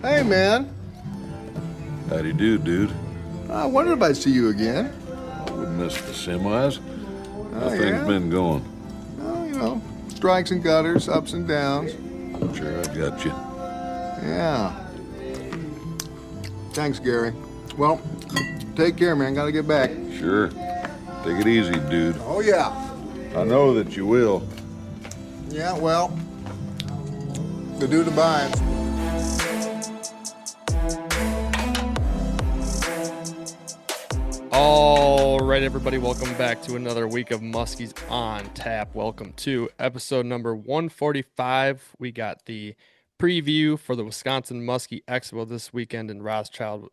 Hey, man. Howdy do, dude. I wondered if I'd see you again. I wouldn't miss the semis. How Oh, things yeah? been going? Oh, strikes and gutters, ups and downs. Sure, I got you. Yeah. Thanks, Gary. Well, take care, man. Gotta get back. Sure. Take it easy, dude. Oh, yeah. I know that you will. Yeah, well, the dude abides. All right, everybody, welcome back to another week of Muskies on Tap. Welcome to episode number 145. We got the preview for the Wisconsin Musky Expo this weekend in Rothschild,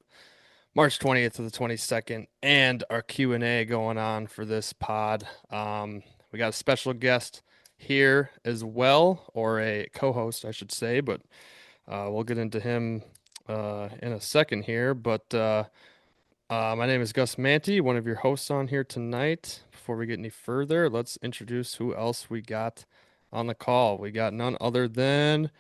March 20th to the 22nd, and our Q&A going on for this pod. We got a special guest here as well, or a co-host, I should say, but we'll get into him in a second here. My name is Gus Manti, one of your hosts on here tonight. Before we get any further, let's introduce who else we got on the call. We got none other than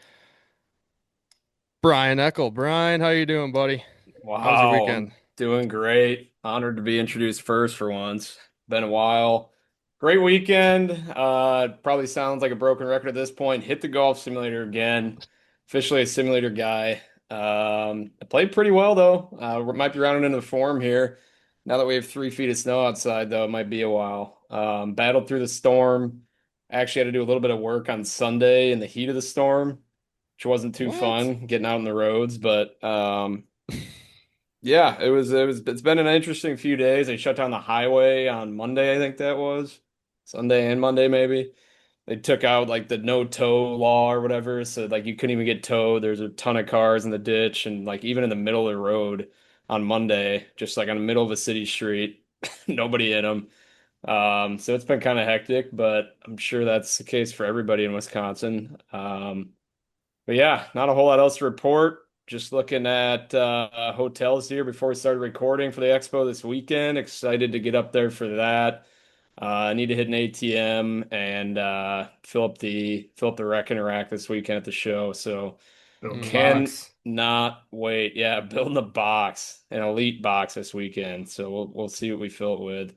Brian Eckel. Brian, how you doing, buddy? How was your Wow, weekend? I'm doing great. Honored to be introduced first for once. Been a while. Great weekend. Probably sounds like a broken record at this point. Hit the golf simulator again. Officially a simulator guy. I played pretty well though. We might be rounding into the form here. Now that we have 3 feet of snow outside, though, it might be a while. Battled through the storm. Actually had to do a little bit of work on Sunday in the heat of the storm, which wasn't too What? fun getting out on the roads, but yeah, it's been an interesting few days. They shut down the highway on Monday, I think that was. Sunday and Monday maybe. They took out like the no tow law or whatever, so like you couldn't even get towed. There's a ton of cars in the ditch and like even in the middle of the road on Monday, just like on the middle of a city street, nobody in them. So it's been kind of hectic, but I'm sure that's the case for everybody in Wisconsin. But yeah, not a whole lot else to report. Just looking at hotels here before we started recording for the expo this weekend. Excited to get up there for that. I need to hit an ATM and fill up the wrecking rack this weekend at the show. So Building the Mm. can box. not wait. Yeah, building a box, an elite box this weekend. So we'll see what we fill it with.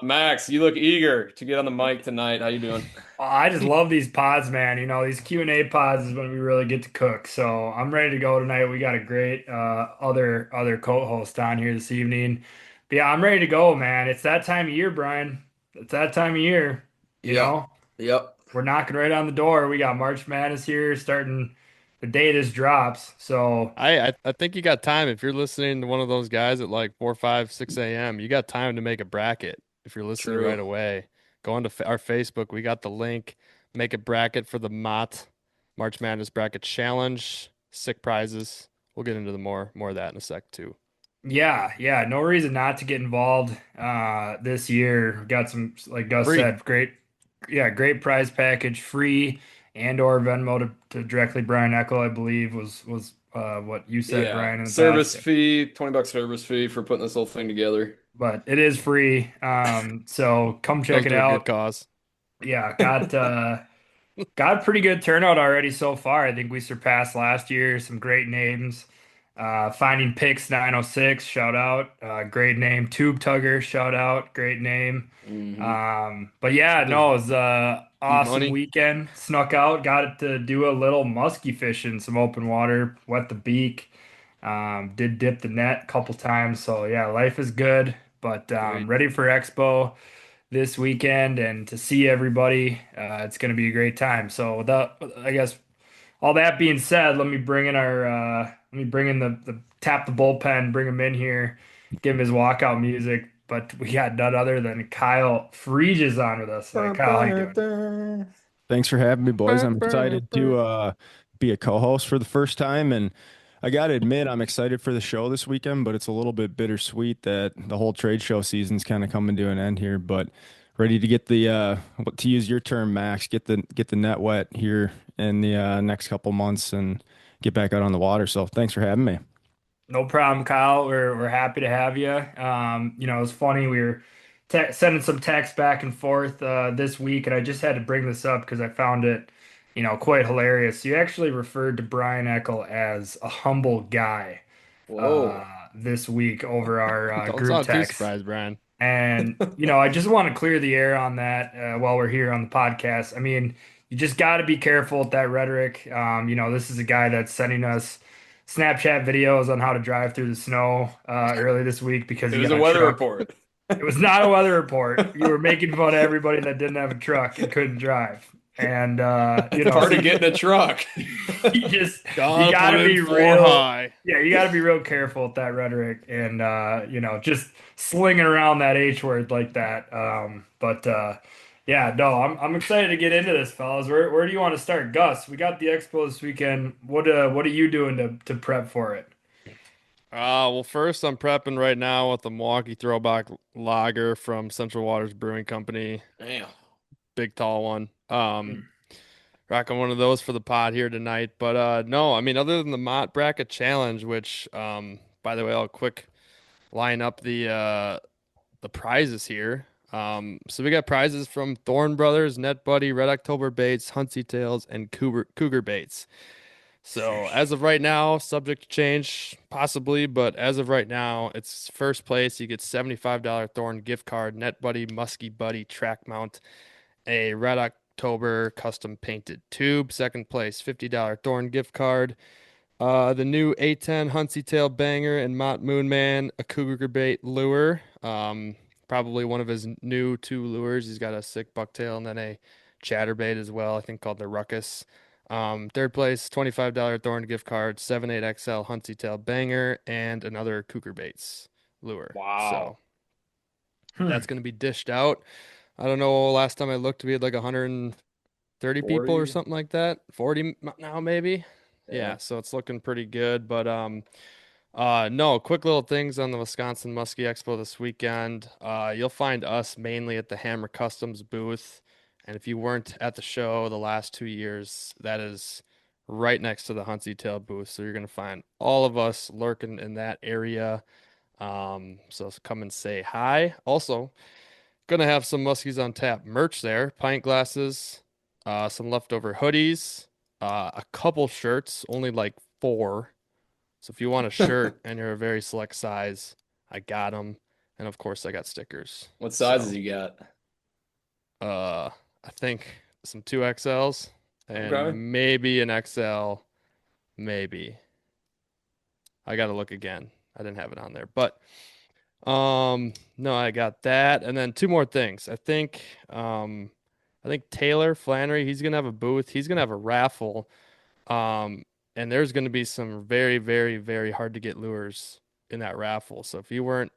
Max, you look eager to get on the mic tonight. How you doing? Oh, I just love these pods, man. These Q&A pods is when we really get to cook. So I'm ready to go tonight. We got a great other co-host on here this evening. But yeah, I'm ready to go, man. It's that time of year, Brian. It's that time of year. You Yep. know, Yep. we're knocking right on the door. We got March Madness here starting the day this drops. So I think you got time if you're listening to one of those guys at like 4, 5, 6 a.m. You got time to make a bracket if you're listening right True. away. Go onto our Facebook. We got the link. Make a bracket for the Mott March Madness Bracket Challenge. Sick prizes. We'll get into the more of that in a sec too. yeah, no reason not to get involved this year. Got some, like Gus Free. said, great prize package, free and or Venmo to directly Brian Eckel, I believe was what you said, Yeah. Brian, in the Service past. fee, $20 service fee for putting this whole thing together. But it is free. So come check Goes it to a good out. cause. Yeah, got a pretty good turnout already so far. I think we surpassed last year. Some great names. Finding Picks 906, shout out. Great name. Tube Tugger, shout out. Great name. Hmm. But yeah, Does no, it was E awesome money. weekend. Snuck out, got it to do a little musky fishing, some open water, wet the beak. Did dip the net a couple times. So yeah, life is good. But Great. ready for Expo this weekend and to see everybody. It's going to be a great time. So without, I guess, all that being said, let me bring in the tap the bullpen, bring him in here, give him his walkout music. But we got none other than Kyle Friedges on with us. Kyle, how you doing? Thanks for having me, boys. Burr, I'm burr, excited burr. to be a co-host for the first time, and I gotta admit, I'm excited for the show this weekend, but it's a little bit bittersweet that the whole trade show season's kind of coming to an end here. But ready to get the to use your term, Max, get the net wet here in the next couple months and get back out on the water. So thanks for having me. No problem, Kyle. We're happy to have you. It was funny. We were te sending some texts back and forth this week, and I just had to bring this up because I found it quite hilarious. You actually referred to Brian Eckel as a humble guy uh, Whoa. this week over our Don't group sound too text. surprised, Brian. And, I just want to clear the air on that while we're here on the podcast. I mean, you just got to be careful with that rhetoric. This is a guy that's sending us Snapchat videos on how to drive through the snow early this week because It he was got a a weather truck. report. It was not a weather report. You were making fun of everybody that didn't have a truck and couldn't drive. And, It's part so of getting a truck. you just you Gotta put gotta in be four real. high. Yeah, you gotta be real careful with that rhetoric and just slinging around that H word like that. But yeah, no, I'm excited to get into this, fellas. Where do you want to start, Gus? We got the expo this weekend. What are you doing to prep for it? Well, first I'm prepping right now with the Milwaukee Throwback Lager from Central Waters Brewing Company, Damn. big tall one. Hmm. Rocking one of those for the pod here tonight. But no, I mean other than the Mott Bracket Challenge, which by the way, I'll quick line up the prizes here. So we got prizes from Thorn Brothers, Net Buddy, Red October Baits, Huntsy Tails, and Cougar Baits. So as of right now, subject to change possibly, but as of right now, it's first place. You get $75 Thorn gift card, Net Buddy, Musky Buddy, track mount, a Red October custom painted tube. Second place, $50 Thorn gift card. The new A10 Huntsy Tail Banger and Mott Moonman, a cougar bait lure. Probably one of his new two lures. He's got a sick bucktail and then a chatterbait as well, I think called the Ruckus. Third place, $25 Thorn gift card, 7/8 XL Huntsy Tail Banger, and another cougar baits lure. So Wow. Hmm. that's going to be dished out. I don't know. Last time I looked, we had like 130 people or 40. something like that. 40 now, maybe. Yeah. Yeah, so it's looking pretty good. But no, quick little things on the Wisconsin Musky Expo this weekend. You'll find us mainly at the Hammer Customs booth. And if you weren't at the show the last 2 years, that is right next to the Huntsy Tail booth. So you're gonna find all of us lurking in that area. So come and say hi. Also, gonna have some Muskies on Tap merch there, pint glasses, some leftover hoodies, a couple shirts, only like four. So if you want a shirt and you're a very select size, I got them. And of course, I got stickers. What sizes So, you got? I think some 2XLs Okay. and maybe an XL, maybe. I gotta look again. I didn't have it on there, but no, I got that, and then two more things. I think Taylor Flannery, he's gonna have a booth. He's gonna have a raffle. Um, and there's gonna be some very, very, very hard to get lures in that raffle. So if you weren't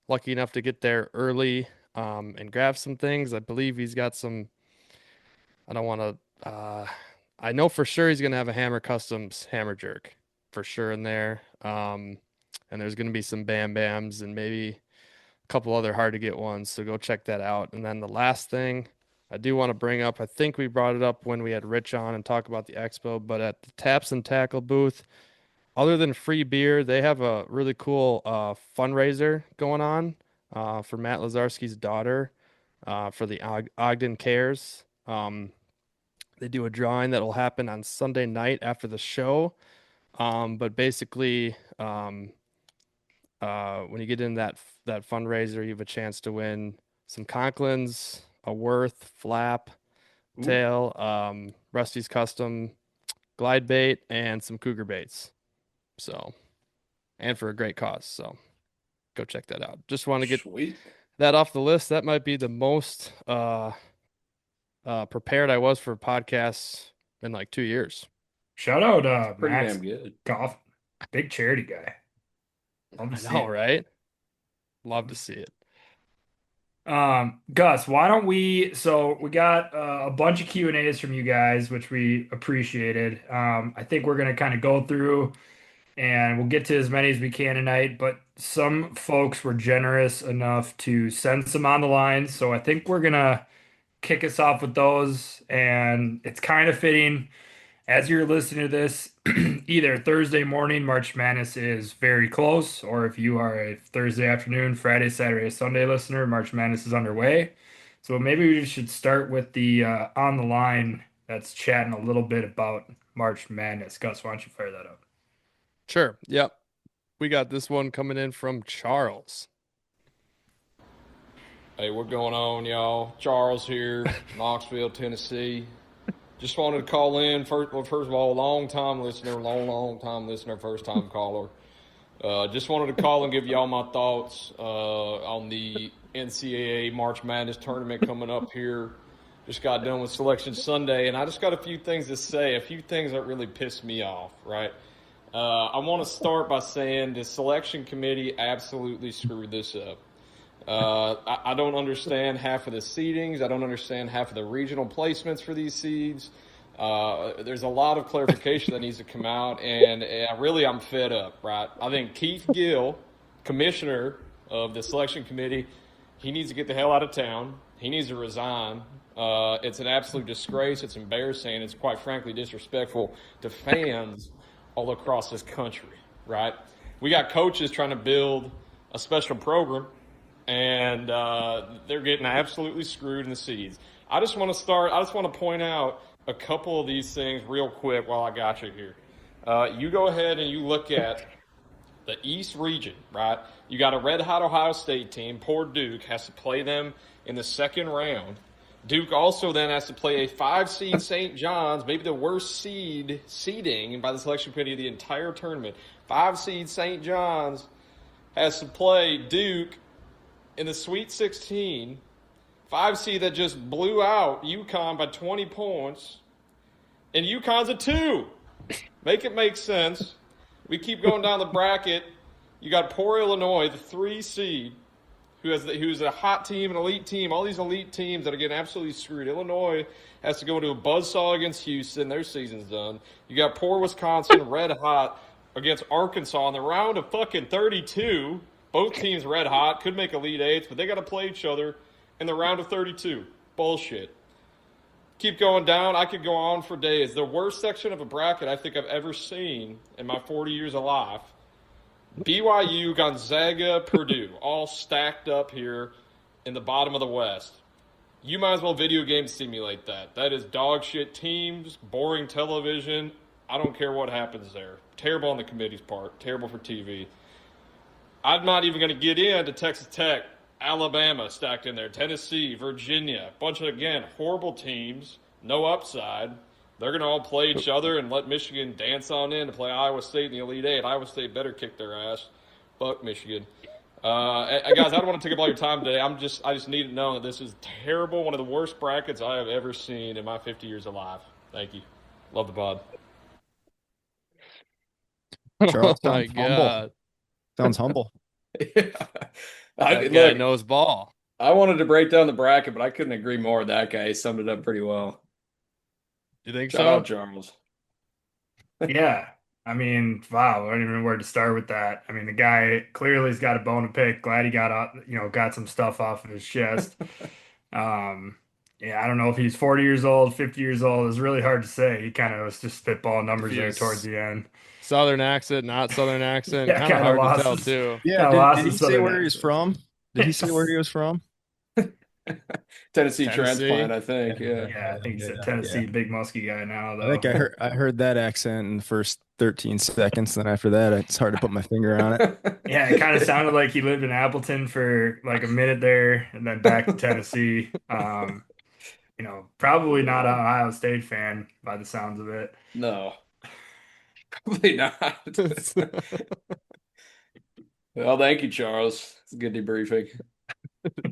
lucky enough to get there early, and grab some things, I believe he's got some. I don't want to. I know for sure he's gonna have a Hammer Customs hammer jerk for sure in there. And there's gonna be some Bam Bams and maybe couple other hard to get ones, so go check that out. And then the last thing I do want to bring up, I think we brought it up when we had Rich on and talk about the expo, but at the Taps and Tackle booth, other than free beer, they have a really cool fundraiser going on for Matt Lazarski's daughter for the Ogden Cares. They do a drawing that will happen on Sunday night after the show. But basically, when you get in that fundraiser, you have a chance to win some Conklins, a Worth, Flap, Ooh. Tail, Rusty's Custom, Glide Bait, and some Cougar Baits. So, and for a great cause. So, go check that out. Just want to get Sweet. that off the list. That might be the most prepared I was for podcasts in like 2 years. Shout out Pretty Max damn good. Goff, big charity guy. Love to I see know, it. right? Love to see it. Gus, why don't we? So we got a bunch of Q&As from you guys, which we appreciated. I think we're gonna kind of go through and we'll get to as many as we can tonight, but some folks were generous enough to send some on the line, so I think we're gonna kick us off with those, and it's kind of fitting. As you're listening to this, either Thursday morning, March Madness is very close, or if you are a Thursday afternoon, Friday, Saturday, Sunday listener, March Madness is underway. So maybe we should start with the on the line that's chatting a little bit about March Madness. Gus, why don't you fire that up? Sure. Yep. We got this one coming in from Charles. Hey, what's going on, y'all? Charles here, Knoxville, Tennessee. Just wanted to call in. First of all, long-time listener, first-time caller. Just wanted to call and give y'all my thoughts on the NCAA March Madness tournament coming up here. Just got done with Selection Sunday, and I just got a few things to say, a few things that really pissed me off, right? I want to start by saying the selection committee absolutely screwed this up. I don't understand half of the seedings. I don't understand half of the regional placements for these seeds. There's a lot of clarification that needs to come out, and I'm fed up, right? I think Keith Gill, commissioner of the selection committee, he needs to get the hell out of town. He needs to resign. It's an absolute disgrace. It's embarrassing. It's quite frankly disrespectful to fans all across this country, right? We got coaches trying to build a special program, and they're getting absolutely screwed in the seeds. I just want to point out a couple of these things real quick while I got you here. You go ahead and you look at the East region, right? You got a red-hot Ohio State team. Poor Duke has to play them in the second round. Duke also then has to play a 5-seed St. John's, maybe the worst seeding by the selection committee of the entire tournament. 5-seed St. John's has to play Duke in the Sweet 16. 5-seed that just blew out UConn by 20 points. And UConn's a 2. Make it make sense. We keep going down the bracket. You got poor Illinois, the 3-seed, who's a hot team, an elite team, all these elite teams that are getting absolutely screwed. Illinois has to go into a buzzsaw against Houston. Their season's done. You got poor Wisconsin, red hot, against Arkansas in the round of fucking 32. Both teams red hot, could make Elite Eights, but they got to play each other in the round of 32. Bullshit. Keep going down. I could go on for days. The worst section of a bracket I think I've ever seen in my 40 years of life. BYU, Gonzaga, Purdue, all stacked up here in the bottom of the West. You might as well video game simulate that. That is dog shit teams, boring television. I don't care what happens there. Terrible on the committee's part. Terrible for TV. I'm not even going to get into Texas Tech, Alabama stacked in there, Tennessee, Virginia, a bunch of, again, horrible teams, no upside. They're going to all play each other and let Michigan dance on in to play Iowa State in the Elite Eight. Iowa State better kick their ass. Fuck Michigan. Guys, I don't want to take up all your time today. I just need to know that this is terrible, one of the worst brackets I have ever seen in my 50 years of life. Thank you. Love the pod. Charles Oh my sounds humble. God. Sounds humble. That guy knows ball. I wanted to break down the bracket, but I couldn't agree more with that guy. He summed it up pretty well. You think Shout so? out Charles. Yeah. I mean, wow, I don't even know where to start with that. I mean, the guy clearly has got a bone to pick. Glad he got some stuff off of his chest. Yeah, I don't know if he's 40 years old, 50 years old. It's really hard to say. He kind of was just spitballing numbers there towards the end. Southern accent, not Southern accent. Yeah, kind of kinda hard to tell, lost too. Yeah, did he say Southern where he's accent. from? Did he say where he was from? Tennessee Tennessee? transplant, I think. Yeah. Yeah, I think he's a Tennessee big musky guy now, though. I think I heard that accent in the first 13 seconds. Then after that, it's hard to put my finger on it. Yeah, it kind of sounded like he lived in Appleton for like a minute there and then back to Tennessee. Probably not an Ohio State fan by the sounds of it. No. Probably not. Well, thank you, Charles. It's a good debriefing.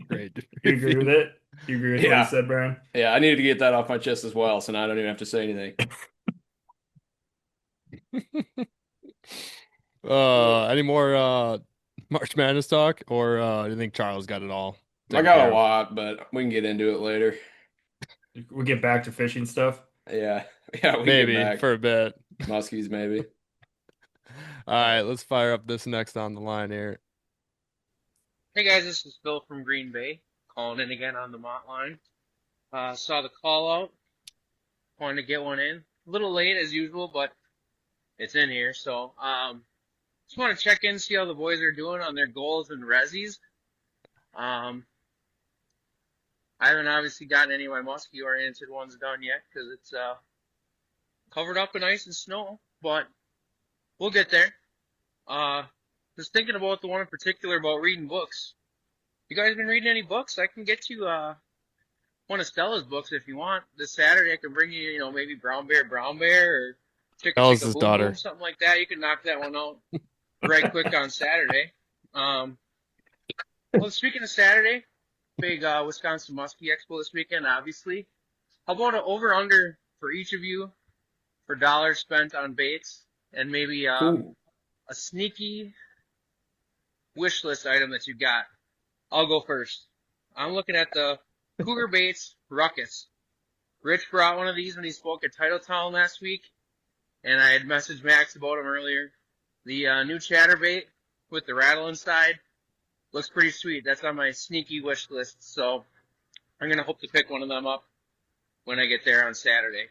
Great. You agree with it? You agree with what Yeah. he said, Brian? Yeah, I needed to get that off my chest as well, so now I don't even have to say anything. Any more March Madness talk, or do you think Charles got it all? I got a lot, but we can get into it later. We get back to fishing stuff. Yeah, we can Maybe get back. for a bit. Muskies, maybe. All right, let's fire up this next on the line here. Hey guys, this is Phil from Green Bay, calling in again on the Mott line. Saw the call out, wanted to get one in. A little late as usual, but it's in here. So, just want to check in, see how the boys are doing on their goals and resis. I haven't obviously gotten any of my musky oriented ones done yet because it's covered up in ice and snow, but we'll get there. Just thinking about the one in particular about reading books. You guys been reading any books? I can get you one of Stella's books if you want. This Saturday I can bring you, maybe Brown Bear, or Chicka Stella's Chicka his Boom daughter. Boom, something like that. You can knock that one out right quick on Saturday. Well, speaking of Saturday, big Wisconsin Musky Expo this weekend, obviously. How about an over-under for each of you for dollars spent on baits and maybe Ooh. a sneaky wish list item that you got? I'll go first. I'm looking at the Cougar Baits Ruckus. Rich brought one of these when he spoke at Titletown last week, and I had messaged Max about him earlier. The new chatterbait with the rattle inside looks pretty sweet. That's on my sneaky wish list, so I'm going to hope to pick one of them up when I get there on Saturday.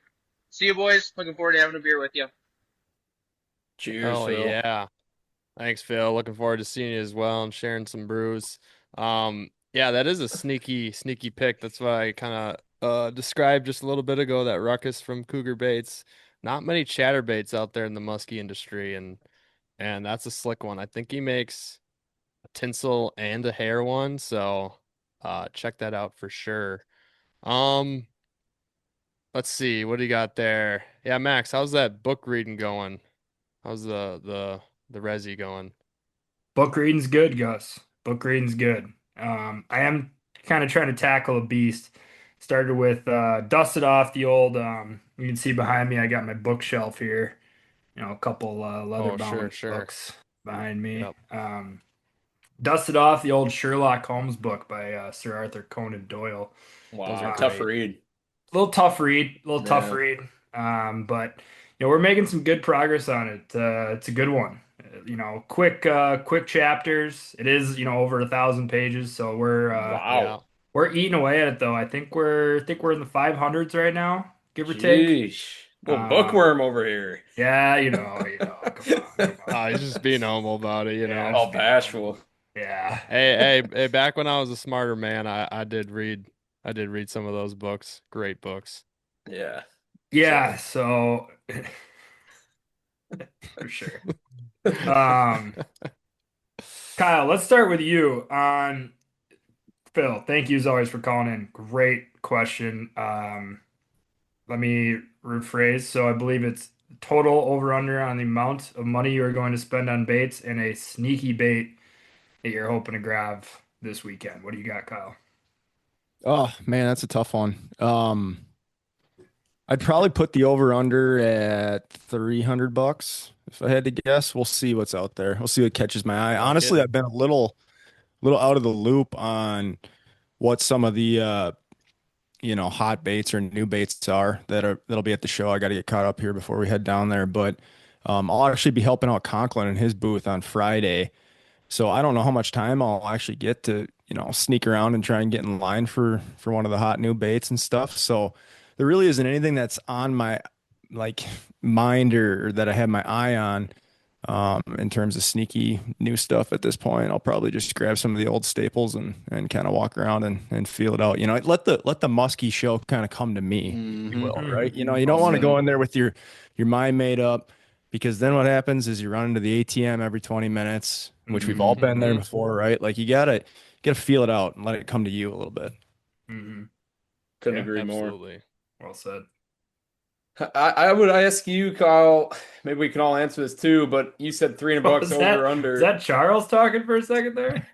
See you, boys. Looking forward to having a beer with you. Cheers, Oh Phil. yeah. Thanks, Phil. Looking forward to seeing you as well and sharing some brews. Yeah, that is a sneaky pick. That's why I kind of described just a little bit ago that Ruckus from Cougar Baits. Not many chatterbaits out there in the musky industry, and that's a slick one. I think he makes a tinsel and a hair one, so check that out for sure. Um, let's see, what do you got there? Yeah, Max, how's that book reading going? How's the resi going? Book reading's good, Gus. Book reading's good. I am kind of trying to tackle a beast. Started with dusted off the old. You can see behind me, I got my bookshelf here. A couple leather Oh, sure, bound sure. books behind me. Yep. Dusted off the old Sherlock Holmes book by Sir Arthur Conan Doyle. Those are Wow, tough great. read. Little tough read, little tough Yeah. read. But we're making some good progress on it. It's a good one. Quick chapters. It is over 1,000 pages, so Yeah. Wow. we're eating away at it though. I think we're in the 500s right now, give or take. Jeez. Little Um, bookworm over here. yeah, come on. Oh, he's just being humble about it, Yeah, All just being bashful. yeah. Hey, back when I was a smarter man, I did read some of those books. Great books. Yeah. Yeah, so for sure. Um, Kyle, let's start with you on Phil. Thank you as always for calling in. Great question. Let me rephrase. So I believe it's total over under on the amount of money you are going to spend on baits and a sneaky bait that you're hoping to grab this weekend. What do you got, Kyle? Oh man, that's a tough one. I'd probably put the over under at $300 if I had to guess. We'll see what's out there. We'll see what catches my eye. Like Honestly, it. I've been a little out of the loop on what some of the hot baits or new baits are that'll be at the show. I got to get caught up here before we head down there, but I'll actually be helping out Conklin in his booth on Friday. So I don't know how much time I'll actually get to, sneak around and try and get in line for one of the hot new baits and stuff. So there really isn't anything that's on my like mind or that I have my eye on in terms of sneaky new stuff at this point. I'll probably just grab some of the old staples and kind of walk around and feel it out. Let the musky show kind of come to me, if you will, right? You don't want to go in there with your mind made up, because then what happens is you run into the ATM every 20 minutes, which we've all been there before, right? Like you gotta feel it out and let it come to you a little bit. Mm-hmm. Couldn't Yeah, agree more. Absolutely. Well said. I would ask you, Kyle, maybe we can all answer this too, but you said $300 over under. Is that Charles talking for a second there?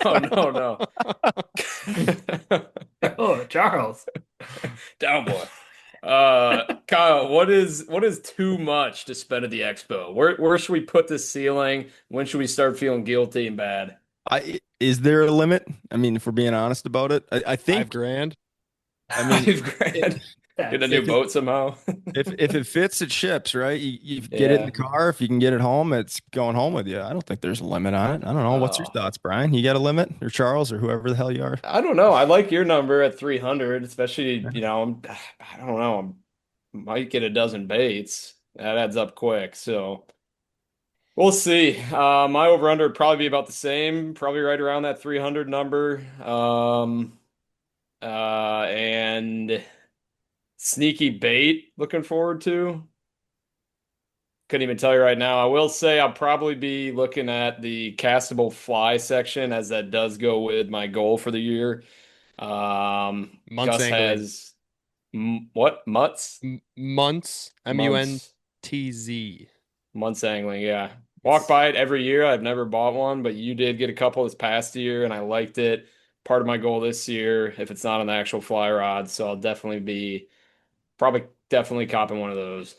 No. Oh, Charles. Down boy. Kyle, what is too much to spend at the expo? Where should we put this ceiling? When should we start feeling guilty and bad? Is there a limit? I mean, if we're being honest about it, I think $5,000. I mean, $5,000. Get a new boat somehow. if it fits, it ships, right? You get it in the car. If you can get it home, it's going home with you. I don't think there's a limit on it. I don't know. What's your thoughts, Brian? You got a limit, or Charles, or whoever the hell you are? I don't know. I like your number at 300, especially, I don't know. I might get a dozen baits. That adds up quick. So we'll see. My over under would probably be about the same, probably right around that 300 number. And sneaky bait looking forward to. Couldn't even tell you right now. I will say I'll probably be looking at the castable fly section as that does go with my goal for the year. Munts Gus angling. has what? Mutts? Munts, Months. Muntz. Months angling, yeah. Walk It's by it every year. I've never bought one, but you did get a couple this past year and I liked it. Part of my goal this year, if it's not an actual fly rod, so I'll definitely copping one of those.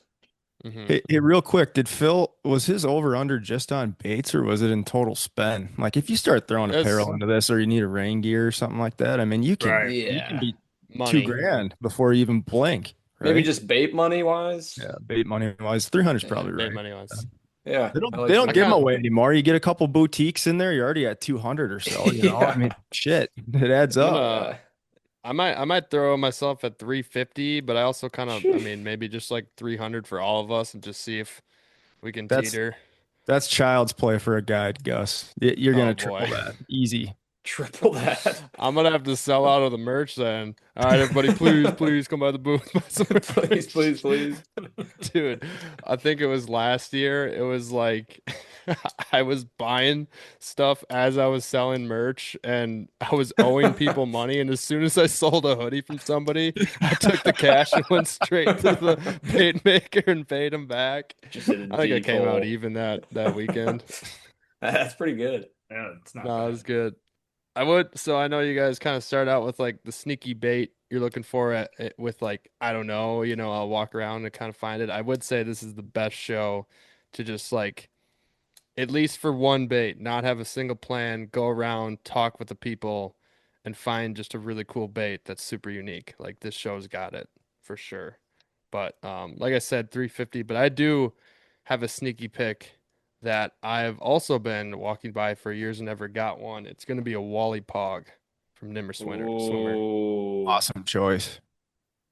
hmm Hey, real quick, did Phil, was his over under just on baits or was it in total spend? Like if you start throwing It's apparel into this or you need a rain gear or something like that, I mean Right. you can Yeah. be two money. grand before you even blink, Maybe right? just bait money wise. Yeah, bait money wise, 300 is Yeah. probably Bait right. money was. Yeah, I They like don't I give them kind 300. away anymore. You get a couple boutiques in there, you're already at 200 or so, you know? I mean, Yeah. shit, it adds I'm up. gonna Yeah. I might throw myself at 350, but I also kind of I Sheesh. mean maybe just like 300 for all of us and just see if we can That's teeter. that's child's play for a guide, Gus. You're Oh gonna boy. triple that. Easy. Triple that. I'm gonna have to sell out of the merch then. All right, everybody, please come by the booth, buy some Please, merch. please, please. Dude, I think it was last year. It was like I was buying stuff as I was selling merch and I was owing people money. And as soon as I sold a hoodie from somebody, I took the cash and went straight to the bait maker and paid him back. Just hit a I think I deep came out hole. even that weekend. That's pretty good. Yeah, it's not No, it was bad. good. I would. So I know you guys kind of start out with like the sneaky bait you're looking for with like I don't know, I'll walk around and kind of find it. I would say this is the best show to just like at least for one bait, not have a single plan, go around, talk with the people, and find just a really cool bait that's super unique. Like this show's got it for sure. But like I said, 350. But I do have a sneaky pick that I've also been walking by for years and never got one. It's going to be a Wally Pog from Nimmer Swimmer. Ooh. Awesome choice.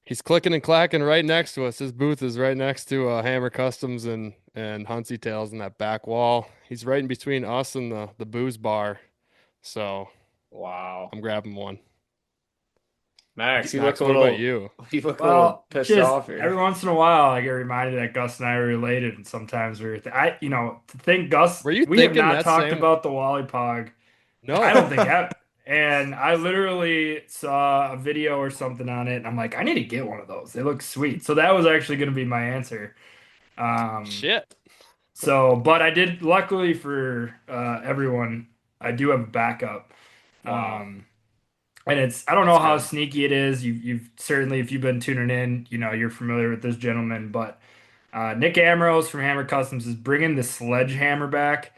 He's clicking and clacking right next to us. His booth is right next to Hammer Customs and Huntsy Tails in that back wall. He's right in between us and the booze bar. So Wow. I'm grabbing one. Max, Max, what about you? you look a little Well, pissed just off every here. once in a while, I get reminded that Gus and I are related, and sometimes to think Gus, Were you we have thinking not that talked same? about the Wally Pog. I No. don't think that. And I literally saw a video or something on it, and I'm like, I need to get one of those. They look sweet. So that was actually going to be my answer. Um, Shit. but I did, luckily for everyone, I do have a backup. Wow. Um, and I don't That's know how good. sneaky it is. You've certainly, if you've been tuning in, you're familiar with this gentleman. But Nick Ambrose from Hammer Customs is bringing the sledgehammer back.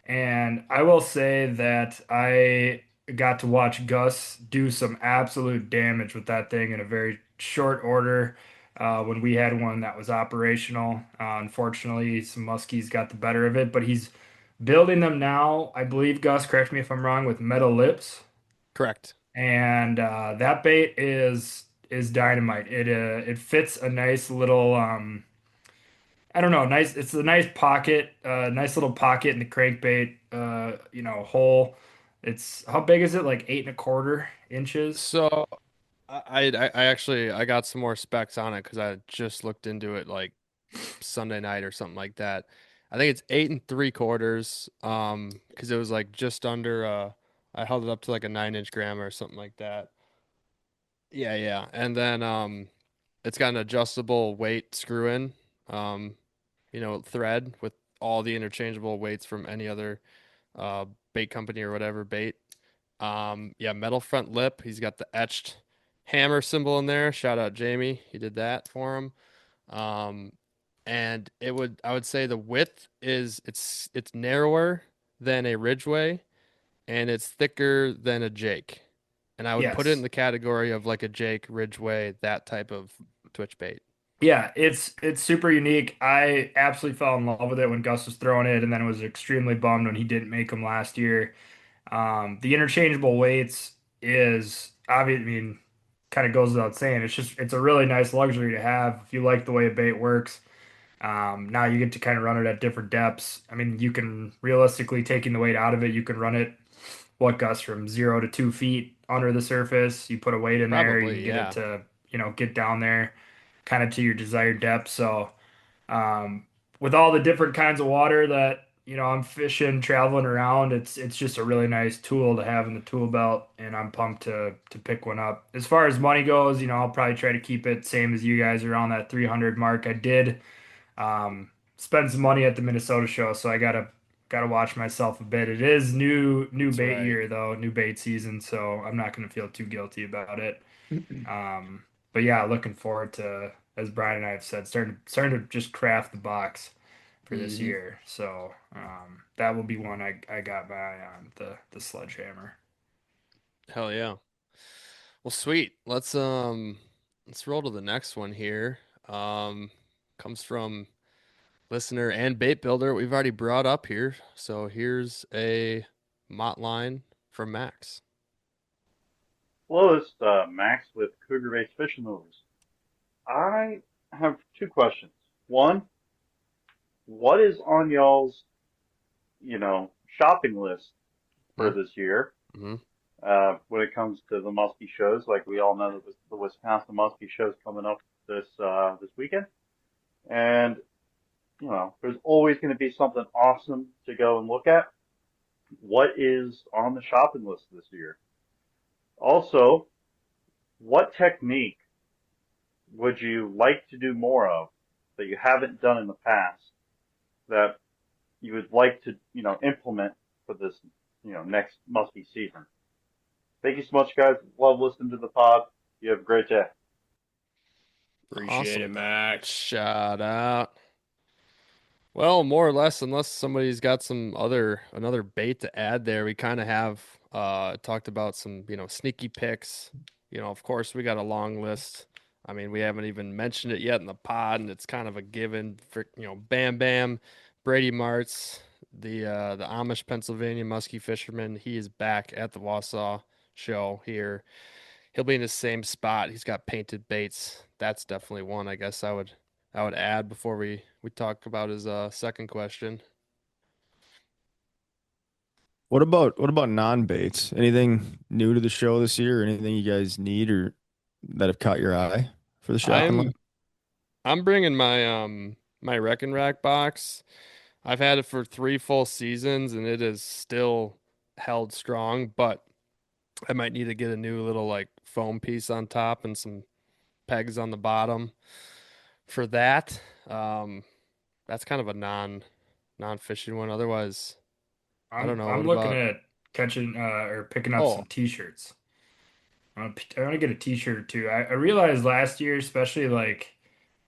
And I will say that I got to watch Gus do some absolute damage with that thing in a very short order when we had one that was operational. Unfortunately, some muskies got the better of it, but he's building them now. I believe, Gus, correct me if I'm wrong, with metal lips. Correct. And that bait is dynamite. It fits a nice little I don't know, nice. It's a nice pocket, nice little pocket in the crankbait, hole. It's how big is it? Like 8.25 inches. So I actually I got some more specs on it because I just looked into it like Sunday night or something like that. I think it's 8 3/4. Because it was like just under I held it up to like a 9 inch gram or something like that. Yeah, yeah. And then it's got an adjustable weight screw in, um, thread with all the interchangeable weights from any other uh bait company or whatever bait. Yeah, metal front lip. He's got the etched hammer symbol in there. Shout out Jamie. He did that for him. Um, and I would say the width is it's narrower than a Ridgeway and it's thicker than a Jake. And I would put it in Yes. the category of like a Jake, Ridgeway, that type of twitch bait. Yeah, it's super unique. I absolutely fell in love with it when Gus was throwing it, and then was extremely bummed when he didn't make them last year. The interchangeable weights is obvious. I mean, kind of goes without saying. It's a really nice luxury to have if you like the way a bait works. Now you get to kind of run it at different depths. I mean, you can realistically taking the weight out of it, you can run it what, Gus, from 0 to 2 feet under the surface. You put a weight in there, you Probably, can get it yeah. to, get down there kind of to your desired depth. So, um, with all the different kinds of water that, I'm fishing, traveling around, it's just a really nice tool to have in the tool belt, and I'm pumped to pick one up. As far as money goes, I'll probably try to keep it same as you guys around that 300 mark. I did spend some money at the Minnesota show, so I gotta watch myself a bit. It is new That's bait right. year though, new bait season, so I'm not gonna feel too guilty about it. But yeah, looking forward to, as Brian and I have said, starting to just craft the box for this Hmm. year. So that will be one I got my eye on, the sledgehammer. Hell yeah. Well, sweet. Let's roll to the next one here. Um, Comes from listener and bait builder we've already brought up here. So here's a mott line from Max. Hello, it's Max with Cougar Based Fishing Lures. I have two questions. One, what is on y'all's, shopping list for Hmm. this year Hmm. when it comes to the muskie shows? Like we all know that the Wisconsin Musky show's coming up this weekend, and there's always going to be something awesome to go and look at. What is on the shopping list this year? Also, what technique would you like to do more of that you haven't done in the past that you would like to, implement for this, next musky season? Thank you so much, guys. Love listening to the pod. You have a great day. Appreciate it, Awesome. Max. Shout out. Well, more or less, unless somebody's got another bait to add there, we kind of have talked about some, sneaky picks. Of course, we got a long list. I mean, we haven't even mentioned it yet in the pod, and it's kind of a given for, Bam Bam, Brady Martz, the Amish Pennsylvania musky fisherman. He is back at the Wausau show here. He'll be in the same spot. He's got painted baits. That's definitely one I would add before we talk about his second question. What about non-baits? Anything new to the show this year? Or anything you guys need or that have caught your eye for the shopping I'm list? I'm bringing my Wreck and Rack box. I've had it for 3 full seasons and it is still held strong, but I might need to get a new little like foam piece on top and some pegs on the bottom for that. That's kind of a non-fishing one. Otherwise, I don't know. I'm What looking about? at catching or picking up Oh, some t-shirts. I want to get a t-shirt too. I realized last year, especially like,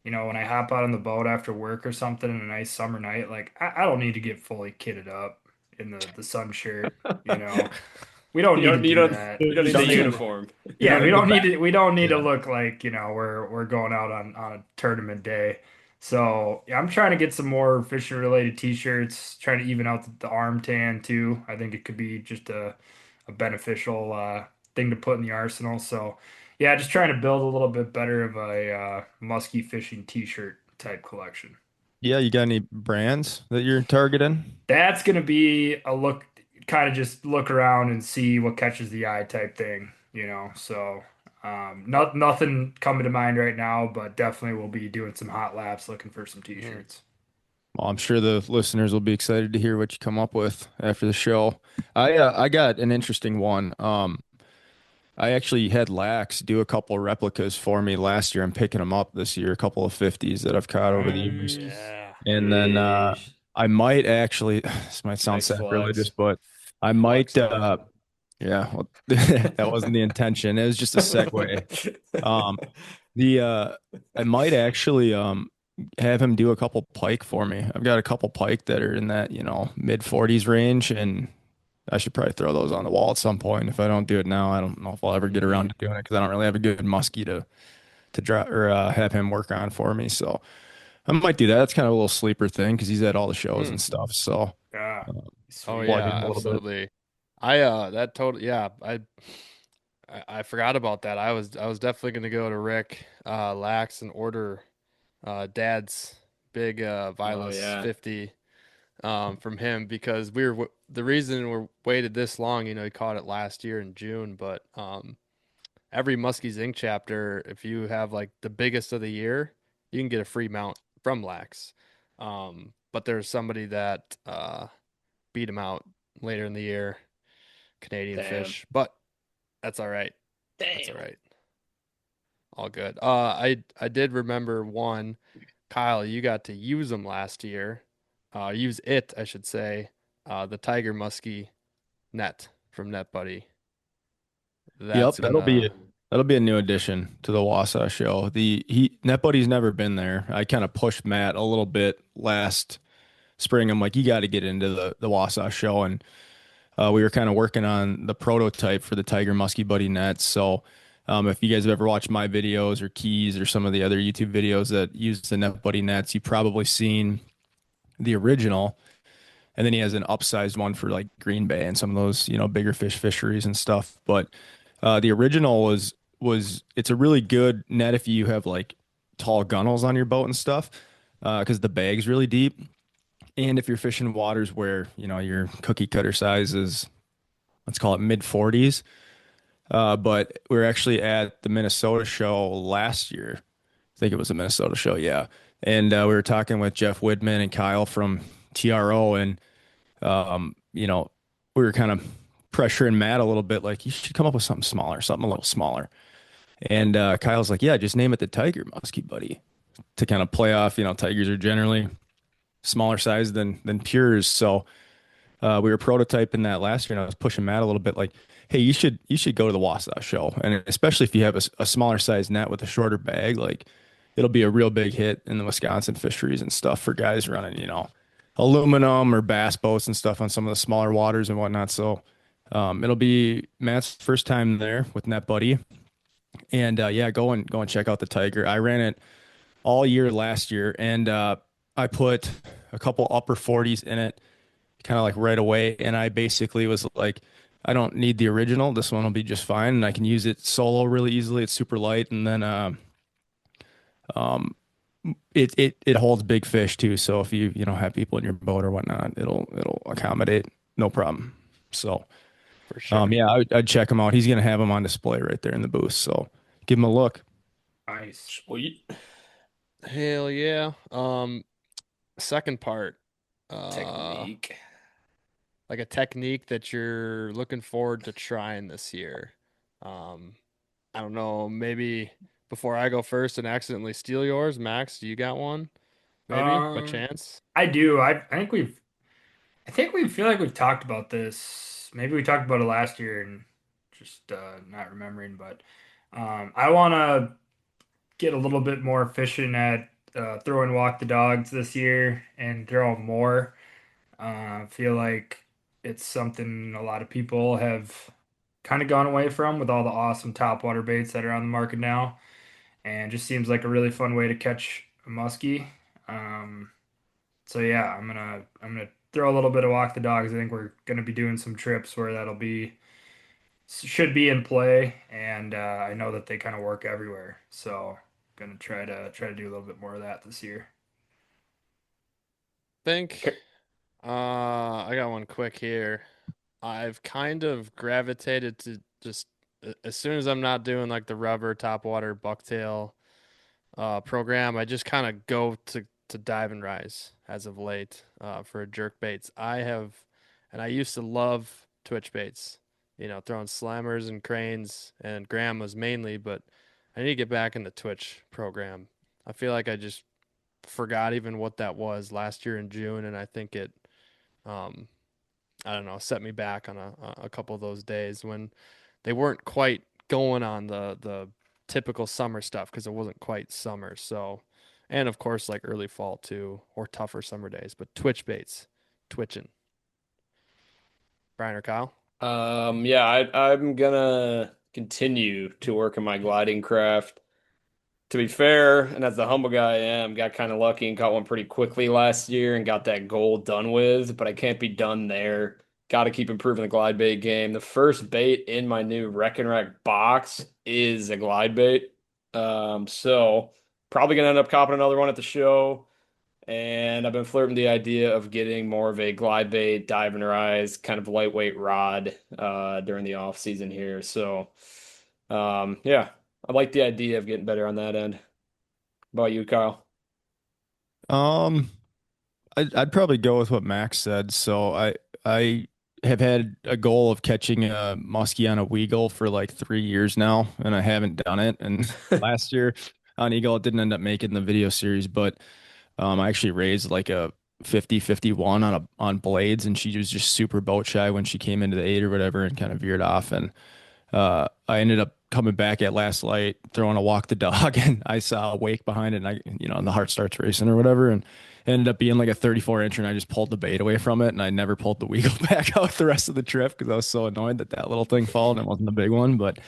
when I hop out on the boat after work or something on a nice summer night, like I don't need to get fully kitted up in the sun shirt, you know. We don't You need to don't you do don't that. you don't You need the don't need uniform. you don't Yeah, we need the don't need back. to Yeah. look like, we're going out on a tournament day. So yeah, I'm trying to get some more fishing related t-shirts, trying to even out the arm tan too. I think it could be just a beneficial thing to put in the arsenal. So yeah, just trying to build a little bit better of a musky fishing t-shirt type collection. Yeah, you got any brands that you're targeting? That's gonna be a look, kind of just look around and see what catches the eye type thing. So nothing coming to mind right now, but definitely we'll be doing some hot laps looking for some mhm. t-shirts. Well, I'm sure the listeners will be excited to hear what you come up with after the show. I got an interesting one. I actually had Lax do a couple of replicas for me last year. I'm picking them up this year, a couple of 50s that I've caught over the years. Nice. Yeah. And then Yeesh. I might actually, this might sound Nice sacrilegious, flex. but I might, Flex time. yeah, well, that wasn't the intention. It was just a segue. Um, the I might actually have him do a couple pike for me. I've got a couple pike that are in that, mid 40s range, and I should probably throw those on the wall at some point. If I don't do it now, I don't know if I'll ever get around Mhm. to doing it because I don't really have a good muskie to draw or have him work on for me. So I might do that. That's kind of a little sleeper thing because he's at all the shows Hmm. and stuff. So Yeah, uh, Oh sweet. plug him yeah, a little bit. absolutely. I that total yeah, I forgot about that. I was definitely gonna go to Rick Lax and order Dad's big Oh Vilas yeah. 50. from him because the reason we're waited this long, he caught it last year in June, but every Muskies Inc. chapter, if you have like the biggest of the year, you can get a free mount from Lax. But there's somebody that beat him out later in the year, Canadian Damn. fish, but that's all right. That's all Damn. right. All good. I did remember one, Kyle, you got to use them last year. Use it, I should say. The Tiger Muskie net from Net Buddy. Yep, That's gonna that'll be a new addition to the Wausau show. The NetBuddy's never been there. I kind of pushed Matt a little bit last spring. I'm like, you got to get into the Wausau show, and we were kind of working on the prototype for the Tiger Muskie Buddy nets. So, if you guys have ever watched my videos or Keys or some of the other YouTube videos that use the NetBuddy nets, you've probably seen the original. And then he has an upsized one for like Green Bay and some of those, bigger fish fisheries and stuff. But the original was it's a really good net if you have like tall gunnels on your boat and stuff, because the bag's really deep. And if you're fishing waters where, your cookie cutter size is, let's call it mid 40s. But we were actually at the Minnesota show last year. I think it was the Minnesota show, yeah. And we were talking with Jeff Widman and Kyle from TRO, and we were kind of pressuring Matt a little bit, like, you should come up with something smaller, something a little smaller. And Kyle's like, yeah, just name it the Tiger Muskie Buddy, to kind of play off, tigers are generally smaller size than pures. So we were prototyping that last year, and I was pushing Matt a little bit, like, hey, you should go to the Wausau show, and especially if you have a smaller size net with a shorter bag, like, it'll be a real big hit in the Wisconsin fisheries and stuff for guys running, aluminum or bass boats and stuff on some of the smaller waters and whatnot. So it'll be Matt's first time there with Net Buddy, and yeah, go and check out the Tiger. I ran it all year last year, and I put a couple upper 40s in it, kind of like right away. And I basically was like, I don't need the original. This one will be just fine, and I can use it solo really easily. It's super light, and then it holds big fish too. So if you have people in your boat or whatnot, it'll accommodate, no problem. So for sure. yeah, I'd check him out. He's gonna have him on display right there in the booth. So give him a look. Nice. Sweet. Hell yeah. Second part, Technique. like a technique that you're looking forward to trying this year. I don't know, maybe before I go first and accidentally steal yours, Max, do you got one? Maybe by Um, chance? I do. I think we feel like we've talked about this. Maybe we talked about it last year and just not remembering, but I want to get a little bit more efficient at throw and walk the dogs this year and throw more. Feel like it's something a lot of people have kind of gone away from with all the awesome topwater baits that are on the market now, and just seems like a really fun way to catch a muskie. Um, so yeah, I'm gonna throw a little bit of walk the dogs. I think we're gonna be doing some trips where that'll be should be in play, and I know that they kind of work everywhere. So gonna try to do a little bit more of that this year. Think Okay. I got one quick here. I've kind of gravitated to just as soon as I'm not doing like the rubber topwater bucktail program, I just kind of go to dive and rise as of late for jerk baits. And I used to love twitch baits, throwing slammers and cranes and grandmas mainly, but I need to get back in the twitch program. I feel like I just forgot even what that was last year in June, and I think it, um, I don't know, set me back on a couple of those days when they weren't quite going on the typical summer stuff because it wasn't quite summer. So, and of course, like early fall too, or tougher summer days. But twitch baits, twitching. Brian or Kyle? Yeah, I'm gonna continue to work on my gliding craft. To be fair, and as the humble guy I am, got kind of lucky and caught one pretty quickly last year and got that goal done with, but I can't be done there. Got to keep improving the glide bait game. The first bait in my new Wreck and Rack box is a glide bait. So probably gonna end up copping another one at the show. And I've been flirting the idea of getting more of a glide bait, dive and rise, kind of lightweight rod during the off season here. So, yeah, I like the idea of getting better on that end. How about you, Kyle? Um, I'd probably go with what Max said. So I have had a goal of catching a muskie on a Weagle for like 3 years now, and I haven't done it. And last year on Eagle, it didn't end up making the video series, but I actually raised like a 50-51 on blades, and she was just super boat shy when she came into the eight or whatever, and kind of veered off. And I ended up coming back at last light, throwing a walk the dog, and I saw a wake behind it, and and the heart starts racing or whatever, and it ended up being like a 34 incher, and I just pulled the bait away from it, and I never pulled the Weagle back out the rest of the trip because I was so annoyed that that little thing fell and it wasn't the big one. But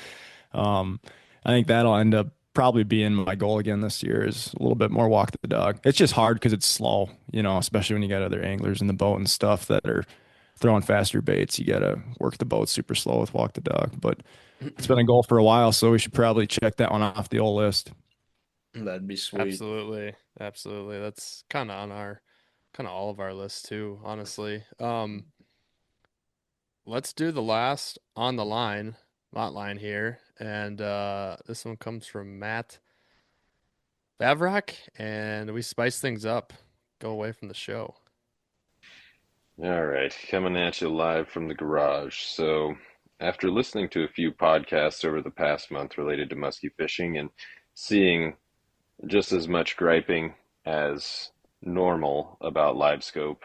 um, I think that'll end up probably being my goal again this year is a little bit more walk the dog. It's just hard because it's slow, especially when you got other anglers in the boat and stuff that are throwing faster baits. You got to work the boat super slow with walk the dog, but it's been a goal for a while, so we should probably check that one off the old list. That'd be sweet. Absolutely. Absolutely. That's kind of on our kind of all of our lists too, honestly. Let's do the last on the line, lot line here. And this one comes from Matt Bavrock, and we spice things up. Go away from the show. All right, coming at you live from the garage. So, after listening to a few podcasts over the past month related to musky fishing and seeing just as much griping as normal about live scope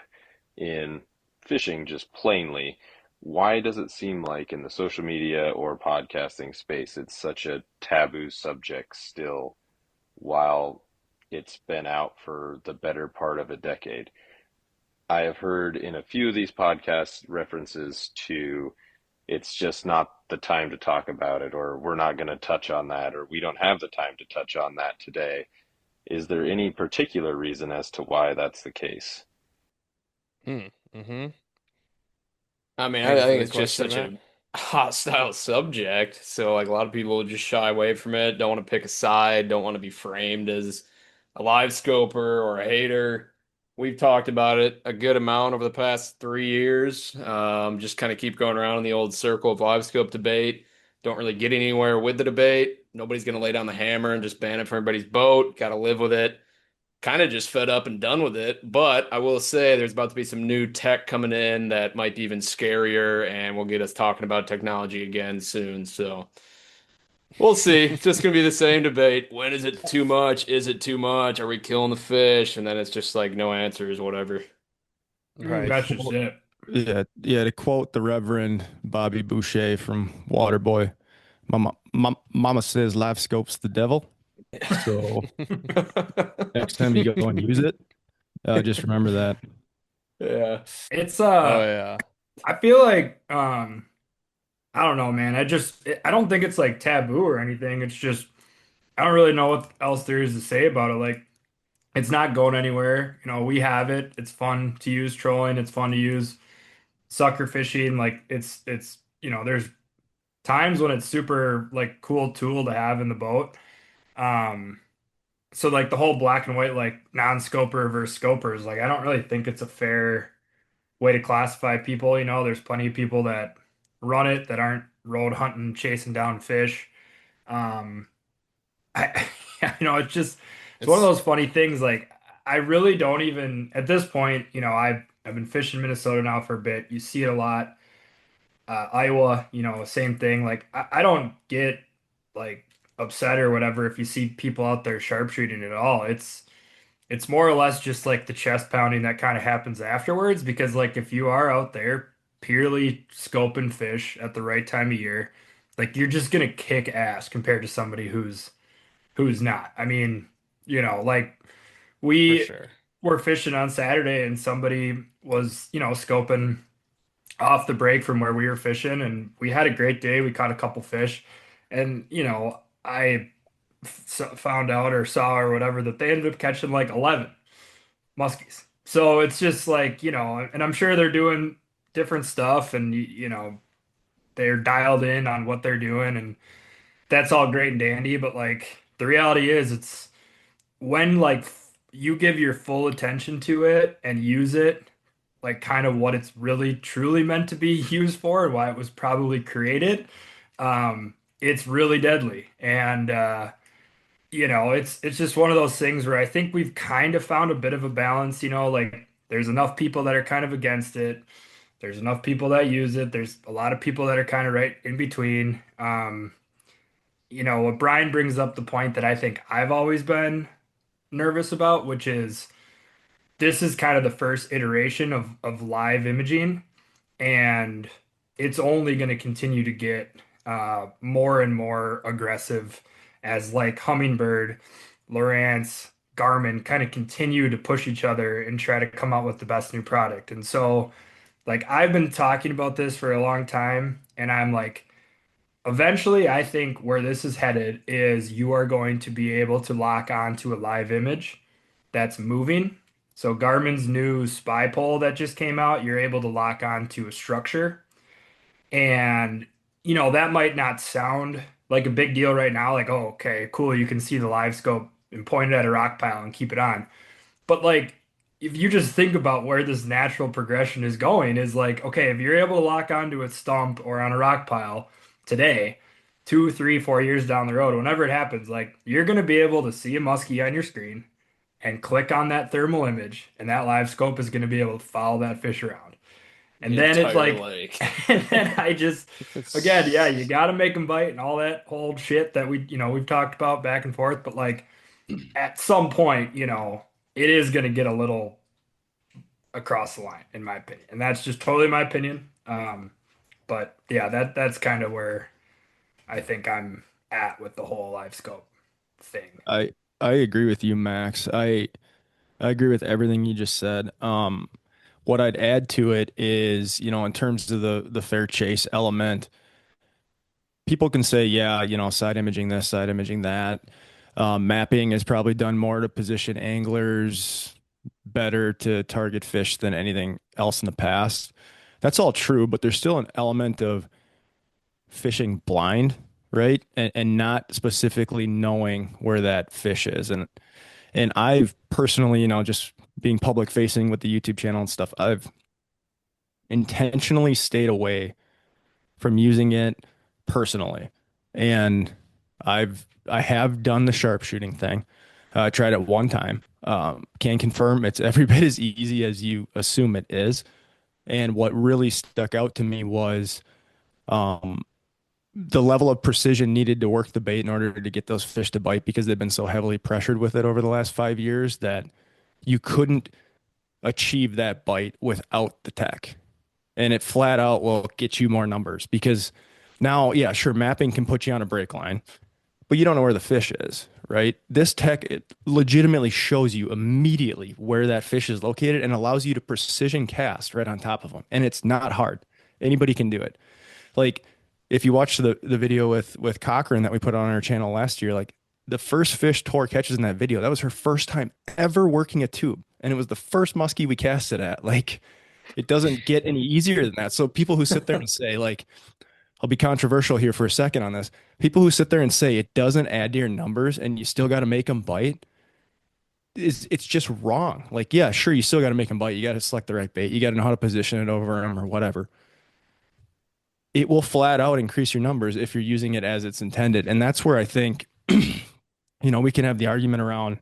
in fishing, just plainly, why does it seem like in the social media or podcasting space it's such a taboo subject still, while it's been out for the better part of a decade? I have heard in a few of these podcasts references to it's just not the time to talk about it, or we're not going to touch on that, or we don't have the time to touch on that today. Is there any particular reason as to why that's the case? Hmm. Mm-hmm. I mean, I Thank you for think the it's just question, such Matt. a hostile subject. So, like, a lot of people just shy away from it, don't want to pick a side, don't want to be framed as a live scoper or a hater. We've talked about it a good amount over the past 3 years. Just kind of keep going around in the old circle of live scope debate. Don't really get anywhere with the debate. Nobody's going to lay down the hammer and just ban it from everybody's boat. Got to live with it, kind of just fed up and done with it. But I will say there's about to be some new tech coming in that might be even scarier and will get us talking about technology again soon. So we'll see. It's just going to be the same debate. When is it too much? Is it too much? Are we killing the fish? And then it's just like no answers, whatever. Right. That's just it. Yeah, yeah. To quote the Reverend Bobby Boucher from Waterboy, Mama says live scope's the devil. So next time you go and use it, just remember that. Yeah. It's Oh yeah. I feel like I don't know, man. I don't think it's like taboo or anything. It's just I don't really know what else there is to say about it. Like it's not going anywhere. We have it. It's fun to use trolling. It's fun to use sucker fishing. Like there's times when it's super like cool tool to have in the boat. Um, so like the whole black and white like non-scoper versus scopers, like I don't really think it's a fair way to classify people. There's plenty of people that run it that aren't road hunting, chasing down fish. Um, I, it's one of It's those funny things. Like, I really don't even, at this point, I've been fishing Minnesota now for a bit. You see it a lot. Iowa, same thing. Like, I don't get like upset or whatever if you see people out there sharpshooting at all. It's more or less just like the chest pounding that kind of happens afterwards because like if you are out there purely scoping fish at the right time of year, like you're just gonna kick ass compared to somebody who's not. I mean, like for we sure. were fishing on Saturday and somebody was, scoping off the break from where we were fishing and we had a great day. We caught a couple fish and, I found out or saw or whatever that they ended up catching like 11 muskies. So it's just like, and I'm sure they're doing different stuff and, they're dialed in on what they're doing and that's all great and dandy. But like the reality is, it's when like you give your full attention to it and use it like kind of what it's really truly meant to be used for and why it was probably created, it's really deadly. And it's just one of those things where I think we've kind of found a bit of a balance, like there's enough people that are kind of against it. There's enough people that use it. There's a lot of people that are kind of right in between. What Brian brings up the point that I think I've always been nervous about, which is this is kind of the first iteration of live imaging, and it's only going to continue to get more and more aggressive as like Humminbird, Lowrance, Garmin kind of continue to push each other and try to come out with the best new product. And so, like, I've been talking about this for a long time, and I'm like, eventually, I think where this is headed is you are going to be able to lock onto a live image that's moving. So Garmin's new spy pole that just came out, you're able to lock onto a structure. And, that might not sound like a big deal right now. Like, oh, okay, cool. You can see the live scope and point it at a rock pile and keep it on. But like, if you just think about where this natural progression is going, is like, okay, if you're able to lock onto a stump or on a rock pile today, 2, 3, 4 years down the road, whenever it happens, like you're going to be able to see a muskie on your screen and click on that thermal image, and that live scope is going to be able to follow that fish around. And The then it's entire like, lake. and then I just, again, yeah, you got to make them bite and all that whole shit that we've talked about back and forth. But like at some point, it is going to get a little across the line, in my opinion. And that's just totally my opinion. But yeah, that's kind of where I think I'm at with the whole live scope thing. I agree with you, Max. I agree with everything you just said. What I'd add to it is, in terms of the fair chase element, people can say, yeah, side imaging this, side imaging that. Mapping has probably done more to position anglers better to target fish than anything else in the past. That's all true, but there's still an element of fishing blind, right? And not specifically knowing where that fish is. And I've personally, just being public facing with the YouTube channel and stuff, I've intentionally stayed away from using it personally. And I have done the sharpshooting thing. I tried it one time. Can confirm it's every bit as easy as you assume it is. And what really stuck out to me was um, the level of precision needed to work the bait in order to get those fish to bite because they've been so heavily pressured with it over the last 5 years that you couldn't achieve that bite without the tech. And it flat out will get you more numbers because now, yeah, sure, mapping can put you on a break line, but you don't know where the fish is, right? This tech, it legitimately shows you immediately where that fish is located and allows you to precision cast right on top of them. And it's not hard. Anybody can do it. Like if you watch the video with Cochran that we put on our channel last year, like the first fish Tor catches in that video, that was her first time ever working a tube. And it was the first muskie we casted at. Like it doesn't get any easier than that. So people who sit there and say like, I'll be controversial here for a second on this. People who sit there and say it doesn't add to your numbers and you still got to make them bite, it's just wrong. Like, yeah, sure, you still got to make them bite. You got to select the right bait. You got to know how to position it over them or whatever. It will flat out increase your numbers if you're using it as it's intended. And that's where I think, we can have the argument around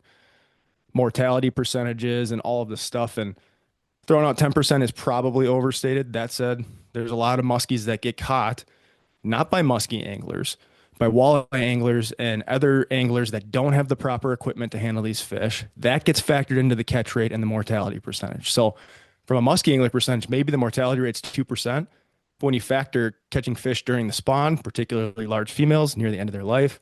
mortality percentages and all of this stuff. And throwing out 10% is probably overstated. That said, there's a lot of muskies that get caught not by muskie anglers, by walleye anglers and other anglers that don't have the proper equipment to handle these fish. That gets factored into the catch rate and the mortality percentage. So from a muskie angler percentage, maybe the mortality rate's 2%. But when you factor catching fish during the spawn, particularly large females near the end of their life,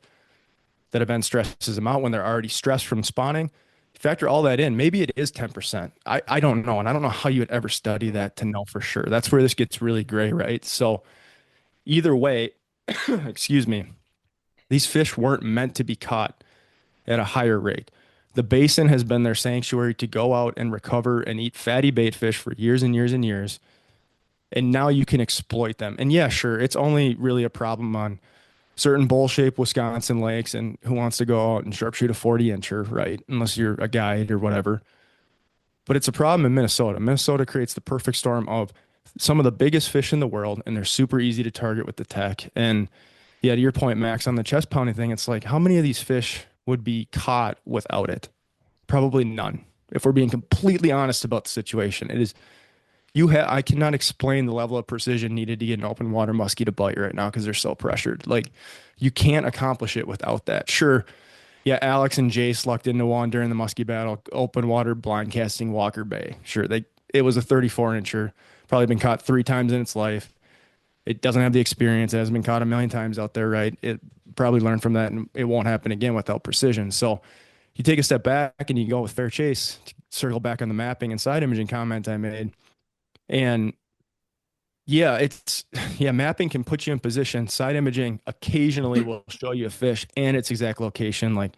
that event stresses them out when they're already stressed from spawning. Factor all that in, maybe it is 10%. I don't know. And I don't know how you would ever study that to know for sure. That's where this gets really gray, right? So either way, excuse me, these fish weren't meant to be caught at a higher rate. The basin has been their sanctuary to go out and recover and eat fatty bait fish for years and years and years. And now you can exploit them. And yeah, sure, it's only really a problem on certain bowl-shaped Wisconsin lakes, and who wants to go out and sharpshoot a 40-incher, right? Unless you're a guide or whatever. But it's a problem in Minnesota. Minnesota creates the perfect storm of some of the biggest fish in the world, and they're super easy to target with the tech. And yeah, to your point, Max, on the chest pounding thing, it's like how many of these fish would be caught without it? Probably none. If we're being completely honest about the situation, it is I cannot explain the level of precision needed to get an open water muskie to bite right now because they're so pressured. Like you can't accomplish it without that. Sure, yeah, Alex and Jace lucked into one during the muskie battle, open water blind casting Walker Bay. Sure, they it was a 34 incher, probably been caught 3 times in its life. It doesn't have the experience. It hasn't been caught a million times out there, right? It probably learned from that, and it won't happen again without precision. So you take a step back and you go with fair chase, circle back on the mapping and side imaging comment I made. And yeah, mapping can put you in position. Side imaging occasionally will show you a fish and its exact location. Like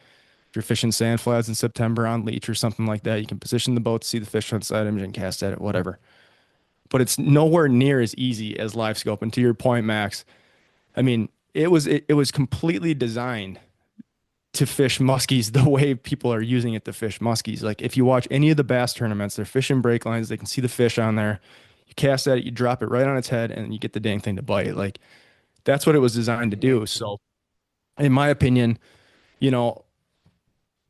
if you're fishing sand flats in September on leech or something like that, you can position the boat, see the fish on side imaging, cast at it, whatever. But it's nowhere near as easy as live scope. And to your point, Max, I mean, it was completely designed to fish muskies the way people are using it to fish muskies. Like if you watch any of the bass tournaments, they're fishing break lines, they can see the fish on there. You cast at it, you drop it right on its head, and you get the dang thing to bite. Like that's what it was designed to do. So in my opinion, you know,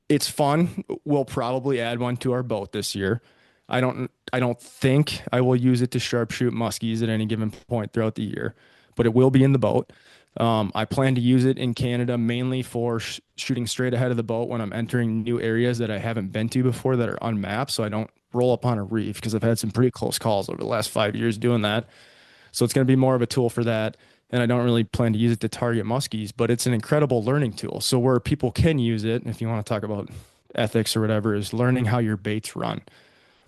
it's fun. We'll probably add one to our boat this year. I don't think I will use it to sharpshoot muskies at any given point throughout the year, but it will be in the boat. I plan to use it in Canada mainly for shooting straight ahead of the boat when I'm entering new areas that I haven't been to before that are unmapped, so I don't roll up on a reef because I've had some pretty close calls over the last 5 years doing that. So it's going to be more of a tool for that. And I don't really plan to use it to target muskies, but it's an incredible learning tool. So where people can use it, if you want to talk about ethics or whatever, is learning how your baits run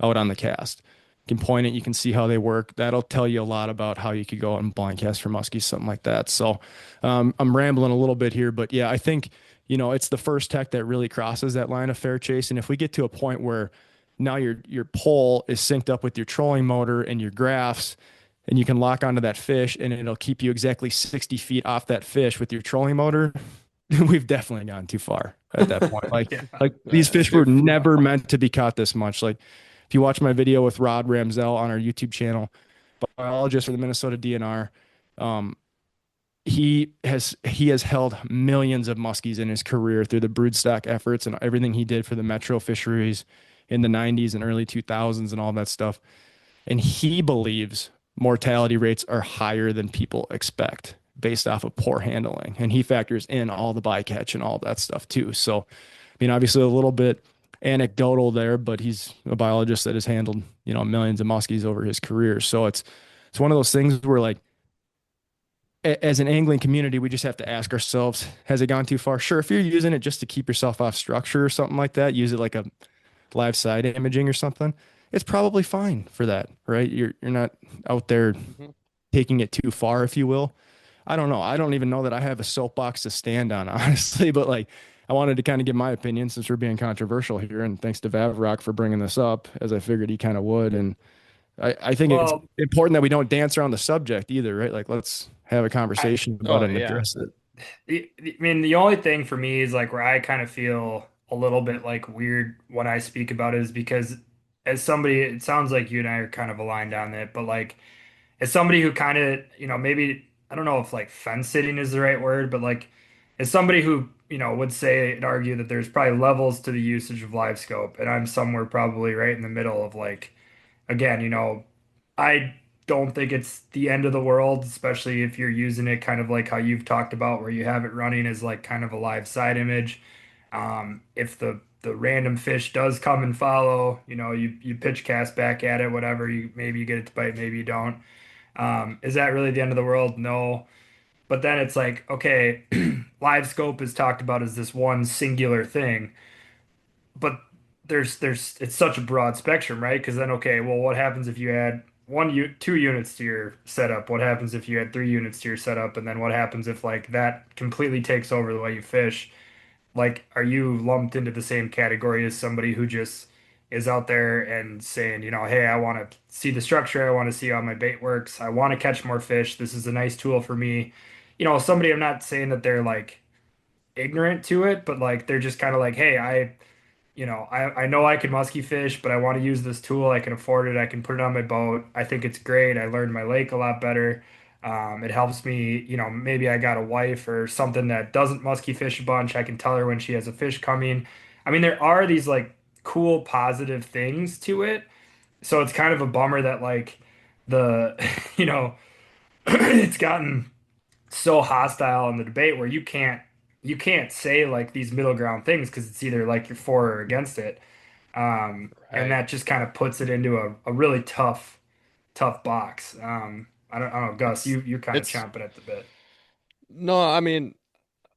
out on the cast. You can point it, you can see how they work. That'll tell you a lot about how you could go out and blind cast for muskies, something like that. So I'm rambling a little bit here, but yeah, I think, it's the first tech that really crosses that line of fair chase. And if we get to a point where now your pole is synced up with your trolling motor and your graphs, and you can lock onto that fish and it'll keep you exactly 60 feet off that fish with your trolling motor, we've definitely gone too far at that point. Like, Yeah. like these fish were never meant to be caught this much. Like if you watch my video with Rod Ramsell on our YouTube channel, biologist for the Minnesota DNR, he has held millions of muskies in his career through the broodstock efforts and everything he did for the metro fisheries in the 90s and early 2000s and all that stuff. And he believes mortality rates are higher than people expect based off of poor handling. And he factors in all the bycatch and all that stuff too. So, I mean, obviously a little bit anecdotal there, but he's a biologist that has handled, millions of muskies over his career. So it's one of those things where like, as an angling community, we just have to ask ourselves, has it gone too far? Sure. If you're using it just to keep yourself off structure or something like that, use it like a live side imaging or something, it's probably fine for that, right? You're not out there taking it too far, if you will. I don't know. I don't even know that I have a soapbox to stand on, honestly, but like I wanted to kind of give my opinion since we're being controversial here. And thanks to Vavrock for bringing this up, as I figured he kind of would. And I think it's Well, important that we don't dance around the subject either, right? Like let's have a conversation about it and yeah. address it. I mean, the only thing for me is like where I kind of feel a little bit like weird when I speak about it is because as somebody, it sounds like you and I are kind of aligned on that, but like as somebody who kind of, maybe I don't know if like fence sitting is the right word, but like as somebody who, would say and argue that there's probably levels to the usage of live scope, and I'm somewhere probably right in the middle of like, again, I don't think it's the end of the world, especially if you're using it kind of like how you've talked about, where you have it running as like kind of a live side image. If the random fish does come and follow, you pitch cast back at it, whatever, maybe you get it to bite, maybe you don't. Is that really the end of the world? No. But then it's like, okay, live scope is talked about as this one singular thing, but there's it's such a broad spectrum, right? Because then, okay, well, what happens if you add 2 units to your setup? What happens if you add 3 units to your setup? And then what happens if like that completely takes over the way you fish? Like, are you lumped into the same category as somebody who just is out there and saying, hey, I want to see the structure, I want to see how my bait works, I want to catch more fish, this is a nice tool for me, somebody, I'm not saying that they're like ignorant to it, but like they're just kind of like, hey, I know I can musky fish, but I want to use this tool. I can afford it. I can put it on my boat. I think it's great. I learned my lake a lot better. It helps me, maybe I got a wife or something that doesn't musky fish a bunch. I can tell her when she has a fish coming. I mean, there are these like cool positive things to it. So it's kind of a bummer that like the, you know, it's gotten so hostile in the debate where you can't say like these middle ground things because it's either like you're for or against it. And Right. that just kind of puts it into a really tough box. I don't know, Gus, It's you're kind of it's chomping at the bit. no, I mean,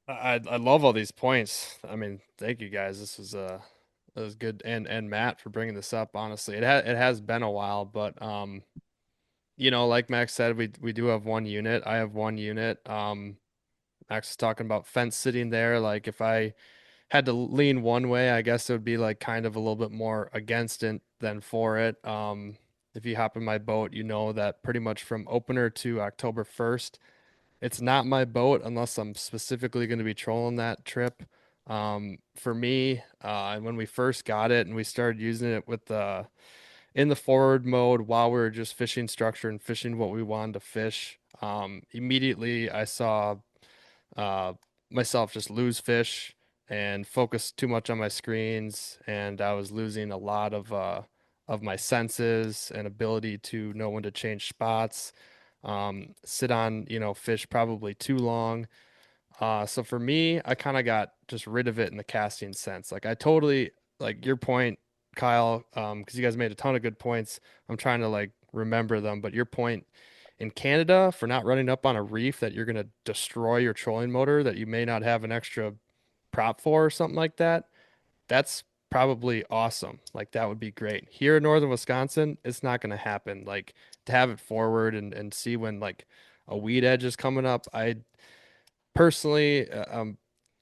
I love all these points. I mean, thank you guys. This was good, and Matt for bringing this up. Honestly, it has been a while, but like Max said, we do have one unit. I have one unit. Max is talking about fence sitting there. Like if I had to lean one way, I guess it would be like kind of a little bit more against it than for it. If you hop in my boat, you know that pretty much from opener to October 1st, it's not my boat unless I'm specifically going to be trolling that trip. For me, and when we first got it and we started using it with the in the forward mode while we were just fishing structure and fishing what we wanted to fish, immediately I saw uh, myself just lose fish and focus too much on my screens, and I was losing a lot of my senses and ability to know when to change spots, sit on, fish probably too long. So for me, I kind of got just rid of it in the casting sense. Like I totally like your point, Kyle, because you guys made a ton of good points. I'm trying to like remember them, but your point in Canada for not running up on a reef that you're going to destroy your trolling motor that you may not have an extra prop for or something like that, that's probably awesome. Like that would be great. Here in northern Wisconsin, it's not going to happen. Like to have it forward and see when like a weed edge is coming up, I personally, I'm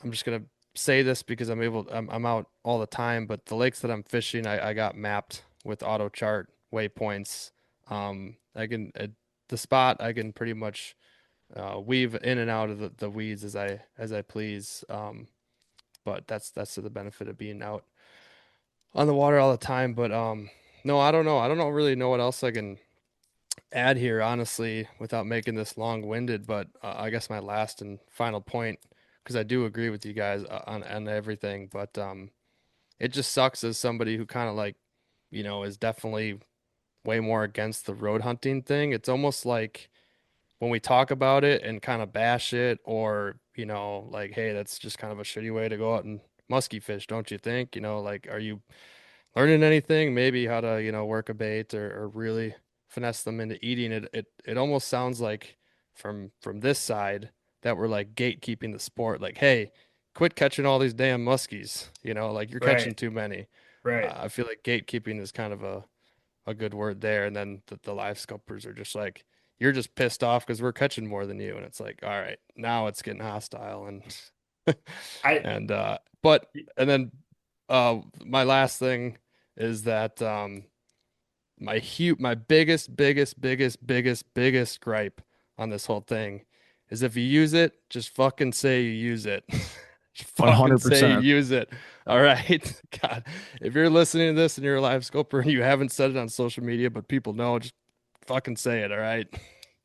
just gonna say this because I'm out all the time, but the lakes that I'm fishing, I got mapped with auto chart waypoints. I can the spot I can pretty much weave in and out of the weeds as I please. But that's to the benefit of being out on the water all the time. But no, I don't know. I don't really know what else I can add here, honestly, without making this long-winded. But I guess my last and final point, because I do agree with you guys on everything, but it just sucks as somebody who kind of like, is definitely way more against the road hunting thing. It's almost like when we talk about it and kind of bash it, or like, hey, that's just kind of a shitty way to go out and musky fish, don't you think? Like, are you learning anything, maybe how to, work a bait or really finesse them into eating it. It almost sounds like from this side that we're like gatekeeping the sport. Like, hey, quit catching all these damn muskies. Like you're catching Right, too many. right. I feel like gatekeeping is kind of a good word there. And then the live scopers are just like, you're just pissed off because we're catching more than you. And it's like, all right, now it's getting hostile. And I and but and then my last thing is that my biggest gripe on this whole thing is if you use it, just fucking say you use it. Just fucking say you 100%. use it. All right. God, if you're listening to this and you're a live scoper and you haven't said it on social media, but people know, just fucking say it. All right.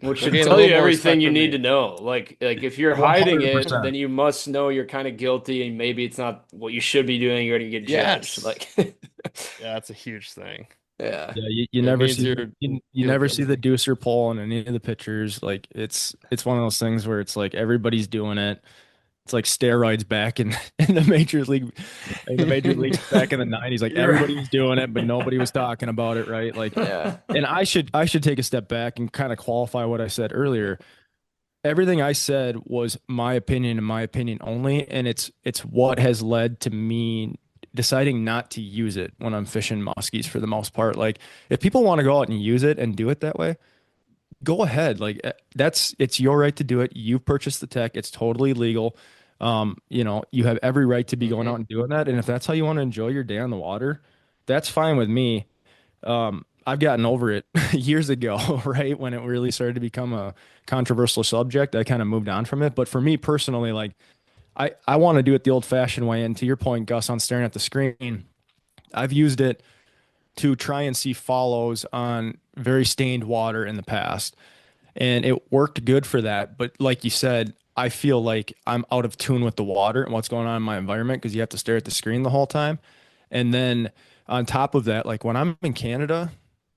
Which You'll should gain a tell little you more everything respect you from need me. to know. Like if you're hiding it, 100%. then you must know you're kind of guilty and maybe it's not what you should be doing. You're going to get judged. Yes. Like, Yeah, that's a huge thing. yeah. Yeah, you It never means see you're you never see guilty. the deucer pole in any of the pictures. Like it's one of those things where it's like everybody's doing it. It's like steroids back in in the major leagues back in the 90s. Like you're everybody right. was doing it, but nobody was talking about it, right? Like, Yeah. and I should take a step back and kind of qualify what I said earlier. Everything I said was my opinion and my opinion only, and it's what has led to me deciding not to use it when I'm fishing muskies for the most part. Like if people want to go out and use it and do it that way, go ahead. Like it's your right to do it. You purchased the tech. It's totally legal. You have every right to be going Hmm. out and doing that. And if that's how you want to enjoy your day on the water, that's fine with me. I've gotten over it years ago, right? When it really started to become a controversial subject, I kind of moved on from it. But for me personally, like I want to do it the old-fashioned way. And to your point, Gus, on staring at the screen, I've used it to try and see follows on very stained water in the past. And it worked good for that. But like you said, I feel like I'm out of tune with the water and what's going on in my environment because you have to stare at the screen the whole time. And then on top of that, like when I'm in Canada,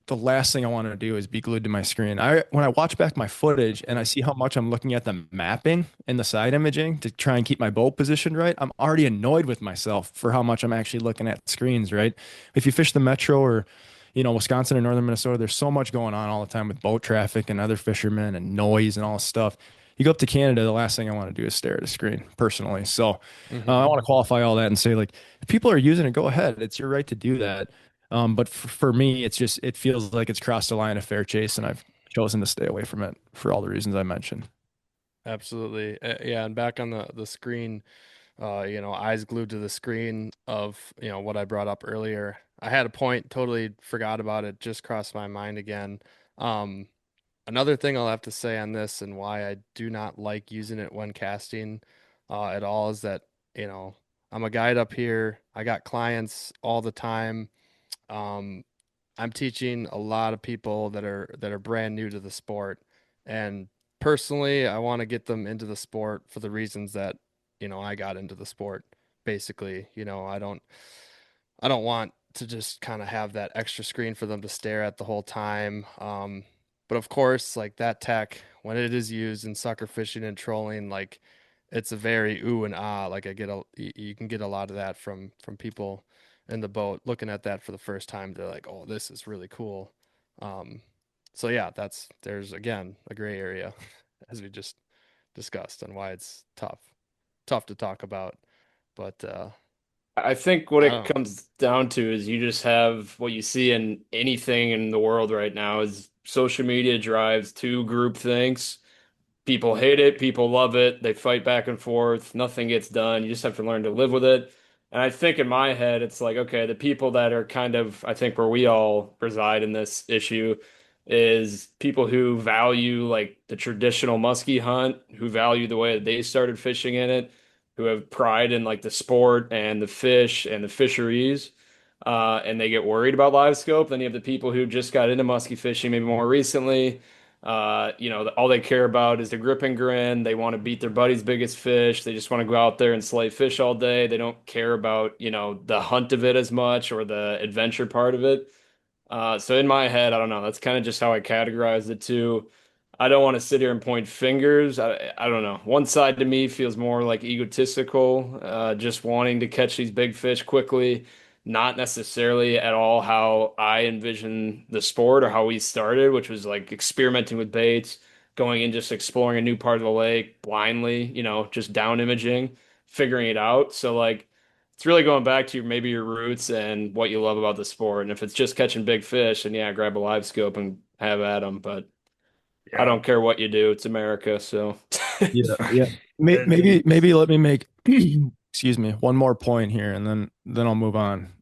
the last thing I want to do is be glued to my screen. When I watch back my footage and I see how much I'm looking at the mapping and the side imaging to try and keep my boat positioned right, I'm already annoyed with myself for how much I'm actually looking at screens, right? If you fish the metro or Wisconsin or northern Minnesota, there's so much going on all the time with boat traffic and other fishermen and noise and all this stuff. You go up to Canada, the last thing I want to do is stare at a screen personally. So I want to qualify all that and say, like, if people are using it, go ahead. It's your right to do that. But for me, it feels like it's crossed the line of fair chase, and I've chosen to stay away from it for all the reasons I mentioned. Absolutely. Yeah, and back on the screen, eyes glued to the screen of, what I brought up earlier. I had a point, totally forgot about it, just crossed my mind again. Um, Another thing I'll have to say on this and why I do not like using it when casting at all is that, you know, I'm a guide up here. I got clients all the time. Um, I'm teaching a lot of people that are brand new to the sport. And personally, I want to get them into the sport for the reasons that, I got into the sport. Basically, I don't want to just kind of have that extra screen for them to stare at the whole time. But of course, like that tech, when it is used in sucker fishing and trolling, like it's a very ooh and ah. Like you can get a lot of that from people in the boat looking at that for the first time. They're like, oh, this is really cool. Um, so yeah, there's again a gray area as we just discussed on why it's tough to talk about. But I think what I it don't know. comes down to is you just have what you see in anything in the world right now is social media drives two group thinks. People hate it, people love it, they fight back and forth, nothing gets done. You just have to learn to live with it. And I think in my head, it's like, okay, the people that are kind of, I think where we all reside in this issue is people who value like the traditional muskie hunt, who value the way that they started fishing in it, who have pride in like the sport and the fish and the fisheries. And they get worried about live scope. Then you have the people who just got into muskie fishing maybe more recently. All they care about is the grip and grin. They want to beat their buddy's biggest fish. They just want to go out there and slay fish all day. They don't care about, the hunt of it as much or the adventure part of it. So in my head, I don't know. That's kind of just how I categorize the two. I don't want to sit here and point fingers. I don't know. One side to me feels more like egotistical, just wanting to catch these big fish quickly, not necessarily at all how I envision the sport or how we started, which was like experimenting with baits, going and just exploring a new part of the lake blindly, just down imaging, figuring it out. So like it's really going back to maybe your roots and what you love about the sport. And if it's just catching big fish, then yeah, grab a live scope and have at them. But I Yeah. don't care what you do. It's America, so Yeah, yeah. And Maybe let me make excuse me, one more point here, and then I'll move on.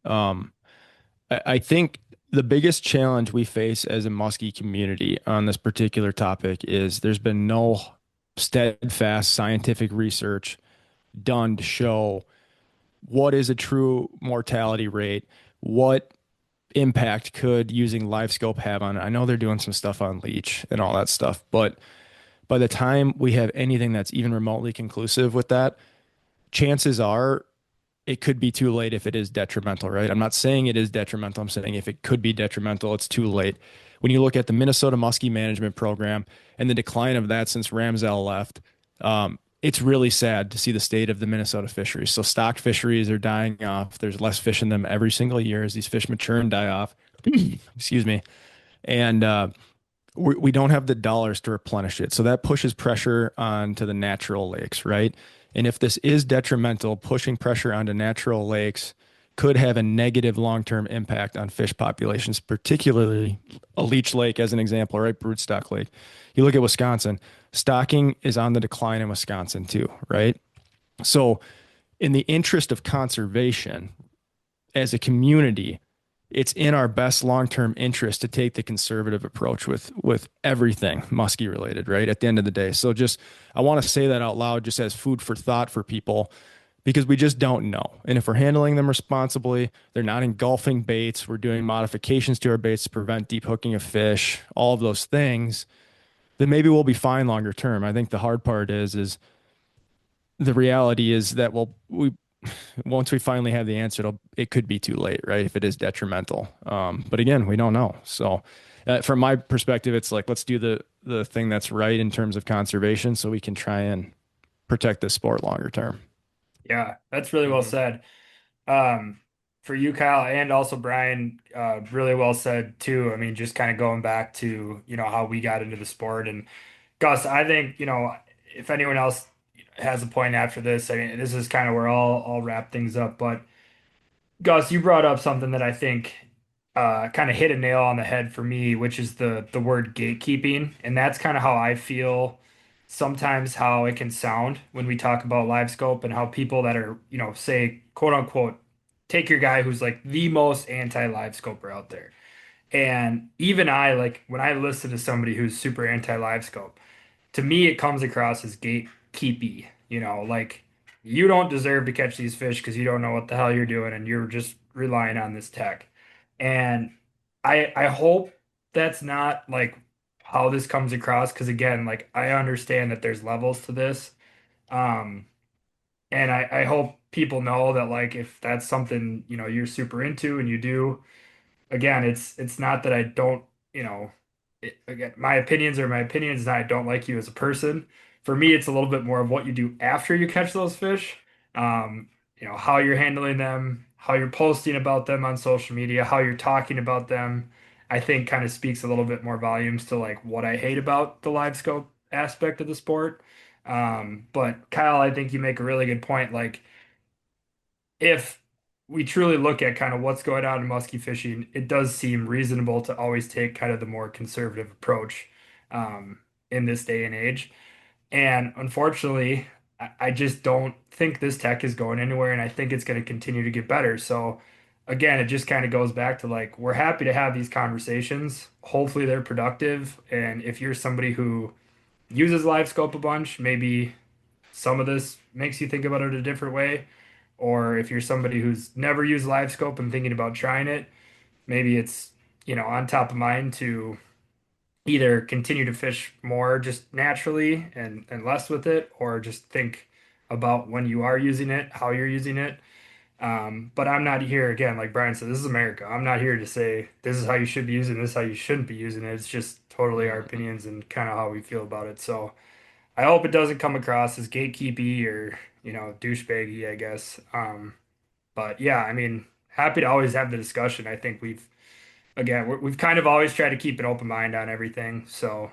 I think the biggest challenge we face as a muskie community on this particular topic is there's been no steadfast scientific research done to show what is a true mortality rate, what impact could using live scope have on it. I know they're doing some stuff on leech and all that stuff, but by the time we have anything that's even remotely conclusive with that, chances are it could be too late if it is detrimental, right? I'm not saying it is detrimental. I'm saying if it could be detrimental, it's too late. When you look at the Minnesota Muskie Management Program and the decline of that since Ramsell left, it's really sad to see the state of the Minnesota fisheries. So stock fisheries are dying off. There's less fish in them every single year as these fish mature and die off. Excuse me. And we don't have the dollars to replenish it. So that pushes pressure onto the natural lakes, right? And if this is detrimental, pushing pressure onto natural lakes could have a negative long-term impact on fish populations, particularly a leech lake as an example, right? Broodstock lake. You look at Wisconsin, stocking is on the decline in Wisconsin too, right? So in the interest of conservation as a community, it's in our best long-term interest to take the conservative approach with everything muskie related, right? At the end of the day. So just I want to say that out loud just as food for thought for people because we just don't know. And if we're handling them responsibly, they're not engulfing baits, we're doing modifications to our baits to prevent deep hooking of fish, all of those things, then maybe we'll be fine longer term. I think the hard part is the reality is that we once we finally have the answer, it could be too late, right? If it is detrimental. But again, we don't know. So from my perspective, it's like, let's do the thing that's right in terms of conservation so we can try and protect the sport longer term. Yeah, that's really well said. Um, for you, Kyle, and also Brian, really well said too. I mean, just kind of going back to, how we got into the sport. And Gus, I think, if anyone else has a point after this, I mean, this is kind of where I'll wrap things up. But Gus, you brought up something that I think kind of hit a nail on the head for me, which is the word gatekeeping, and that's kind of how I feel sometimes how it can sound when we talk about live scope and how people that are, say quote unquote, take your guy who's like the most anti live scoper out there. And even I, like when I listen to somebody who's super anti live scope, to me it comes across as gatekeepy, like you don't deserve to catch these fish because you don't know what the hell you're doing and you're just relying on this tech. And I hope that's not like how this comes across because again, like I understand that there's levels to this. Um, and I hope people know that like if that's something, you're super into and you do, again, it's not that I don't, again, my opinions are my opinions, and I don't like you as a person. For me, it's a little bit more of what you do after you catch those fish. How you're handling them, how you're posting about them on social media, how you're talking about them. I think kind of speaks a little bit more volumes to like what I hate about the live scope aspect of the sport. But Kyle, I think you make a really good point. Like if we truly look at kind of what's going on in musky fishing, it does seem reasonable to always take kind of the more conservative approach um, in this day and age. And unfortunately, I just don't think this tech is going anywhere, and I think it's going to continue to get better. So, again, it just kind of goes back to like, we're happy to have these conversations. Hopefully, they're productive. And if you're somebody who uses live scope a bunch, maybe some of this makes you think about it a different way. Or if you're somebody who's never used live scope and thinking about trying it, maybe it's, on top of mind to either continue to fish more just naturally and less with it, or just think about when you are using it, how you're using it. But I'm not here, again, like Brian said, this is America. I'm not here to say this is how you should be using it, this is how you shouldn't be using it. It's just totally our opinions and kind of how we feel about it. So I hope it doesn't come across as gatekeepy or, douchebaggy, I guess. But yeah, I mean, happy to always have the discussion. I think we've kind of always tried to keep an open mind on everything. So,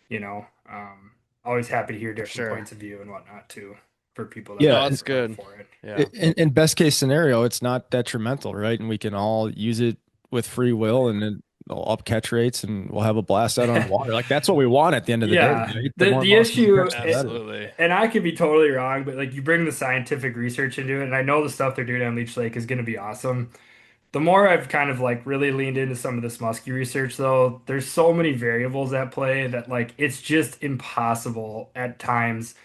you know, um, always happy to hear For different sure. points of view and whatnot too for people that Yeah, No, are that's good. for it. Yeah. In best case scenario, it's not detrimental, right? And we can all use it with free will and then it'll up catch rates and we'll have a blast out on the water. Like that's what we want at the end of the day, Yeah, right? The the more the musky you issue, catch, the better. Absolutely. and I could be totally wrong, but like you bring the scientific research into it, and I know the stuff they're doing on Leech Lake is going to be awesome. The more I've kind of like really leaned into some of this musky research, though, there's so many variables at play that like it's just impossible at times,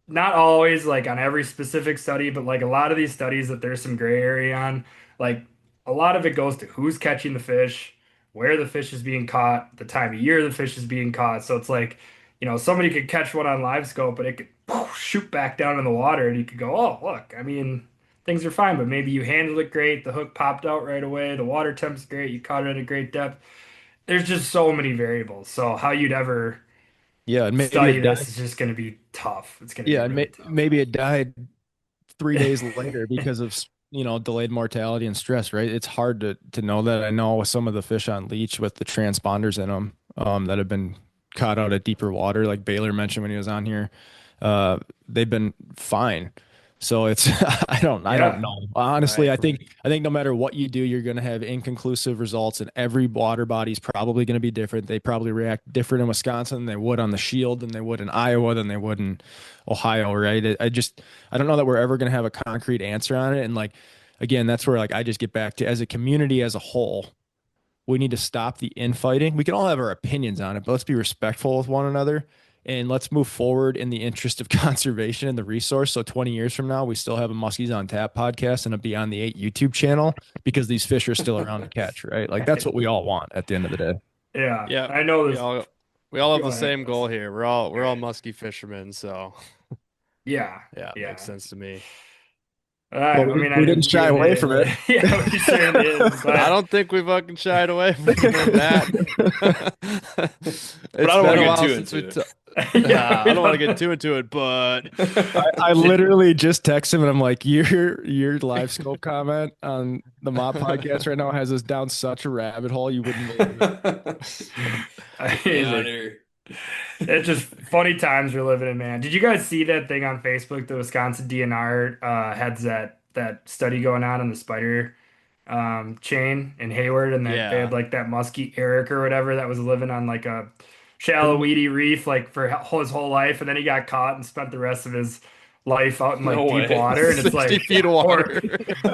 not always like on every specific study, but like a lot of these studies that there's some gray area on, like a lot of it goes to who's catching the fish, where the fish is being caught, the time of year the fish is being caught. So it's like, somebody could catch one on live scope, but it could shoot back down in the water and you could go, oh, look, I mean, things are fine, but maybe you handled it great, the hook popped out right away, the water temp's great, you caught it at a great depth. There's just so many variables. So how you'd ever Yeah, and maybe study it this died. is just going to be tough. It's going to be Yeah, and really tough. maybe it died 3 days later because of delayed mortality and stress, right? It's hard to know that. I know with some of the fish on leech with the transponders in them that have been caught out at deeper water, like Baylor mentioned when he was on here, they've been fine. So it's I don't Yeah. know. Honestly, Right. I think no matter what you do, you're going to have inconclusive results, and every water body is probably going to be different. They probably react different in Wisconsin than they would on the Shield, than they would in Iowa, than they would in Ohio, right? I don't know that we're ever going to have a concrete answer on it. And like again, that's where like I just get back to as a community as a whole, we need to stop the infighting. We can all have our opinions on it, but let's be respectful with one another and let's move forward in the interest of conservation and the resource. So 20 years from now, we still have a Muskies on Tap podcast and a Beyond the Eight YouTube channel because these fish are still around to catch, right? Like that's what we all want at the end of the day. Yeah, Yeah, I know we this. all we all have Go the ahead, same Gus. goal here. We're all musky fishermen, so Yeah, yeah, it makes yeah. sense to me. I Well, mean, I we didn't didn't shy even away hit from it. it. Yeah, we certainly did. I'm I glad. don't think we fucking shied away from it, Matt. It's But I don't been want a to while get too since we. into it. Yeah, I don't want to get too into it, but I literally just text him and I'm like, your live scope comment on the Mop podcast right now has us down such a rabbit hole you wouldn't believe it. I Get mean, out of like, here. it's just funny times we're living in, man. Did you guys see that thing on Facebook? The Wisconsin DNR had that study going on the spider chain in Hayward, and that they yeah. had like that muskie Eric or whatever that was living on like a shallow weedy reef like for his whole life, and then he got caught and spent the rest of his life out in No like deep way. water, and it's 60 like feet of water.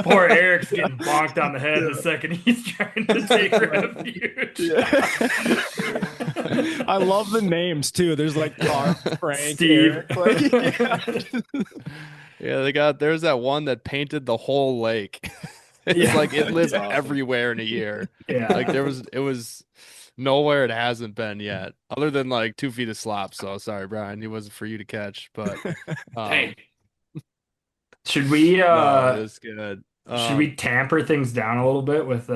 poor Eric's getting bonked on the head the second he's trying to take refuge. I love the names too. There's like Carl, Frank, Steve. Eric, like, Yeah, there's that one that painted the whole lake. It's Yeah. like it lives That's awesome. everywhere in a year. Yeah. Like it was nowhere it hasn't been yet, other than like 2 feet of slop. So sorry, Brian, he wasn't for you to catch, but Dang. Should we no, it was good. should we tamper things down a little bit with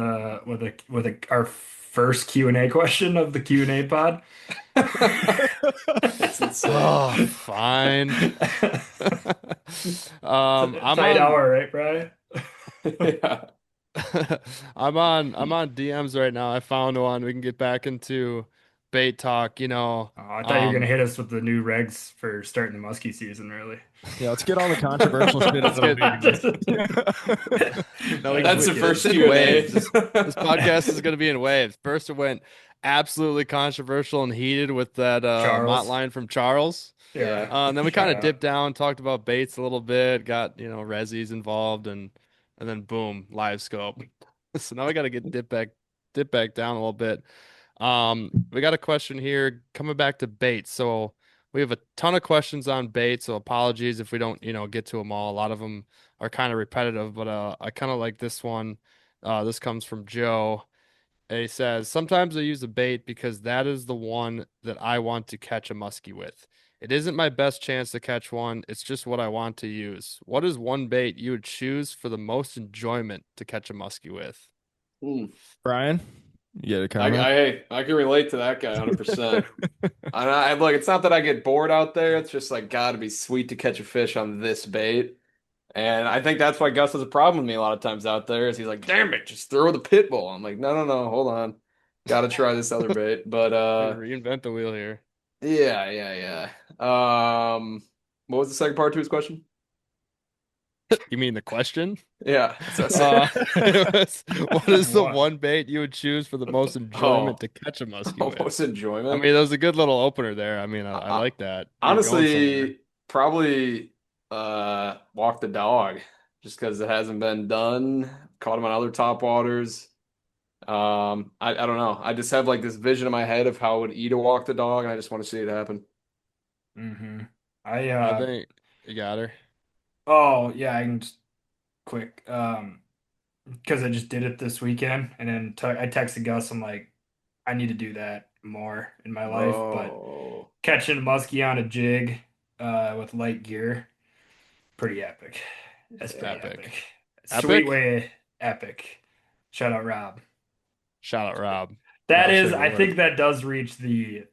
our first Q&A question of the Q&A pod? That's insane. Oh, fine. I'm Tight on hour, right, Brian? Yeah. I'm on DMs right now. I found one. We can get back into bait talk, Oh, I thought you were gonna hit us with the new regs for starting the muskie season, really. yeah, let's get on the controversial shit out of the way. No, That's the first it's in Q&A. waves. This podcast is going to be in waves. First, it went absolutely controversial and heated with that Charles. mott line from Charles. Yeah. And then we Shout kind of out. dipped down, talked about baits a little bit, got resis involved, and then boom, live scope. So now we got to dip back down a little bit. We got a question here coming back to baits. So we have a ton of questions on bait, so apologies if we don't, get to them all. A lot of them are kind of repetitive, but I kind of like this one. This comes from Joe. And he says, "Sometimes I use a bait because that is the one that I want to catch a muskie with. It isn't my best chance to catch one. It's just what I want to use. What is one bait you would choose for the most enjoyment to catch a muskie with?" Brian, you got a I, comment? I can relate to that guy 100%. I look, it's not that I get bored out there. It's just like, gotta be sweet to catch a fish on this bait. And I think that's why Gus has a problem with me a lot of times out there is he's like, damn it, just throw the pit bull. I'm like, no, hold on. Gotta try this other bait. But Reinvent the wheel here. yeah. What was the second part to his question? You mean the question? Yeah. that's what I said. It was, what is the What? one bait you would choose for the most enjoyment to catch a muskie with? Almost enjoyment. I mean, that was a good little opener there. I mean, I like that. You're going somewhere. Honestly, probably walk the dog just because it hasn't been done. Caught him on other top waters. I don't know. I just have like this vision in my head of how I would eat a walk the dog, and I just want to see it happen. Mm-hmm. I think you got her. Oh yeah, I can just quick because I just did it this weekend, and then I texted Gus. I'm like, I need to do that more in my life, but Oh, catching a muskie on a jig with light gear, pretty epic. That's pretty Epic. epic. Epic? Sweet way epic. Shout out Rob. Shout out Rob. That Rob's is, favorite I word. think that does reach the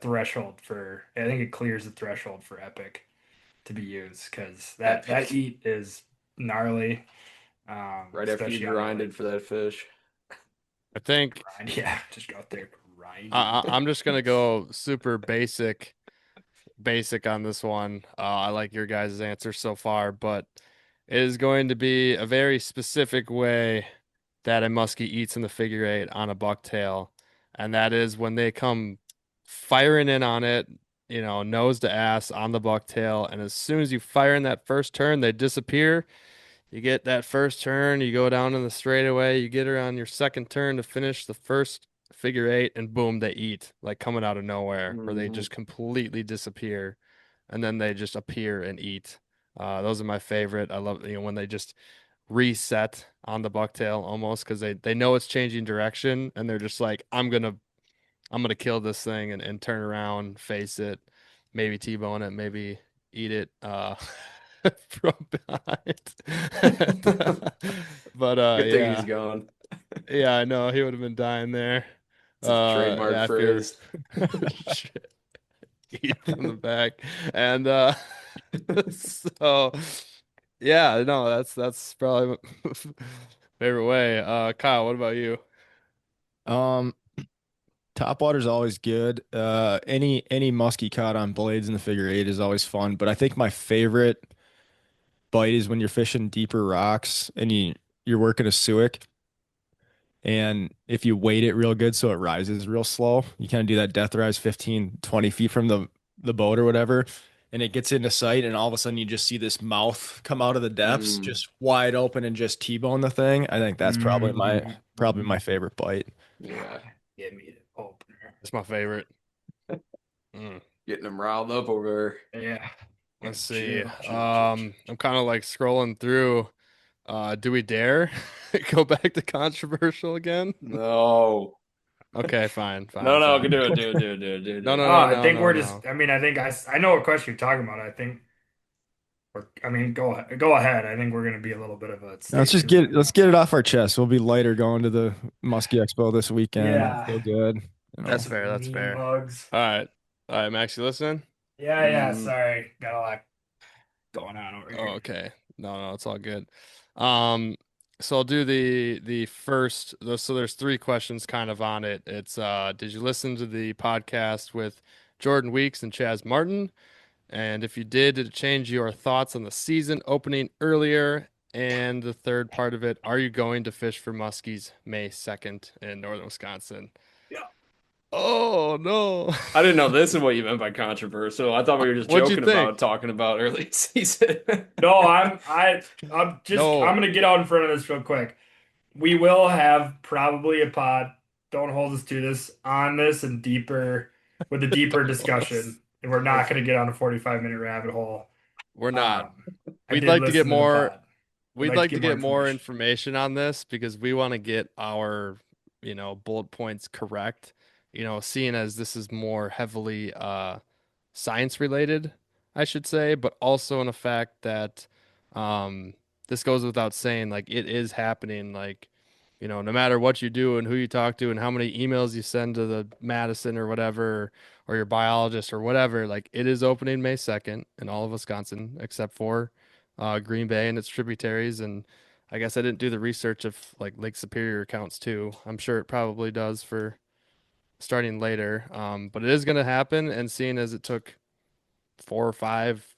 threshold for. I think it clears the threshold for epic to be used because that Epic. eat is gnarly. right after Especially you on the, grinded for that fish. I think grind. Yeah, just go out there grind. I'm just gonna go super basic on this one. I like your guys' answer so far, but it is going to be a very specific way that a muskie eats in the figure eight on a bucktail, and that is when they come firing in on it, nose to ass on the bucktail, and as soon as you fire in that first turn, they disappear. You get that first turn, you go down in the straightaway, you get her on your second turn to finish the first figure eight, and boom, they eat like coming out of nowhere, where they Mhm. just completely disappear, and then they just appear and eat. Those are my favorite. I love, when they just reset on the bucktail almost because they know it's changing direction, and they're just like, I'm gonna kill this thing and turn around, face it, maybe T-bone it, maybe eat it from behind. But Good thing he's yeah. gone. Yeah, I know he would have been dying there. It's a trademark Yeah, if you're phrase. shit, eat from the back. And so yeah, no, that's probably my favorite way. Kyle, what about you? Um, top water's always good. Any musky caught on blades in the figure eight is always fun. But I think my favorite bite is when you're fishing deeper rocks and you're working a suic. And if you weight it real good so it rises real slow, you kind of do that death rise 15, 20 feet from the boat or whatever. And it gets into sight, and all of a sudden you just see this mouth come out of the depths, Mm. just wide open and just T-bone the thing. I think that's probably my favorite bite. Yeah. Give me the opener. It's my favorite. Mm. Getting him riled up over Yeah. Let's see. Chill. I'm kind of like scrolling through. Do we dare go back to controversial again? there. No. Okay, fine, No, fine, no, fine. do it, do it, do it, do it, do it, No, do no, it. Oh, no, I no, think no, we're just. no. I mean, I think I know what question you're talking about. I think. I mean, go ahead. I think we're going to be a little bit of a Now, stay tuned. let's get it off our chest. We'll be lighter going to the Muskie Expo this weekend. It'll Yeah. feel good, you That's know. fair. That's Meme fair. hugs. All right, Max, you listening? Yeah. Mm. Sorry, got a lot going on over Oh, here. okay. No, it's all good. Um, so I'll do the first. So there's three questions kind of on it. It's did you listen to the podcast with Jordan Weeks and Chaz Martin? And if you did it change your thoughts on the season opening earlier? And the third part of it, are you going to fish for muskies May 2nd in northern Wisconsin? Yeah. Oh no. I didn't know this is what you meant by controversial. I thought we were just What'd you joking think? about talking about early season. No, I'm gonna get out in front of this real quick. We will have probably a pod. Don't hold us to this on this and deeper with a deeper discussion. And we're not Okay. gonna get on a 45-minute rabbit hole. We're not. Um, I We'd did like to get listen to the more pod. I'd we'd like to like to get more get more information. information on this because we want to get our, bullet points correct. Seeing as this is more heavily science related, I should say, but also in the fact that this goes without saying, like it is happening, like no matter what you do and who you talk to and how many emails you send to the Madison or whatever or your biologist or whatever, like it is opening May 2nd in all of Wisconsin except for Green Bay and its tributaries. And I guess I didn't do the research if like Lake Superior counts too. I'm sure it probably does for starting later. But it is going to happen. And seeing as it took 4 or 5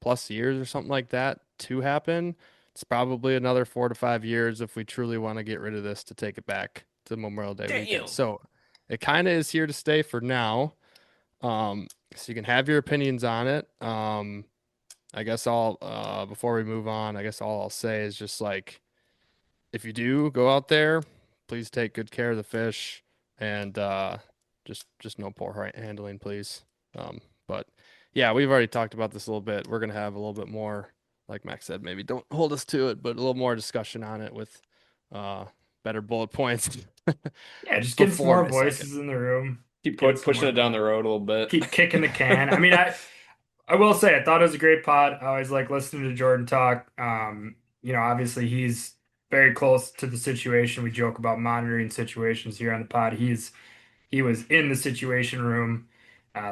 plus years or something like that to happen, it's probably another 4 to 5 years if we truly want to get rid of this to take it back to Memorial Day weekend. Damn. So it kind of is here to stay for now. So you can have your opinions on it. I guess I'll before we move on, I guess all I'll say is just like if you do go out there, please take good care of the fish and just no poor handling, please. But yeah, we've already talked about this a little bit. We're gonna have a little bit more, like Max said, maybe don't hold us to it, but a little more discussion on it with uh better bullet points Yeah, just getting some before more May 2nd. voices in the room. Keep Getting some pushing more it down the road a little bit. keep kicking the can. I mean, I will say I thought it was a great pod. I always like listening to Jordan talk. Obviously he's very close to the situation. We joke about monitoring situations here on the pod. He was in the situation room,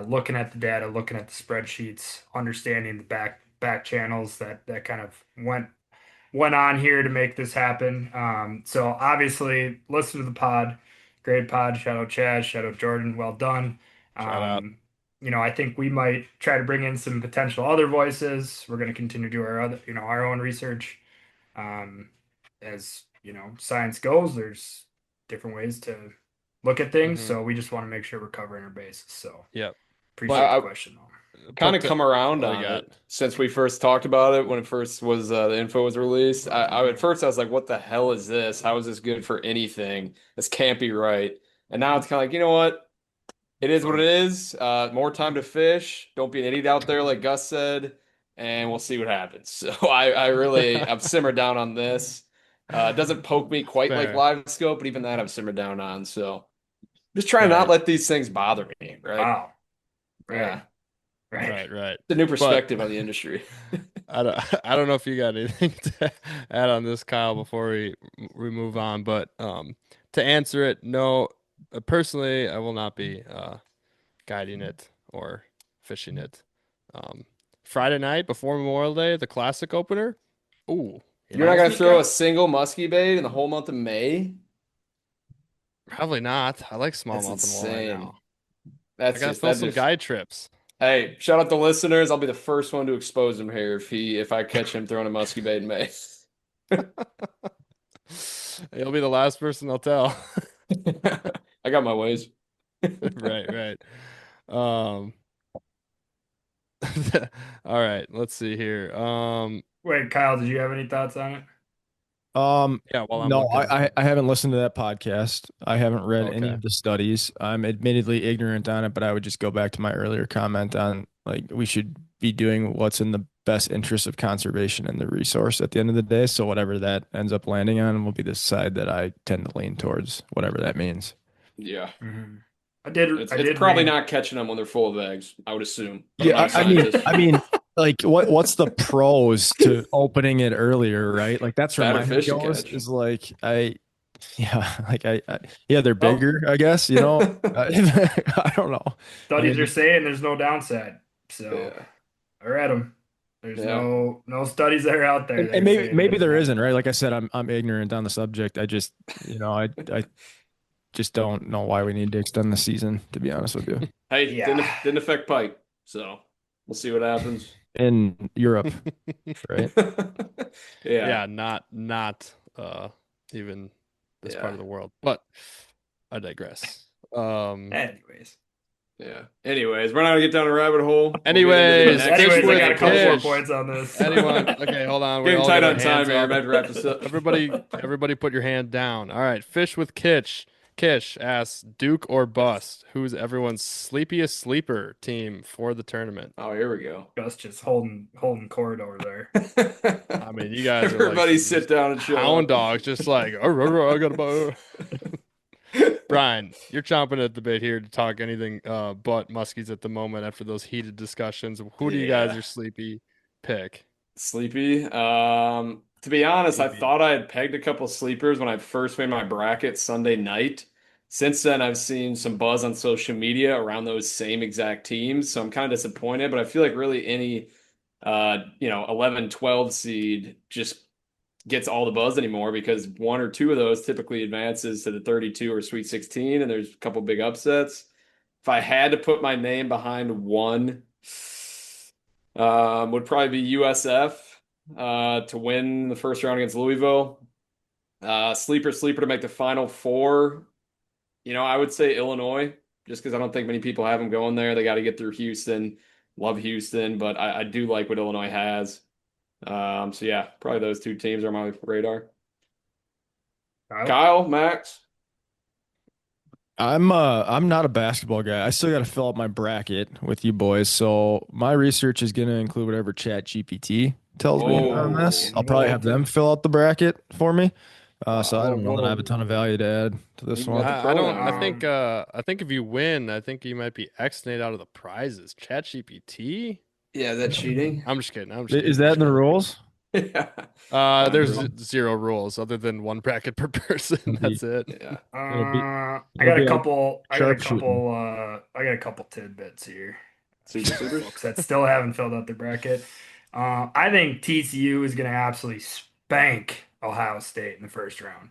looking at the data, looking at the spreadsheets, understanding the back channels that kind of went on here to make this happen. So obviously listen to the pod. Great pod. Shout out Chaz, shout out Jordan. Well done. Shout out. I think we might try to bring in some potential other voices. We're going to continue to do our own research. Um, as science goes, there's different ways to look at things. Hmm. So we just want to make sure we're covering our bases. So Yep. Appreciate I the question though. kind of But come around what do on you got? it since we first talked about it when it first was the info was released. At first I was like, "What the hell is this? How is this good for anything? This can't be right." And now it's kind of like, you know what? It is what it is. More time to fish. Don't be an idiot out there, like Gus said, and we'll see what happens. So I've simmered down on this. It doesn't poke me quite like Fair. live scope, but even that I've simmered down on. So just try to not Right. let these things bother me, right? Wow. Right. Yeah, Right. Right. it's a new But perspective on the industry. I don't know if you got anything to add on this, Kyle, before we move on. But to answer it, no. Personally, I will not be guiding it or fishing it. Um, Friday night before Memorial Day, the classic opener. Ooh, You're not gonna Sneak throw up. a single musky bait in the whole month of May? probably not. I like That's smallmouth and walleye insane. now. I That's gotta just fill that some just guide trips. Hey, shout out to listeners. I'll be the first one to expose him here if I catch him throwing a musky bait in May. You'll be the last person I'll tell. I got my ways. Right. Um, all right, let's see here. Wait, Kyle, did you have any thoughts on it? Yeah, while I'm No, looking. I haven't listened to that podcast. I haven't read any Okay. of the studies. I'm admittedly ignorant on it, but I would just go back to my earlier comment on like we should be doing what's in the best interest of conservation and the resource at the end of the day. So whatever that ends up landing on will be the side that I tend to lean towards, whatever that means. Yeah. Mhm. It's I did probably read. not catching them when they're full of eggs, I would assume. But Yeah, I'm not a scientist. I mean, like what's the pros to opening it earlier, right? Like that's where Fatter my head fish to goes catch. is like yeah, like yeah, they're Oh, bigger, I guess, you know. I don't know. I studies are mean, saying there's no downside. So Yeah. I read them. There's Yeah. no studies that are out there that and are saying maybe that there that- isn't, right? Like I said, I'm ignorant on the subject. I just, I just don't know why we need to extend the season, to be honest with you. Hey, Yeah. didn't affect pike, so we'll see what happens. In Europe, right? Yeah. Yeah, not even this part Yeah. of the world. But I digress. Anyways. Yeah. Anyways, we're not gonna get down a rabbit hole. We'll get into the Anyways, next Fish Anyways, I with got a couple more Kish. points on this. Anyone? Okay, hold on. We Getting all tight got our on time hands here. I'm up. about to wrap this up. Everybody put your hand down. All right, Fish with Kitch. Kish asks Duke or bust. Who's everyone's sleepiest sleeper team for the tournament? Oh, here we go. Gus just holding court over there. I mean, you guys are Everybody like sit down and shut hound up. dogs, just like I got a Brian, you're chomping at the bit here to talk anything but muskies at the moment after those heated discussions. Who do you guys Yeah. are sleepy pick? Sleepy. To be honest, I Sleepy. thought I had pegged a couple sleepers when I first made my bracket Sunday night. Since then, I've seen some buzz on social media around those same exact teams, so I'm kind of disappointed, but I feel like really any 11, 12 seed just gets all the buzz anymore because one or two of those typically advances to the 32 or Sweet 16, and there's a couple big upsets. If I had to put my name behind one, would probably be USF to win the first round against Louisville. Sleeper to make the Final Four. I would say Illinois, just because I don't think many people have them going there. They got to get through Houston. Love Houston, but I do like what Illinois has. So yeah, probably those two teams are on my radar. Kyle, Max. I'm not a basketball guy. I still got to fill up my bracket with you boys. So my research is going to include whatever Chat GPT tells me on this. I'll probably have them fill out the bracket for me. So I don't know that I have a ton of value to add to this You one. got the I don't. pronoun. I think if you win, I think you might be X-nayed out of the prizes. ChatGPT. Yeah, is that cheating? I'm just kidding. I'm just kidding. Is that in the rules? Yeah. There's Bro. zero rules other than one bracket per person. That's it. Yeah. I it'll got be a like couple. sharpshooting. I got a couple tidbits here. Super sleepers. Folks that still haven't filled out their bracket. I think TCU is going to absolutely spank Ohio State in the first round.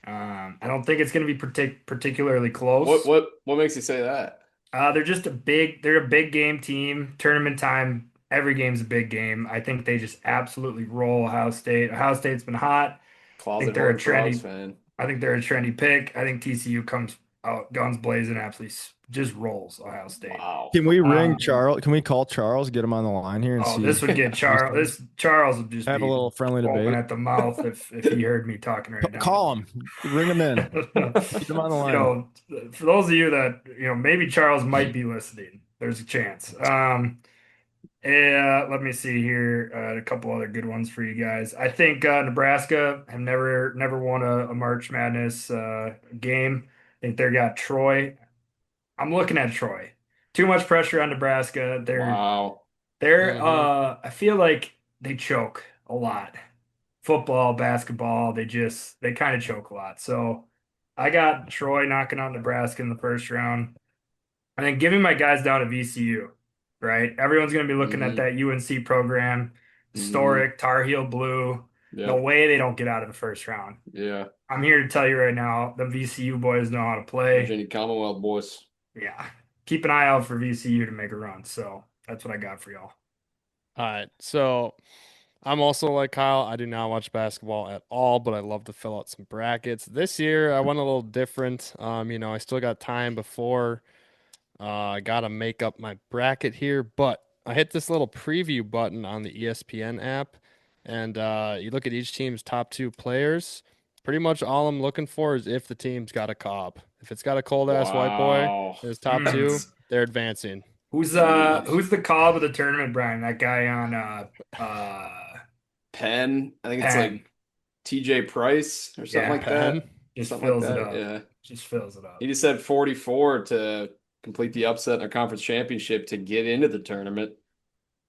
I don't think it's going to be particularly close. What makes you say that? They're just they're a big game team. Tournament time, every game's a big game. I think they just absolutely roll Ohio State. Ohio State's been hot. Closet they're a Horned Frogs trendy- fan. I think they're a trendy pick. I think TCU comes out guns blazing, absolutely just rolls Ohio State. Wow. Can we ring Um, Charles? Can we call Charles, get him on the line here and oh, see? this would get Charles. This Charles would just Have a be little friendly open debate. at the mouth if he heard me talking right now. Call him, ring him in, get him on the You line. know, for those of you that, maybe Charles might be listening, there's a chance. Let me see here. A couple other good ones for you guys. I think Nebraska have never won a March Madness game. I think they got Troy. I'm looking at Troy. Too much pressure on Nebraska. Wow. Mm-hmm. I feel like they choke a lot. Football, basketball, they kind of choke a lot. So I got Troy knocking out Nebraska in the first round. And then giving my guys down to VCU, right? Everyone's going to be looking at Mm-hmm. that UNC program, Mm-hmm. historic, Tar Heel Blue. No Yep. way they don't get out of the first round. Yeah. I'm here to tell you right now, the VCU boys know how to play. Virginia Commonwealth boys. Yeah. Keep an eye out for VCU to make a run. So that's what I got for y'all. All right. So I'm also like Kyle. I do not watch basketball at all, but I love to fill out some brackets. This year I went a little different. I still got time before I gotta make up my bracket here, but I hit this little preview button on the ESPN app, and you look at each team's top two players. Pretty much all I'm looking for is if the team's got a cob. If it's got a cold ass white boy Wow. as top two, Mm. they're advancing. Jeez. Who's the call of the tournament, Brian? That guy on Penn. I think it's Penn. like TJ Price or something Yeah, like Penn. that. Just Something fills like it that. up. Yeah. Just fills it up. He just said 44 to complete the upset in a conference championship to get into the tournament.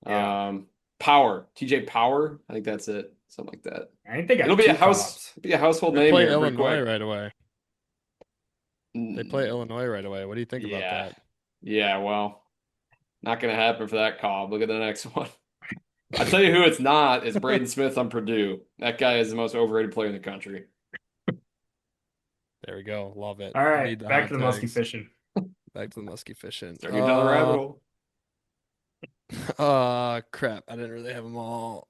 Yeah. Power. TJ Power. I think that's it. Something like that. I think they got It'll be two a call-ups. household They name play here pretty Illinois quick. right away. They play Mm, Illinois right away. What do you think about yeah. that? Yeah, well, not gonna happen for that Cobb. Look at the next one. I'll tell you who it's not is Braden Smith on Purdue. That guy is the most overrated player in the country. There we go. Love it. All We right, need the back hot to the musky takes. fishing. Back to the musky fishing. Start getting down the rabbit hole. Crap. I didn't really have them all.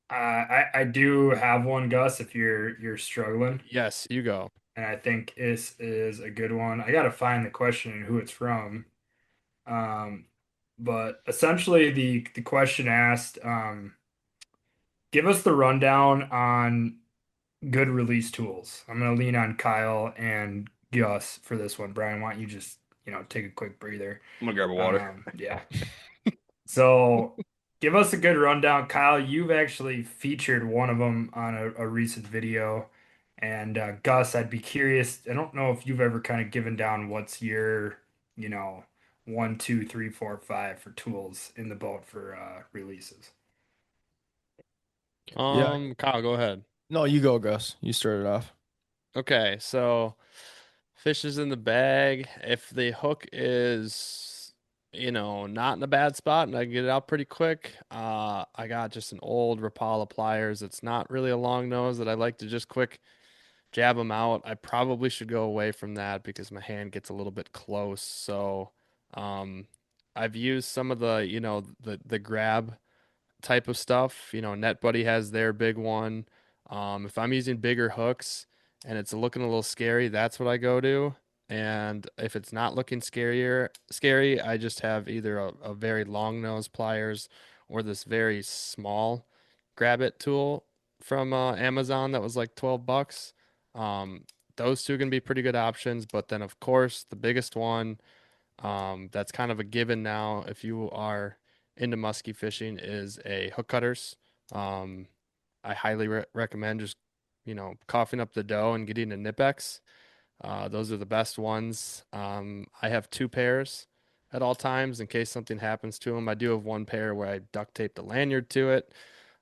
I do have one, Gus, if you're struggling, Yes, you go. and I think this is a good one. I gotta find the question and who it's from. Um, but essentially the question asked, give us the rundown on good release tools. I'm gonna lean on Kyle and Gus for this one. Brian, why don't you just, take a quick breather? I'm gonna grab a water. Yeah. So give us a good rundown. Kyle, you've actually featured one of them on a recent video. And Gus, I'd be curious. I don't know if you've ever kind of given down what's your, you know, 1, 2, 3, 4, 5 for tools in the boat for releases. Yeah. Kyle, go ahead. No, you go, Gus. You started off. Okay, so fish is in the bag. If the hook is, not in a bad spot and I can get it out pretty quick, I got just an old Rapala pliers. It's not really a long nose that I like to just quick jab them out. I probably should go away from that because my hand gets a little bit close. So, I've used some of the grab type of stuff. NetBuddy has their big one. If I'm using bigger hooks and it's looking a little scary, that's what I go to. And if it's not looking scary, I just have either a very long nose pliers or this very small grab it tool from Amazon that was like 12 bucks. Those two can be pretty good options, but then of course the biggest one, that's kind of a given now if you are into musky fishing is a hook cutters. Um, I highly recommend just, coughing up the dough and getting a Nipex. Those are the best ones. I have two pairs at all times in case something happens to them. I do have one pair where I duct tape the lanyard to it,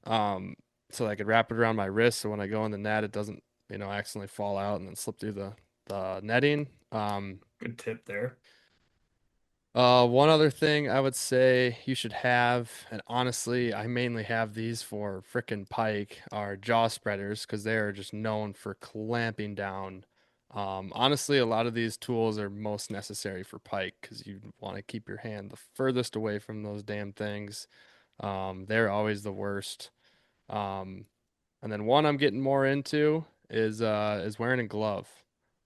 um, so I could wrap it around my wrist so when I go in the net, it doesn't, accidentally fall out and then slip through the netting. Good tip there. One other thing I would say you should have, and honestly, I mainly have these for frickin' pike, are jaw spreaders because they are just known for clamping down. Honestly, a lot of these tools are most necessary for pike because you want to keep your hand the furthest away from those damn things. They're always the worst. Um, and then one I'm getting more into is wearing a glove.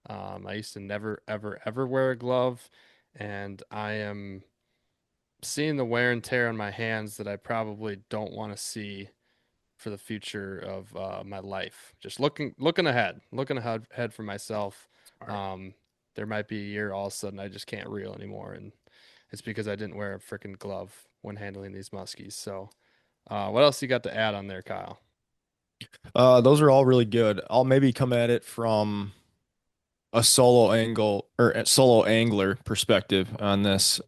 I used to never ever ever wear a glove, and I am seeing the wear and tear on my hands that I probably don't want to see for the future of my life. Just looking ahead for myself. Smart. Um, there might be a year all of a sudden I just can't reel anymore, and it's because I didn't wear a freaking glove when handling these muskies. So, what else you got to add on there, Kyle? Those are all really good. I'll maybe come at it from a solo angle or a solo angler perspective on this.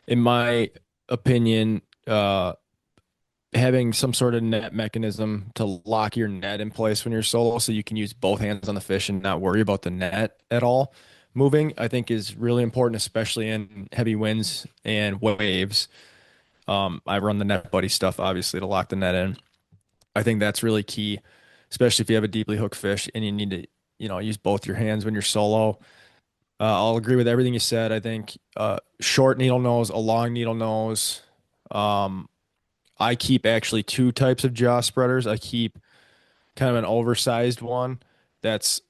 In my opinion, having some sort of net mechanism to lock your net in place when you're solo so you can use both hands on the fish and not worry about the net at all moving, I think is really important, especially in heavy winds and waves. I run the net buddy stuff obviously to lock the net in. I think that's really key, especially if you have a deeply hooked fish and you need to, use both your hands when you're solo. I'll agree with everything you said. I think short needle nose, a long needle nose. Um, I keep actually two types of jaw spreaders. I keep kind of an oversized one that's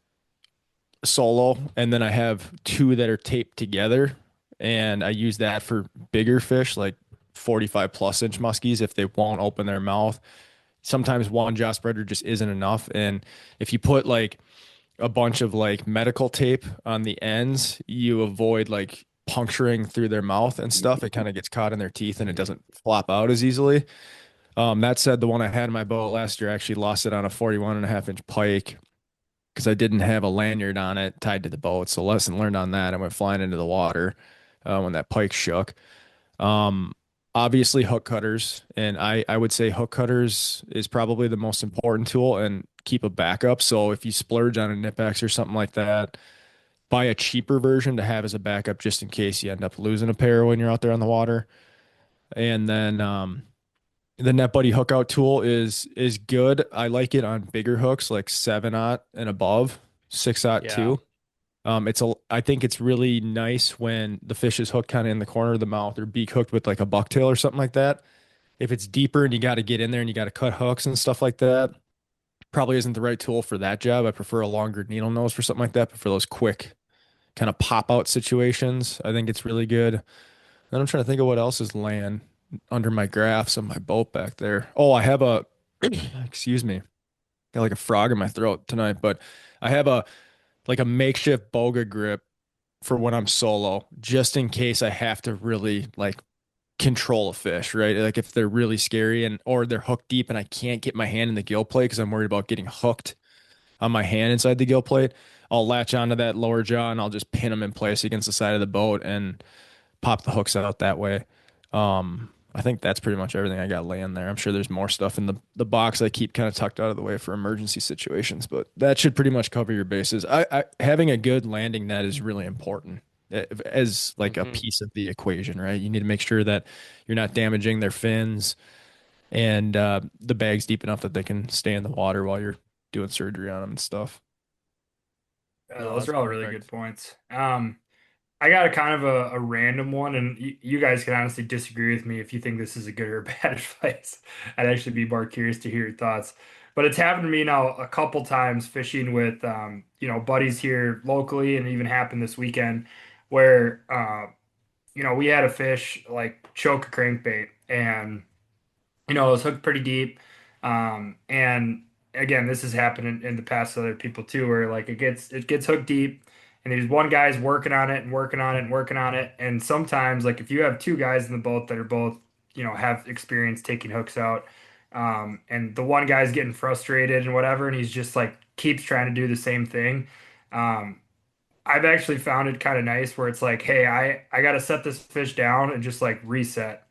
solo, and then I have two that are taped together, and I use that for bigger fish like 45 plus inch muskies if they won't open their mouth. Sometimes one jaw spreader just isn't enough, and if you put like a bunch of like medical tape on the ends, you avoid like puncturing through their mouth and stuff. It kind of gets caught in their teeth and it doesn't flop out as easily. That said, the one I had in my boat last year, I actually lost it on a 41.5 inch pike because I didn't have a lanyard on it tied to the boat. So lesson learned on that. I went flying into the water when that pike shook. Um, Obviously hook cutters, and I would say hook cutters is probably the most important tool and keep a backup. So if you splurge on a Nipex or something like that, buy a cheaper version to have as a backup just in case you end up losing a pair when you're out there on the water. And then the net buddy hook out tool is good. I like it on bigger hooks like 7/0 and above, 6/0 Yeah. too. I think it's really nice when the fish is hooked kind of in the corner of the mouth or beak hooked with like a bucktail or something like that. If it's deeper and you got to get in there and you got to cut hooks and stuff like that, probably isn't the right tool for that job. I prefer a longer needle nose for something like that, but for those quick kind of pop out situations, I think it's really good. Then I'm trying to think of what else is laying under my graphs on my boat back there. Oh, I have a, excuse me, got like a frog in my throat tonight, but I have a like a makeshift boga grip for when I'm solo, just in case I have to really like control a fish, right? Like if they're really scary and or they're hooked deep and I can't get my hand in the gill plate because I'm worried about getting hooked on my hand inside the gill plate, I'll latch onto that lower jaw and I'll just pin them in place against the side of the boat and pop the hooks out that way. I think that's pretty much everything I got laying there. I'm sure there's more stuff in the box I keep kind of tucked out of the way for emergency situations, but that should pretty much cover your bases. I having a good landing net is really important as like a Hmm. piece of the equation, right? You need to make sure that you're not damaging their fins and the bag's deep enough that they can stay in the water while you're doing surgery on them and stuff. No, Those that's are all really good perfect. points. I got a kind of a random one, and you guys can honestly disagree with me if you think this is a good or bad advice. I'd actually be more curious to hear your thoughts. But it's happened to me now a couple times fishing with buddies here locally, and it even happened this weekend where we had a fish like choke a crankbait, and it was hooked pretty deep. And again, this has happened in the past to other people too, where like it gets hooked deep, and there's one guy's working on it and working on it and working on it. And sometimes, like if you have two guys in the boat that are both, have experience taking hooks out, and the one guy's getting frustrated and whatever, and he's just like keeps trying to do the same thing. Um, I've actually found it kind of nice where it's like, hey, I got to set this fish down and just like reset.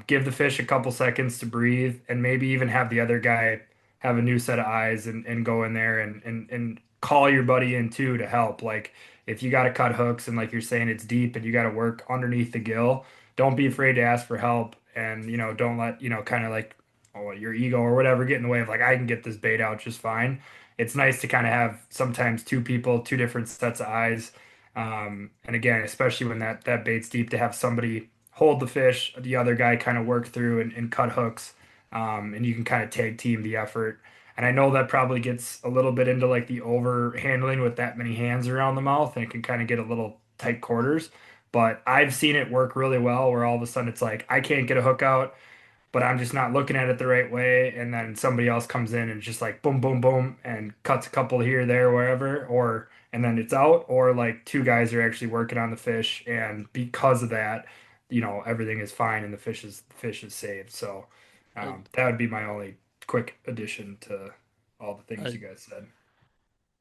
Give the fish a couple seconds to breathe, and maybe even have the other guy have a new set of eyes and go in there and call your buddy in too to help. Like if you got to cut hooks and like you're saying it's deep and you got to work underneath the gill, don't be afraid to ask for help, and don't let kind of like your ego or whatever get in the way of like I can get this bait out just fine. It's nice to kind of have sometimes two people, two different sets of eyes. And again, especially when that bait's deep, to have somebody hold the fish, the other guy kind of work through and cut hooks, and you can kind of tag team the effort. And I know that probably gets a little bit into like the over handling with that many hands around the mouth, and it can kind of get a little tight quarters. But I've seen it work really well where all of a sudden it's like I can't get a hook out, but I'm just not looking at it the right way. And then somebody else comes in and just like boom, boom, boom, and cuts a couple here, there, wherever, or and then it's out, or like two guys are actually working on the fish, and because of that, everything is fine and the fish is saved. So I, that would be my only quick addition to all the things I you guys said.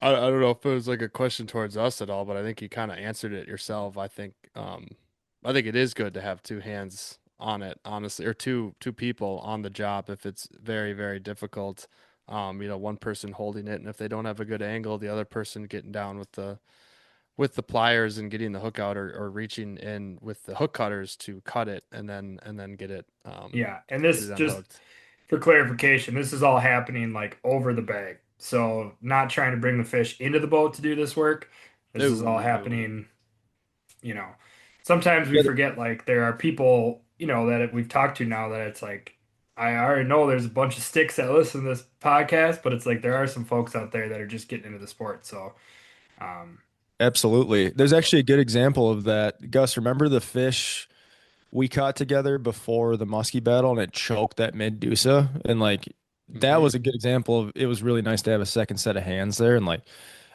I don't know if it was like a question towards us at all, but I think you kind of answered it yourself. I think it is good to have two hands on it, honestly, or two people on the job if it's very, very difficult. One person holding it, and if they don't have a good angle, the other person getting down with the pliers and getting the hook out, or reaching in with the hook cutters to cut it and then Yeah, and get this it just unhooked. for clarification, this is all happening like over the bag. So not trying to bring the fish into the boat to do this work. This is all No. happening, you know. Sometimes we forget like there are people, that we've talked to now that it's like I already know there's a bunch of sticks that listen to this podcast, but it's like there are some folks out there that are just getting into the sport. So um Absolutely. There's actually a good example of that. Gus, remember the fish we caught together before the muskie battle and it choked that Medusa? And like that Hmm. was a good example of it was really nice to have a second set of hands there. And like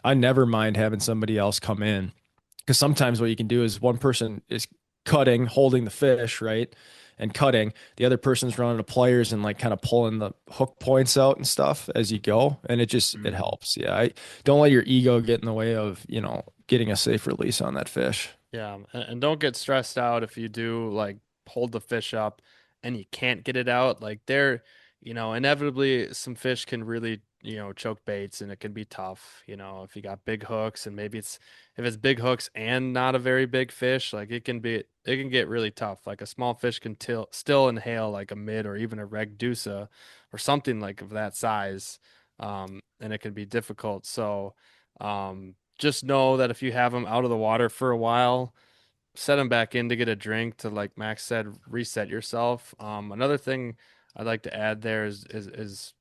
I never mind having somebody else come in because sometimes what you can do is one person is cutting, holding the fish, right? And cutting. The other person's running the pliers and like kind of pulling the hook points out and stuff as you go. And it mhm. helps. Yeah. I don't let your ego get in the way of, getting a safe release on that fish. Yeah, and don't get stressed out if you do like hold the fish up and you can't get it out. Like inevitably some fish can really, choke baits and it can be tough, if you got big hooks and maybe if it's big hooks and not a very big fish, like it can get really tough. Like a small fish can still inhale like a mid or even a reg dusa or something like of that size. And it can be difficult. So, just know that if you have them out of the water for a while, set them back in to get a drink to, like Max said, reset yourself. Another thing I'd like to add there is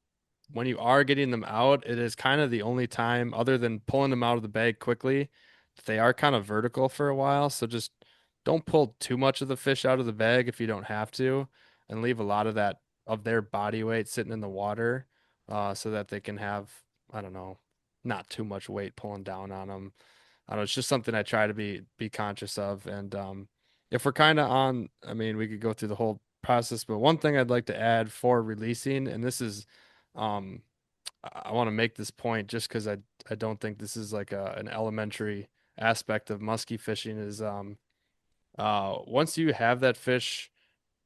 when you are getting them out, it is kind of the only time other than pulling them out of the bag quickly, that they are kind of vertical for a while. So just don't pull too much of the fish out of the bag if you don't have to, and leave a lot of that of their body weight sitting in the water, so that they can have, I don't know, not too much weight pulling down on them. I don't know, it's just something I try to be conscious of. And if we're kind of on, I mean, we could go through the whole process, but one thing I'd like to add for releasing, and this is, um, I want to make this point just because I don't think this is like an elementary aspect of musky fishing is once you have that fish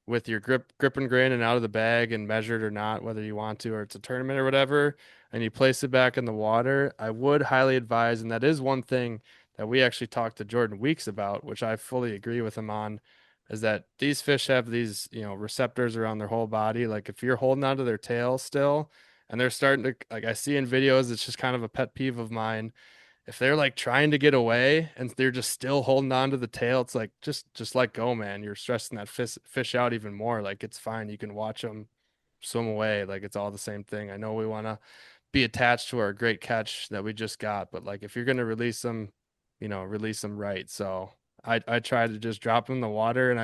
with your grip and grain and out of the bag and measured or not, whether you want to or it's a tournament or whatever, and you place it back in the water, I would highly advise, and that is one thing that we actually talked to Jordan Weeks about, which I fully agree with him on, is that these fish have these, receptors around their whole body. Like if you're holding onto their tail still and they're starting to, like I see in videos, it's just kind of a pet peeve of mine, if they're like trying to get away and they're just still holding on to the tail, it's like just let go, man. You're stressing that fish out even more. Like it's fine. You can watch them swim away. Like it's all the same thing. I know we want to be attached to our great catch that we just got, but like if you're gonna release them, release them right. So I try to just drop them in the water, and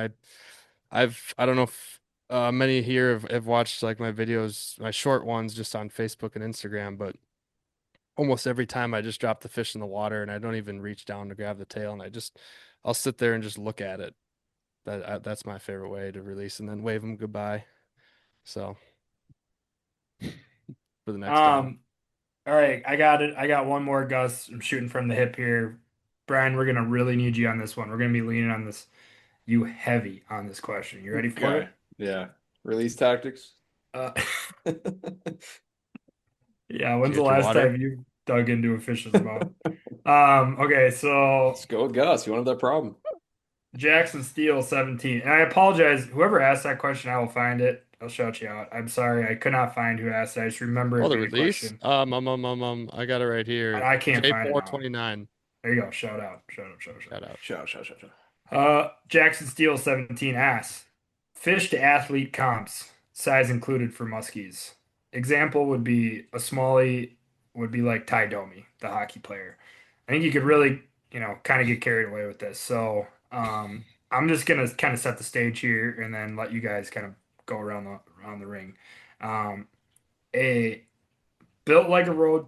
I don't know if many here have watched like my videos, my short ones just on Facebook and Instagram, but almost every time I just drop the fish in the water and I don't even reach down to grab the tail, and I'll sit there and just look at it. That's my favorite way to release, and then wave them goodbye. So for the next time. Um all right, I got it. I got one more, Gus. I'm shooting from the hip here. Brian, we're gonna really need you on this one. We're gonna be leaning on this you heavy on this question. You ready for Okay. it? Yeah. Release tactics. Uh, yeah, Did you when's the get your last water? time you dug into a fish's mouth? Okay, so Let's go with Gus. You wanted that problem. Jackson Steele 17. And I apologize, whoever asked that question, I will find it. I'll shout you out. I'm sorry, I could not find who asked it. I just remember Oh, it the being a release. question. I got it right And here. I can't find it now. J429. There you go. Shout out. Shout out. Shout out. Shout Shout out. Shout. out. Jackson Steele 17 asks, fish to athlete comps, size included for muskies. example would be a smallie would be like Ty Domi, the hockey player. I think you could really, kind of get carried away with this. So I'm just gonna kind of set the stage here and then let you guys kind of go around the ring. Um, a built like a road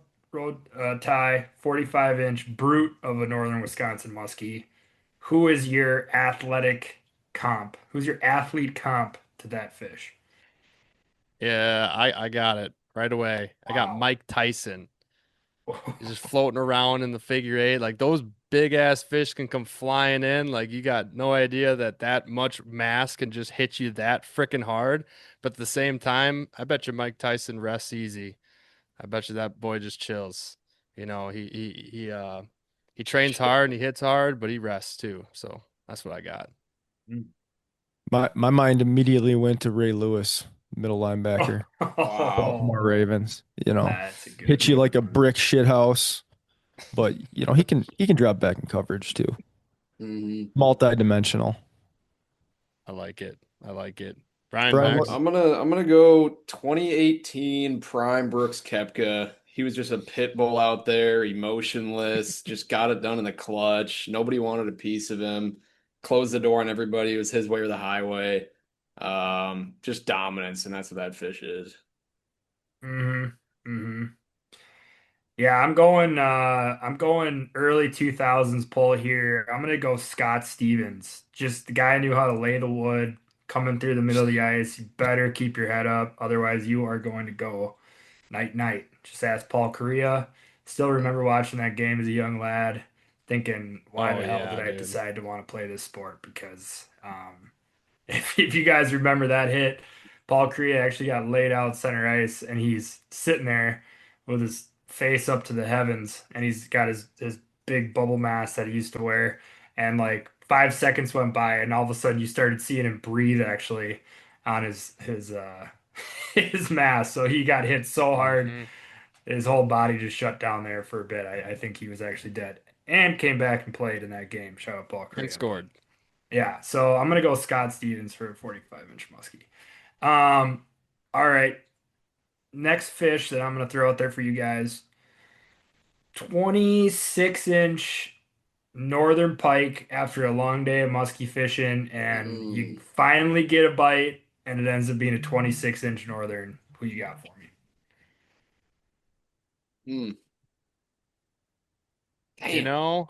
tie, 45-inch brute of a northern Wisconsin muskie. Who is your athletic comp? Who's your athlete comp to that fish? Yeah, I got it right away. I got Wow. Mike Tyson. He's just floating around in the figure eight. Like those big ass fish can come flying in. Like you got no idea that that much mass can just hit you that freaking hard. But at the same time, I bet you Mike Tyson rests easy. I bet you that boy just chills. He trains hard and he hits hard, but he rests too. So that's what I got. My mind immediately went to Ray Lewis, middle linebacker, Baltimore Oh, Ravens. You know, that's a good hit you like a one. brick shit house, but he can drop back in coverage too. Hmm. Multi-dimensional. I like it. I like it. Brian Brian, Max. what? I'm gonna go 2018 prime Brooks Koepka. He was just a pit bull out there, emotionless, just got it done in the clutch. Nobody wanted a piece of him. Closed the door on everybody. It was his way or the highway. Just dominance, and that's what that fish is. Hmm. Hmm. Yeah, I'm going early 2000s pull here. I'm gonna go Scott Stevens. Just the guy knew how to lay the wood coming through the middle of the ice. You better keep your head up, otherwise you are going to go night night. Just ask Paul Correa. Still remember watching that game as a young lad, thinking, why Oh the hell did yeah, I dude. decide to want to play this sport? Because if you guys remember that hit, Paul Correa actually got laid out center ice and he's sitting there with his face up to the heavens and he's got his big bubble mask that he used to wear. And like 5 seconds went by and all of a sudden you started seeing him breathe actually on his his mask. So he got hit so hard Hmm. his whole body just shut down there for a bit. I think he was actually dead and came back and played in that game. Shout out Paul And Correa. But scored. yeah, so I'm gonna go Scott Stevens for a 45-inch muskie. Um, all right, next fish that I'm gonna throw out there for you guys, 26-inch northern pike after a long day of musky fishing, and you Mm, finally get a bite, and it ends up being a 26-inch northern. Who you got for me? mm. You Damn. know,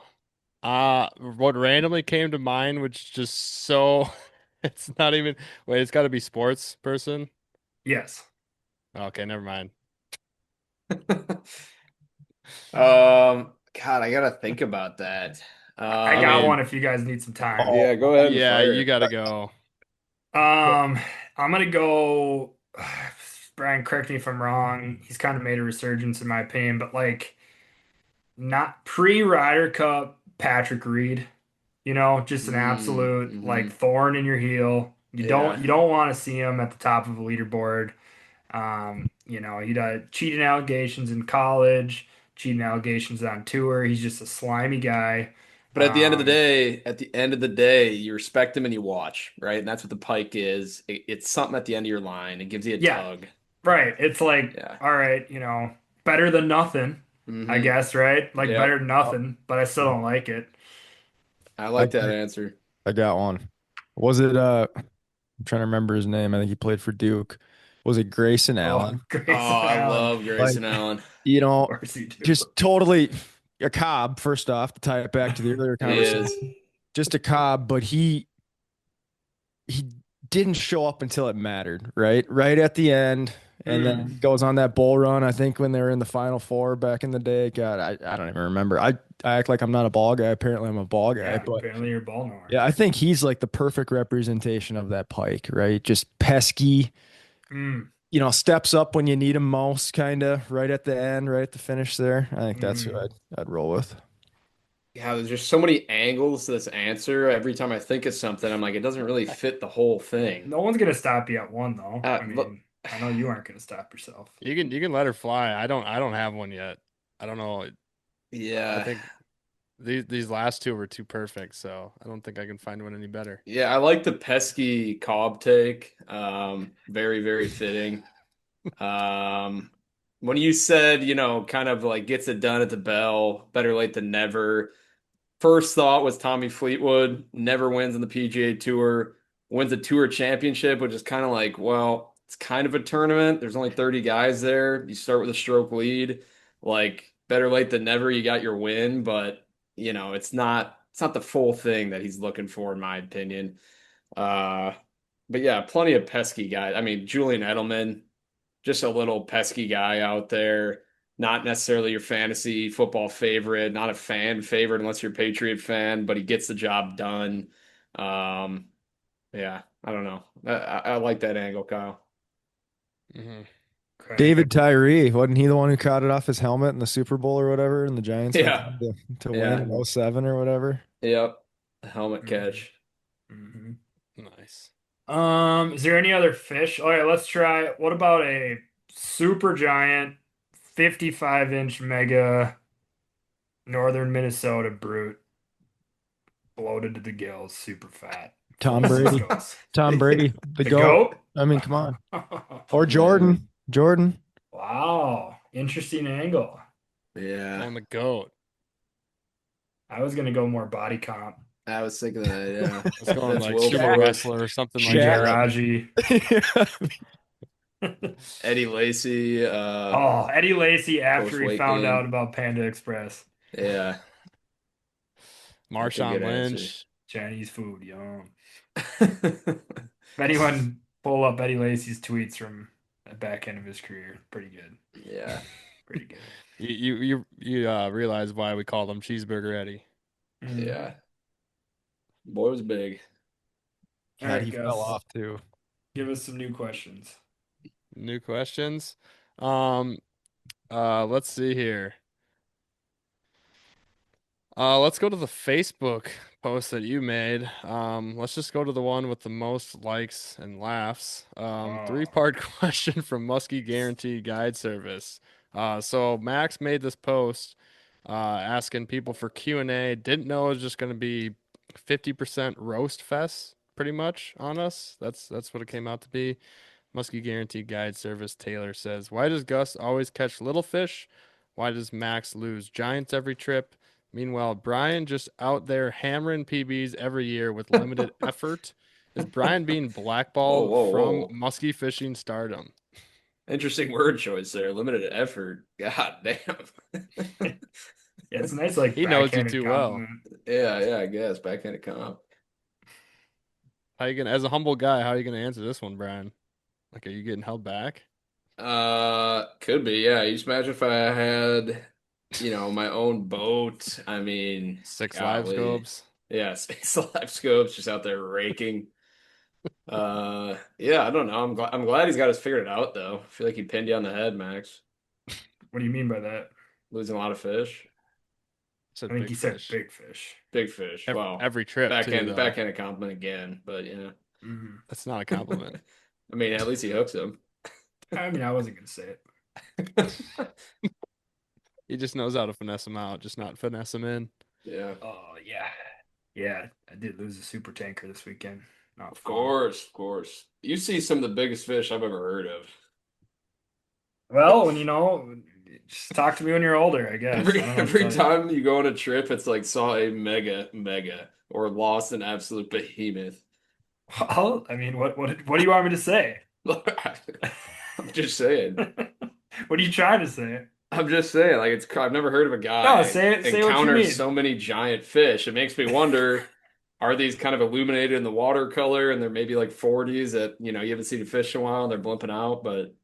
what randomly came to mind, which just so it's not even wait, it's got to be sports person. Yes, Okay, never mind. God, I gotta think about that. I I got mean, one if you guys need some time. Yeah, go ahead and yeah, fire you it. got to go. Um, I'm gonna go. Brian, correct me if I'm wrong. He's kind of made a resurgence in my opinion, but like not pre-Ryder Cup Patrick Reed, just an absolute like Mm-hmm. thorn in your heel. You don't Yeah. you don't want to see him at the top of a leaderboard. He had cheating allegations in college, cheating allegations on tour. He's just a slimy guy. But Um, at the end of the day, you respect him and you watch, right? And that's what the pike is. It's something at the end of your line. It gives you a yeah, tug. right. It's like, Yeah. all right, better than nothing, I Mm-hmm. guess, right? Like better Yep. than nothing, but I still don't like it. I I like that answer. I got one. Was it I'm trying to remember his name. I think he played for Duke. Was it Grayson Oh, Allen? Oh, Grayson I Allen. love Like, Grayson Allen. you Of know, course you do. just totally a cob, first off, to tie it back to the earlier He conversation. is. Just a cob, but he didn't show up until it mattered, right? Right at the end. And then he Mm, goes on that bull run, I think when they were in the Final Four back in the day. God, I don't even remember. I act like I'm not a ball guy. Apparently I'm a ball guy. yeah, But apparently you're a ball knower. yeah, I think he's like the perfect representation of that pike, right? Just pesky, Mm, steps up when you need him most, kind of right at the end, right at the finish there. I think that's who mm. I'd roll with. Yeah, there's just so many angles to this answer. Every time I think of something, I'm like, it doesn't really fit the whole thing. No one's gonna stop you at one though. I Look, mean, I know you aren't gonna stop yourself. You can let her fly. I don't have one yet. I don't know. I yeah. think these last two were too perfect, so I don't think I can find one any better. Yeah, I like the pesky Cobb take. Very, very fitting. When you said, kind of like gets it done at the bell, better late than never. First thought was Tommy Fleetwood, never wins on the PGA Tour, wins a tour championship, which is kind of like, well, it's kind of a tournament. There's only 30 guys there. You start with a stroke lead. Like, better late than never, you got your win, but it's not the full thing that he's looking for, in my opinion. Uh, but yeah, plenty of pesky guys. I mean, Julian Edelman, just a little pesky guy out there. Not necessarily your fantasy football favorite, not a fan favorite unless you're a Patriot fan, but he gets the job done. Um, yeah, I don't know. I like that angle, Kyle. Hmm. Okay. David Tyree, wasn't he the one who caught it off his helmet in the Super Bowl or whatever, and the Giants went Yeah, on to yeah, win in '07 or whatever? yep. Helmet Mhm. catch. Mhm. Nice. Is there any other fish? All right, let's try. What about a super giant 55-inch mega northern Minnesota brute, bloated to the gills, super fat, full Tom of Brady. Cisco's? Tom Brady, the The GOAT. goat? I mean, come on. Or Man. Jordan. Wow, interesting angle. Yeah, On the goat. I was gonna go more body comp. I was thinking that. Yeah, I was going that's like Will sumo Forrest, wrestler or something like Shaq. that. Jiraji. Eddie Lacy, Oh, Eddie Lacy after post he weight found out gain. about Panda Express. Yeah, that's a good Marshawn answer. Lynch. Chinese food, yum. If anyone pull up Eddie Lacy's tweets from the back end of his career, pretty good. Yeah. Pretty good. You realize why we call him Cheeseburger Eddie. Yeah. Boy was big. All God, right, he fell Gus, off too. give us some new questions. New questions. Let's see here. Let's go to the Facebook post that you made. Let's just go to the one with the most likes and laughs. Oh, Three-part question from Muskie Guarantee Guide Service. So Max made this post, asking people for Q&A. Didn't know it was just going to be 50% roast fest, pretty much on us. That's what it came out to be. Muskie Guarantee Guide Service Taylor says, "Why does Gus always catch little fish? Why does Max lose giants every trip? Meanwhile, Brian just out there hammering PBs every year with limited effort. Is Brian being Whoa, blackballed whoa, from whoa. musky fishing stardom?" Interesting word choice there. Limited effort. God damn. yeah, it's a nice like He knows you backhanded too well. compliment. Yeah, I guess. Backhanded comp. How you gonna, as a humble guy, how are you gonna answer this one, Brian? Like, are you getting held back? Could be, yeah. You just imagine if I had, my own boat. I mean, Six live golly. scopes. Yeah, space life scopes just out there raking. Yeah, I don't know. I'm glad he's got us figured out though. I feel like he pinned you on the head, Max. What do you mean by that? Losing a lot of fish. I Said think big he said fish. big fish. Big fish. Well, Every trip too, though. backhand compliment again, but Mhm. That's not a compliment. I mean, at least he hooks him. I mean, I wasn't gonna say it. He just knows how to finesse him out, just not finesse him in. Yeah, Oh yeah, yeah. I did lose a super tanker this weekend. Not of fun. course, of course. You see some of the biggest fish I've ever heard of. Well, when just talk to me when you're older, I guess. Every I don't know what to every tell you. time you go on a trip, it's like saw a mega or lost an absolute behemoth. Well, I mean, what do you want me to say? I'm just saying. What are you trying to say? I'm just saying, like I've never heard of a No, guy say it. Say what you encounter mean. so many giant fish. It makes me wonder, are these kind of illuminated in the watercolor and they're maybe like 40s that, you haven't seen a fish in a while and they're blimping out, but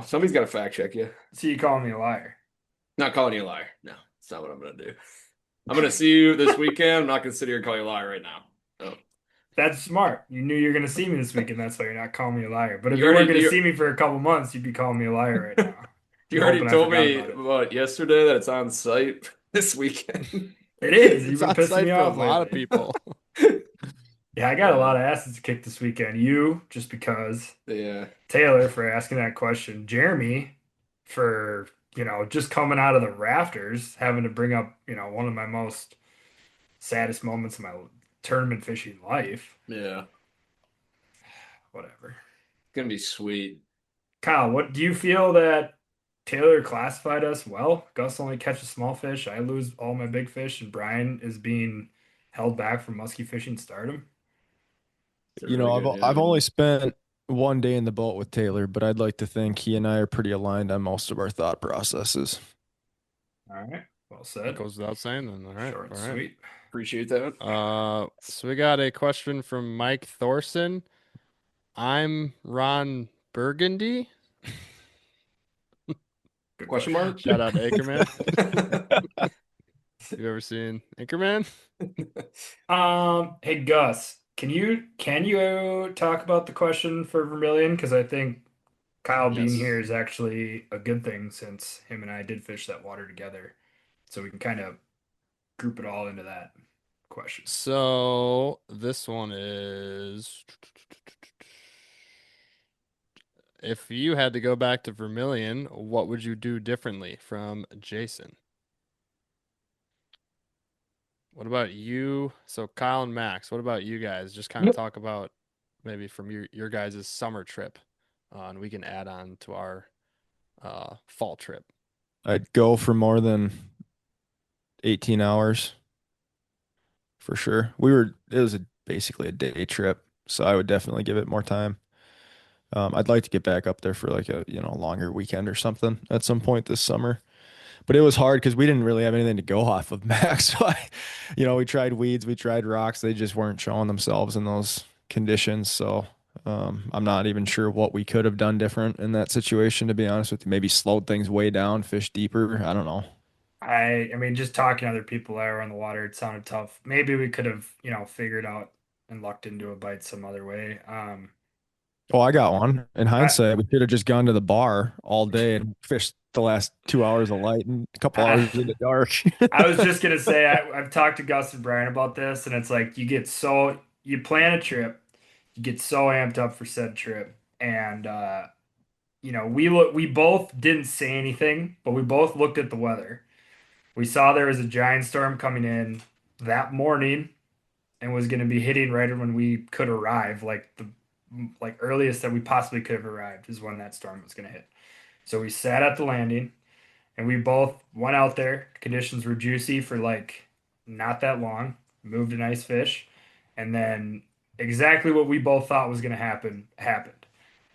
somebody's got to fact check you. So you calling me a liar? Not calling you a liar. No, that's not what I'm gonna do. I'm gonna see you this weekend. I'm not gonna sit here and call you a liar right now. Oh. That's smart. You knew you were gonna see me this weekend. That's why you're not calling me a liar. But if You you weren't already gonna you, see me for a couple months, you'd be calling me a liar right now. you You're already hoping I told forgot me about it. yesterday that it's on site this weekend. It is. You've It's been on pissing site me for a off lot of lately. people. Yeah, I got a lot of asses to kick this weekend. You, just because. Yeah. Taylor for asking that question. Jeremy for, just coming out of the rafters, having to bring up, one of my most saddest moments of my tournament fishing life. Yeah. Whatever. It's gonna be sweet. Kyle, what do you feel that Taylor classified us well? Gus only catches small fish. I lose all my big fish, and Brian is being held back from musky fishing stardom. Is it You know, really I've good? I've Yeah. only spent one day in the boat with Taylor, but I'd like to think he and I are pretty aligned on most of our thought processes. All right, well That said. goes without saying then. All right. Short All and right. sweet. Appreciate that. So we got a question from Mike Thorson. I'm Ron Burgundy. Good Question question. mark? Shout out to Anchorman. You ever seen Anchorman? Hey Gus, can you talk about the question for Vermilion? Because I think Kyle being Yes. here is actually a good thing since him and I did fish that water together. So we can kind of group it all into that question. So this one is if you had to go back to Vermilion, what would you do differently from Jason? What about you? So Kyle and Max, what about you guys? Just kind of Yep. talk about maybe from your guys' summer trip, and we can add on to our fall trip. I'd go for more than 18 hours for sure. It was basically a day trip, so I would definitely give it more time. I'd like to get back up there for like a, longer weekend or something at some point this summer. But it was hard because we didn't really have anything to go off of, Max. So we tried weeds, we tried rocks. They just weren't showing themselves in those conditions. So I'm not even sure what we could have done different in that situation, to be honest with you. Maybe slowed things way down, fish deeper. I don't know. I mean, just talking to other people that were on the water, it sounded tough. Maybe we could have, figured out and lucked into a bite some other way. Oh, I got one. In I, hindsight, we could have just gone to the bar all day and fished the last 2 hours of light and a couple I, hours in the dark. I was just gonna say I've talked to Gus and Brian about this, and it's like you plan a trip, you get so amped up for said trip, and we both didn't say anything, but we both looked at the weather. We saw there was a giant storm coming in that morning and was going to be hitting right when we could arrive, like the earliest that we possibly could have arrived is when that storm was going to hit. So we sat at the landing and we both went out there. Conditions were juicy for like not that long. Moved a nice fish, and then exactly what we both thought was going to happen happened.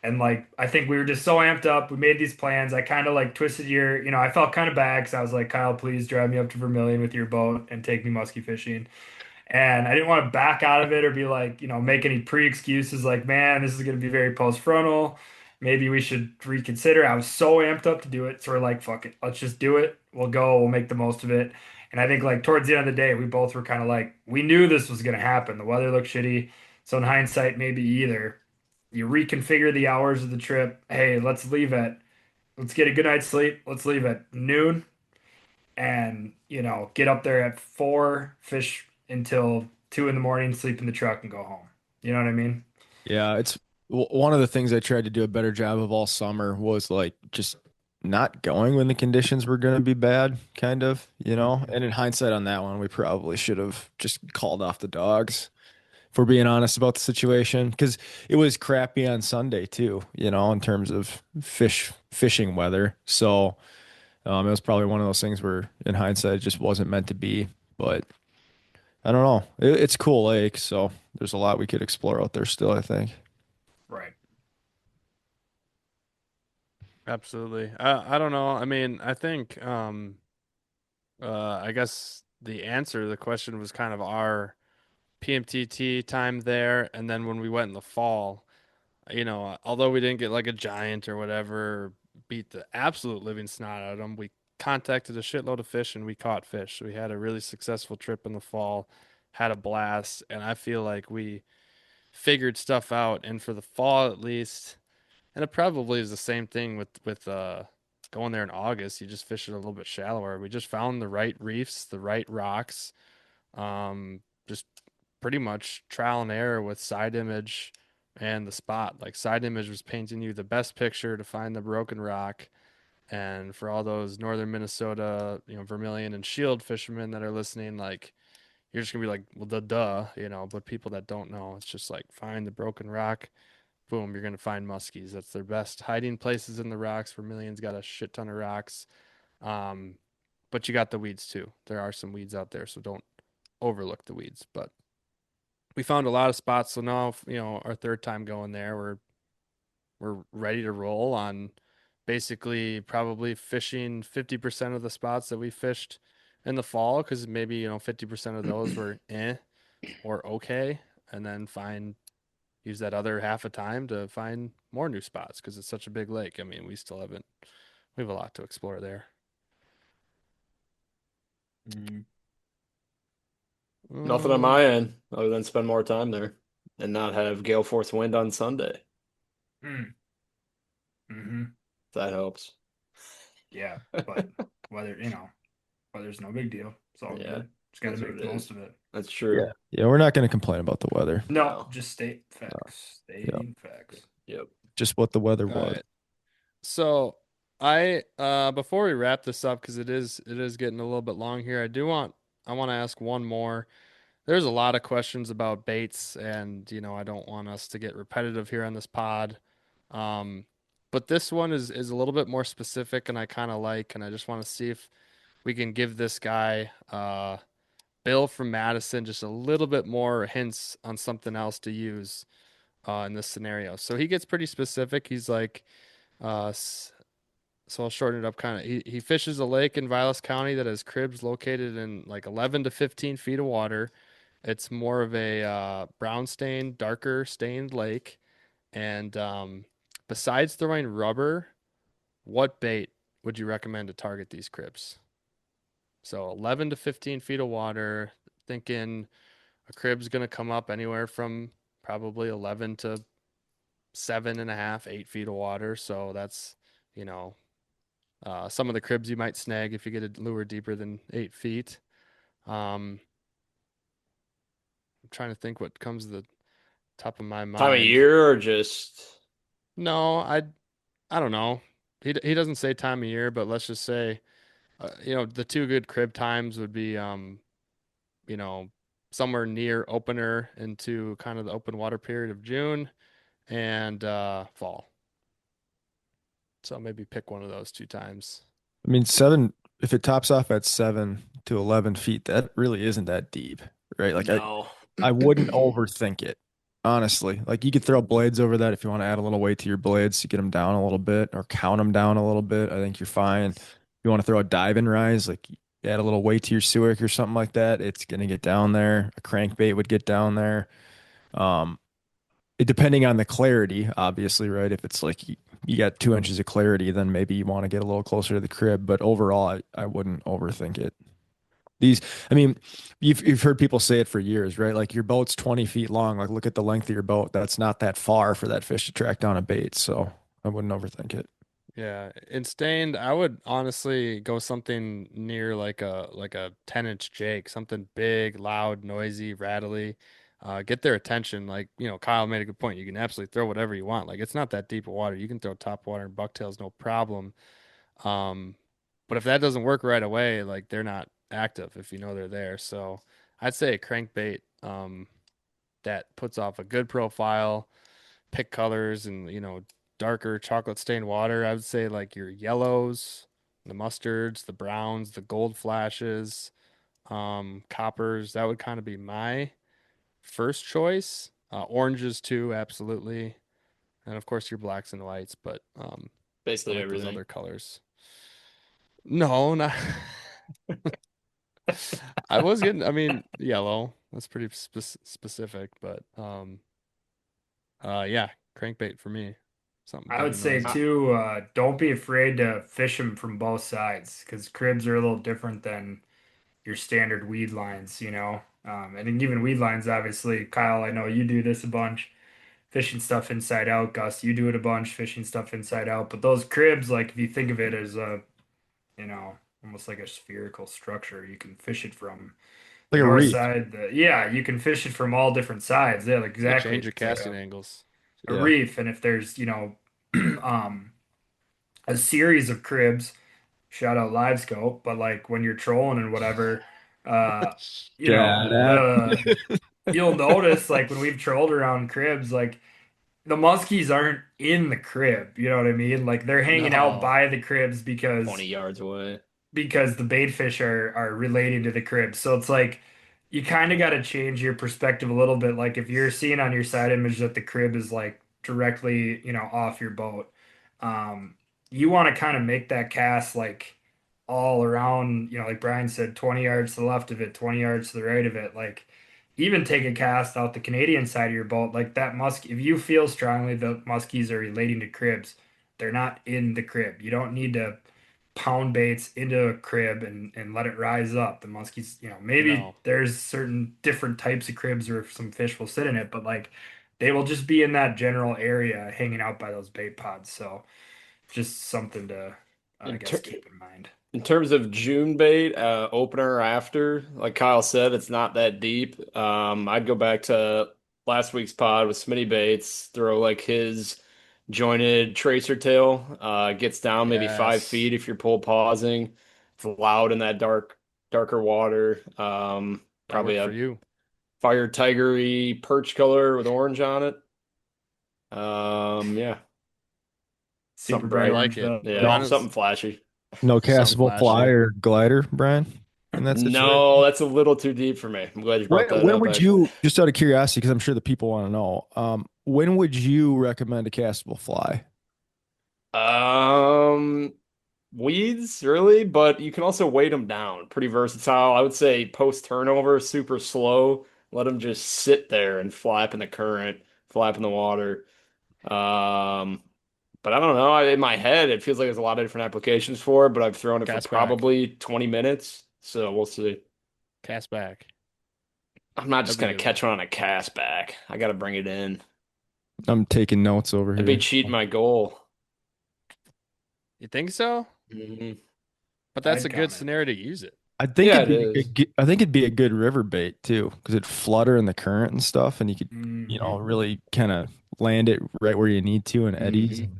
And like I think we were just so amped up. We made these plans. I kind of like twisted I felt kind of bad because I was like, Kyle, please drive me up to Vermilion with your boat and take me musky fishing. And I didn't want to back out of it or be like, make any pre-excuses like, man, this is going to be very post-frontal. Maybe we should reconsider. I was so amped up to do it. So we're like, fuck it. Let's just do it. We'll go. We'll make the most of it. And I think like towards the end of the day, we both were kind of like, we knew this was going to happen. The weather looked shitty. So in hindsight, maybe either you reconfigure the hours of the trip. Hey, let's get a good night's sleep. Let's leave at noon and get up there at 4, fish until 2 in the morning, sleep in the truck and go home. You know what I mean? Yeah, it's one of the things I tried to do a better job of all summer was like just not going when the conditions were going to be bad, kind of, you know? Mhm. And in hindsight on that one, we probably should have just called off the dogs, if we're being honest about the situation, because it was crappy on Sunday too, in terms of fishing weather. So it was probably one of those things where in hindsight it just wasn't meant to be. But I don't know. It's a cool lake, so there's a lot we could explore out there still, I think. Right. Absolutely. I don't know. I mean, I think I guess the answer to the question was kind of our PMTT time there, and then when we went in the fall, although we didn't get like a giant or whatever, beat the absolute living snot out of them, we contacted a shitload of fish and we caught fish. We had a really successful trip in the fall, had a blast, and I feel like we figured stuff out. And for the fall at least, and it probably is the same thing with going there in August. You just fish it a little bit shallower. We just found the right reefs, the right rocks. Just pretty much trial and error with side image and the spot. Like side image was painting you the best picture to find the broken rock. And for all those northern Minnesota, Vermilion and Shield fishermen that are listening, like you're just gonna be like, well, the duh, but people that don't know, it's just like find the broken rock, boom, you're gonna find muskies. That's their best hiding places in the rocks. Vermilion's got a shit ton of rocks. Um, but you got the weeds too. There are some weeds out there, so don't overlook the weeds. But we found a lot of spots, so now our third time going there, we're ready to roll on basically probably fishing 50% of the spots that we fished in the fall because maybe 50% of those were or okay, and then use that other half a time to find more new spots because it's such a big lake. I mean, we have a lot to explore there. Nothing on my end other than spend more time there and not have gale force wind on Sunday. Mm-hmm. That helps. Yeah, but weather's no big deal. It's all Yeah, good. Just got to that's make what the it most is. of it. That's true. Yeah, we're not going to complain about the weather. No, just state facts. Stating facts. Yep. Just what the weather All was. right. So I before we wrap this up because it is getting a little bit long here, I want to ask one more. There's a lot of questions about baits, and I don't want us to get repetitive here on this pod. Um, but this one is a little bit more specific, and and I just want to see if we can give this guy, Bill from Madison, just a little bit more hints on something else to use in this scenario. So he gets pretty specific. He's like, uh, so I'll shorten it up kind of. He fishes a lake in Vilas County that has cribs located in like 11 to 15 feet of water. It's more of a brown stained, darker stained lake. And besides throwing rubber, what bait would you recommend to target these cribs? So 11 to 15 feet of water, thinking a crib's going to come up anywhere from probably 11 to 7.5, 8 feet of water. So that's, you know, some of the cribs you might snag if you get a lure deeper than 8 feet. I'm trying to think what comes to the top of my mind. Time of year or just No, I don't know. He doesn't say time of year, but let's just say, the two good crib times would be, you know, somewhere near opener into kind of the open water period of June and fall. So maybe pick one of those two times. I mean, if it tops off at 7 to 11 feet, that really isn't that deep, right? Like no. I wouldn't overthink it, honestly. Like you could throw blades over that if you want to add a little weight to your blades to get them down a little bit or count them down a little bit. I think you're fine. If you want to throw a dive and rise, like you add a little weight to your Suic or something like that, it's gonna get down there. A crankbait would get down there. Um, depending on the clarity, obviously, right? If it's like you got 2 inches of clarity, then maybe you want to get a little closer to the crib. But overall, I wouldn't overthink it. I mean, you've heard people say it for years, right? Like your boat's 20 feet long. Like look at the length of your boat. That's not that far for that fish to track down a bait. So I wouldn't overthink it. Yeah, in stained, I would honestly go something near like a 10-inch jake, something big, loud, noisy, rattly. Get their attention. Like, Kyle made a good point. You can absolutely throw whatever you want. Like it's not that deep of water. You can throw top water and bucktails, no problem. Um, but if that doesn't work right away, like they're not active if you know they're there. So I'd say a crankbait that puts off a good profile, pick colors and darker chocolate stained water. I would say like your yellows, the mustards, the browns, the gold flashes, coppers. That would kind of be my first choice. Oranges too, absolutely, and of course your blacks and whites. But basically I like those everything. other colors. No, not. I mean, yellow. That's pretty specific, but yeah, crankbait for me. Something I big would and say noisy. too, don't be afraid to fish them from both sides because cribs are a little different than your standard weed lines, you know. I think even weed lines, obviously, Kyle, I know you do this a bunch, fishing stuff inside out. Gus, you do it a bunch, fishing stuff inside out. But those cribs, like if you think of it as almost like a spherical structure, you can fish it from the Like a north reef. side. Yeah, you can fish it from all different sides. Yeah, like, You can exactly. change your It's like casting angles. a Yeah. reef, and if there's um a series of cribs, shout out live scope, but like when you're trolling and whatever, uh Shut up. you'll notice like when we've trolled around cribs, like the muskies aren't in the crib. You know what I mean? Like they're hanging out No, by the cribs 20 yards away. because the bait fish are related to the crib. So it's like you kind of got to change your perspective a little bit. Like if you're seeing on your side image that the crib is like directly, off your boat, um, you want to kind of make that cast like all around, like Brian said, 20 yards to the left of it, 20 yards to the right of it. Like even take a cast out the Canadian side of your boat, like that if you feel strongly the muskies are relating to cribs, they're not in the crib. You don't need to pound baits into a crib and let it rise up. The muskies, maybe No. there's certain different types of cribs or some fish will sit in it, but like they will just be in that general area hanging out by those bait pods. So just something to, I In, guess, ter- keep in mind. in terms of June bait, opener or after, like Kyle said, it's not that deep. I'd go back to last week's pod with Smitty Baits, throw like his jointed tracer tail. Gets down maybe 5 feet Yes. if you're pull pausing. It's loud in that darker water. That Probably worked for a you. fire tigery perch color with orange on it. Yeah, Super something bright I bright. like orange it. though. Yeah, Yeah. Mine is something flashy. No something castable fly flashy. or glider, Brian, in that situation? No, that's a little too deep for me. I'm glad you brought that When up, would actually. you, just out of curiosity, because I'm sure the people want to know, when would you recommend a castable fly? Um, Weeds, really, but you can also weight them down. Pretty versatile. I would say post turnover, super slow. Let them just sit there and flap in the current, flap in the water. Um, but I don't know. In my head, it feels like there's a lot of different applications for it, but I've thrown it for Cast back. probably 20 minutes. So we'll see. Cast back. I'm not That'd just be a gonna good one. catch one on a cast back. I gotta bring it in. I'm taking notes over I'd be here. cheating my goal. You think so? Mhm. But that's I'd a good comment. scenario to use it. I think Yeah, it'd it be is. I think it'd be a good river bait too, because it'd flutter in the current and stuff, and you could, Hmm. really kind of land it right where you need to in eddies Mhm. and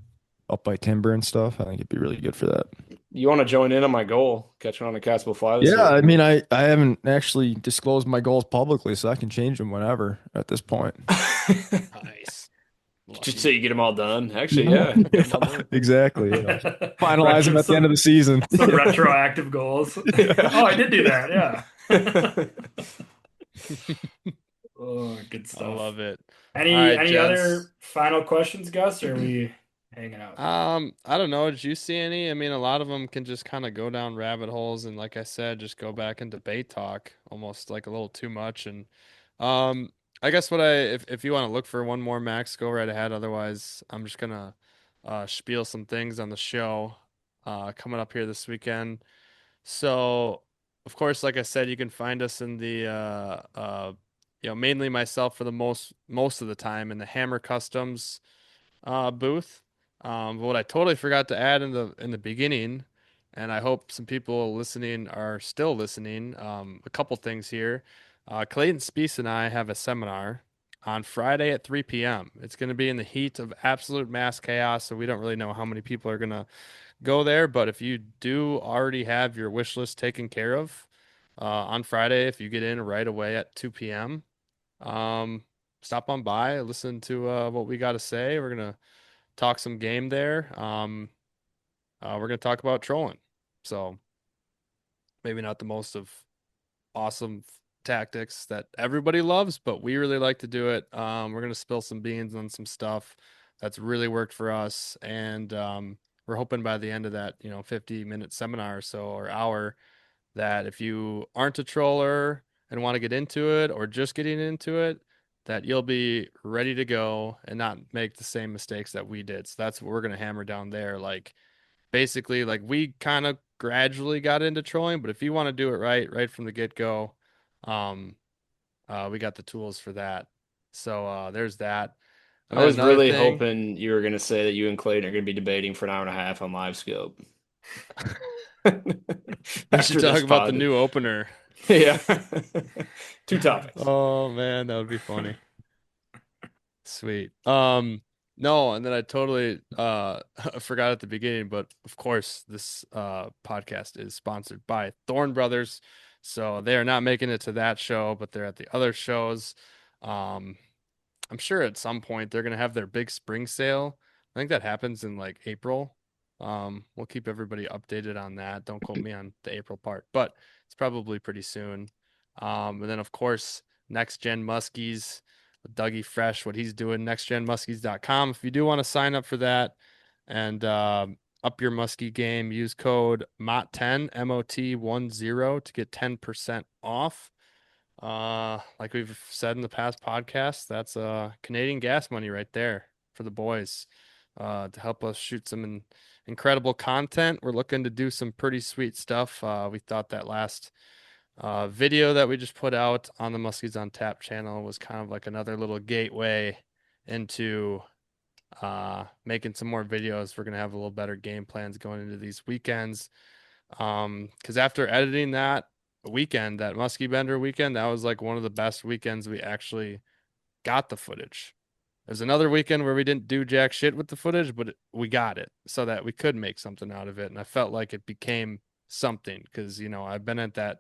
up by timber and stuff. I think it'd be really good for that. You want to join in on my goal? Catch one on a castable fly this Yeah, year. I mean, I haven't actually disclosed my goals publicly, so I can change them whenever at this point. Nice. Just Lucky. so you get them all done. Actually, Yeah, yeah, get them all done. exactly. Finalize them at the end of the season. Some retroactive goals. Oh, I did do that. Yeah. Oh, good I stuff. love it. All Any right, any gents. other final questions, Gus? Or are we hanging out? I don't know. Did you see any? I mean, a lot of them can just kind of go down rabbit holes, and like I said, just go back into debate talk, almost like a little too much. And um, I guess if you want to look for one more, Max, go right ahead. Otherwise, I'm just gonna spiel some things on the show coming up here this weekend. So, of course, like I said, you can find us in the mainly myself for the most of the time in the Hammer Customs booth. But what I totally forgot to add in the beginning, and I hope some people listening are still listening. A couple things here. Clayton Speece and I have a seminar on Friday at 3 p.m. It's going to be in the heat of absolute mass chaos, so we don't really know how many people are going to go there. But if you do already have your wish list taken care of on Friday, if you get in right away at 2 p.m., um, stop on by, listen to what we got to say. We're gonna talk some game there. We're gonna talk about trolling. So maybe not the most of awesome tactics that everybody loves, but we really like to do it. We're gonna spill some beans on some stuff that's really worked for us, and we're hoping by the end of that, 50-minute seminar or so or hour, that if you aren't a troller and want to get into it or just getting into it, that you'll be ready to go and not make the same mistakes that we did. So that's what we're going to hammer down there. Like basically, like we kind of gradually got into trolling, but if you want to do it right from the get-go, um, we got the tools for that. So there's that. And I then was another really thing, hoping you were gonna say that you and Clayton are gonna be debating for an hour and a half on live scope. we should After talk this about the pod. new opener. Yeah. Two topics. Oh man, that would be funny. Sweet. No, and then I totally forgot at the beginning, but of course this podcast is sponsored by Thorn Brothers. So they are not making it to that show, but they're at the other shows. Um I'm sure at some point they're gonna have their big spring sale. I think that happens in like April. We'll keep everybody updated on that. Don't quote me on the April part, but it's probably pretty soon. And then of course, Next Gen Muskies, Dougie Fresh, what he's doing, nextgenmuskies.com. If you do want to sign up for that and up your muskie game, use code MOT10, MOT10 to get 10% off. Like we've said in the past podcasts, that's Canadian gas money right there for the boys. To help us shoot some incredible content. We're looking to do some pretty sweet stuff. We thought that last video that we just put out on the Muskies on Tap channel was kind of like another little gateway into making some more videos. We're gonna have a little better game plans going into these weekends. Because after editing that weekend, that Muskie Bender weekend, that was like one of the best weekends we actually got the footage. There's another weekend where we didn't do jack shit with the footage, but we got it so that we could make something out of it. And I felt like it became something because, you know, I've been at that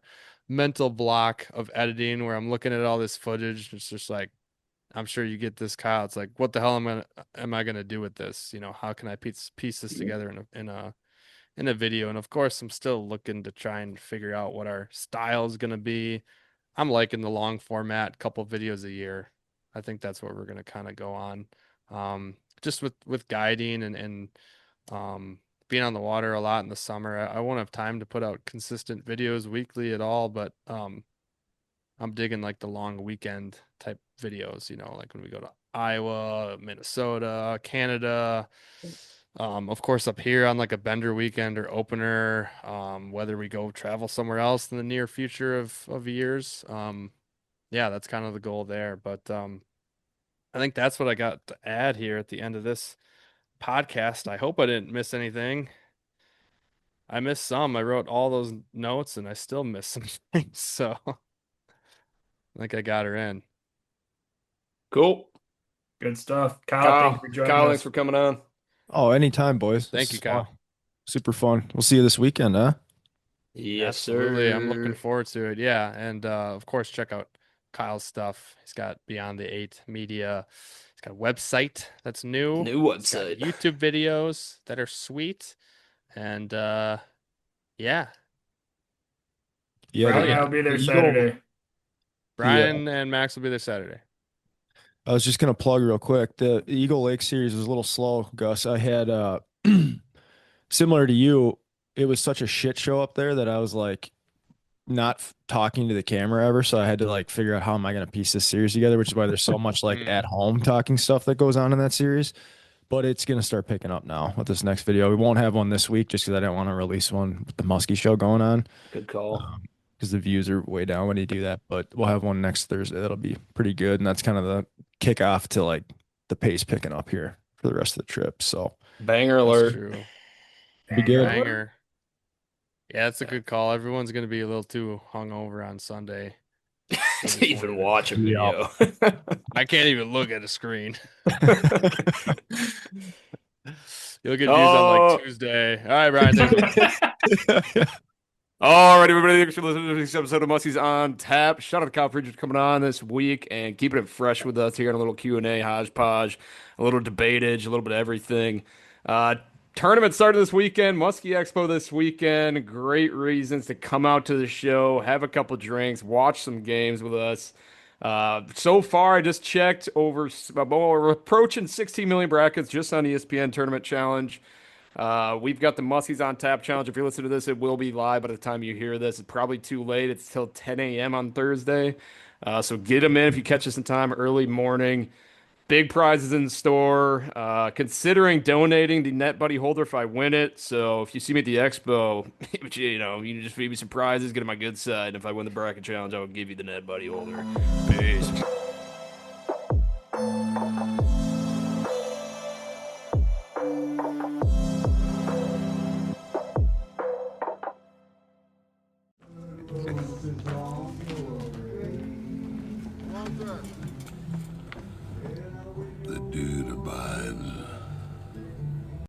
mental block of editing where I'm looking at all this footage. It's just like, I'm sure you get this, Kyle. It's like, what the hell am I gonna do with this? You know, how can I piece this together in a video? And of course, I'm still looking to try and figure out what our style is gonna be. I'm liking the long format, couple videos a year. I think that's what we're gonna kind of go on. Just with guiding and being on the water a lot in the summer. I won't have time to put out consistent videos weekly at all, but I'm digging like the long weekend type videos, you know, like when we go to Iowa, Minnesota, Canada, of course up here on like a Bender weekend or opener, whether we go travel somewhere else in the near future of years. Yeah, that's kind of the goal there. But I think that's what I got to add here at the end of this podcast. I hope I didn't miss anything. I missed some. I wrote all those notes and I still missed some things. So I think I got her in. Cool. Good stuff. Kyle, thank you for joining us. Thanks for coming on. Oh, anytime, boys. Thank you, Kyle. Super fun. We'll see you this weekend, huh? Yes, Absolutely. sir. I'm looking forward to it. Yeah. And of course, check out Kyle's stuff. He's got Beyond the Eight Media. He's got a website that's new. New He's got website. YouTube videos that are sweet. And yeah. Yeah. Brian and I'll be there Saturday. Brian and Max will be there Saturday. I was just gonna plug real quick. The Eagle Lake series was a little slow, Gus. I had similar to you, it was such a shit show up there that I was like not talking to the camera ever. So I had to like figure out how am I gonna piece this series together, which is why there's so much like at home talking stuff that goes on in that series. But it's gonna start picking up now with this next video. We won't have one this week just because I didn't want to release one with the Muskie show going on. Good call. Because the views are way down when you do that. But we'll have one next Thursday. That'll be pretty good. And that's kind of the kickoff to like the pace picking up here for the rest of the trip. So banger alert. True. Be good. Banger. Yeah, that's a good call. Everyone's gonna be a little too hungover on Sunday to even watch a video. I can't even look at a screen. You'll get views on like Tuesday. All right, Brian. All right, everybody. Thanks for listening to this episode of Muskies on Tap. Shout out to Kyle Friedges coming on this week and keeping it fresh with us here on a little Q&A hodgepodge, a little debatage, a little bit of everything. Tournament started this weekend, Musky Expo this weekend. Great reasons to come out to the show, have a couple drinks, watch some games with us. So far, I just checked we're approaching 16 million brackets just on ESPN Tournament Challenge. We've got the Muskies on Tap Challenge. If you listen to this, it will be live by the time you hear this. It's probably too late. It's till 10 a.m. on Thursday. So get them in if you catch us in time, early morning. Big prizes in store. Considering donating the Net Buddy holder if I win it. So if you see me at the expo, you can just feed me some prizes, get on my good side. And if I win the bracket challenge, I will give you the Net Buddy holder. Peace.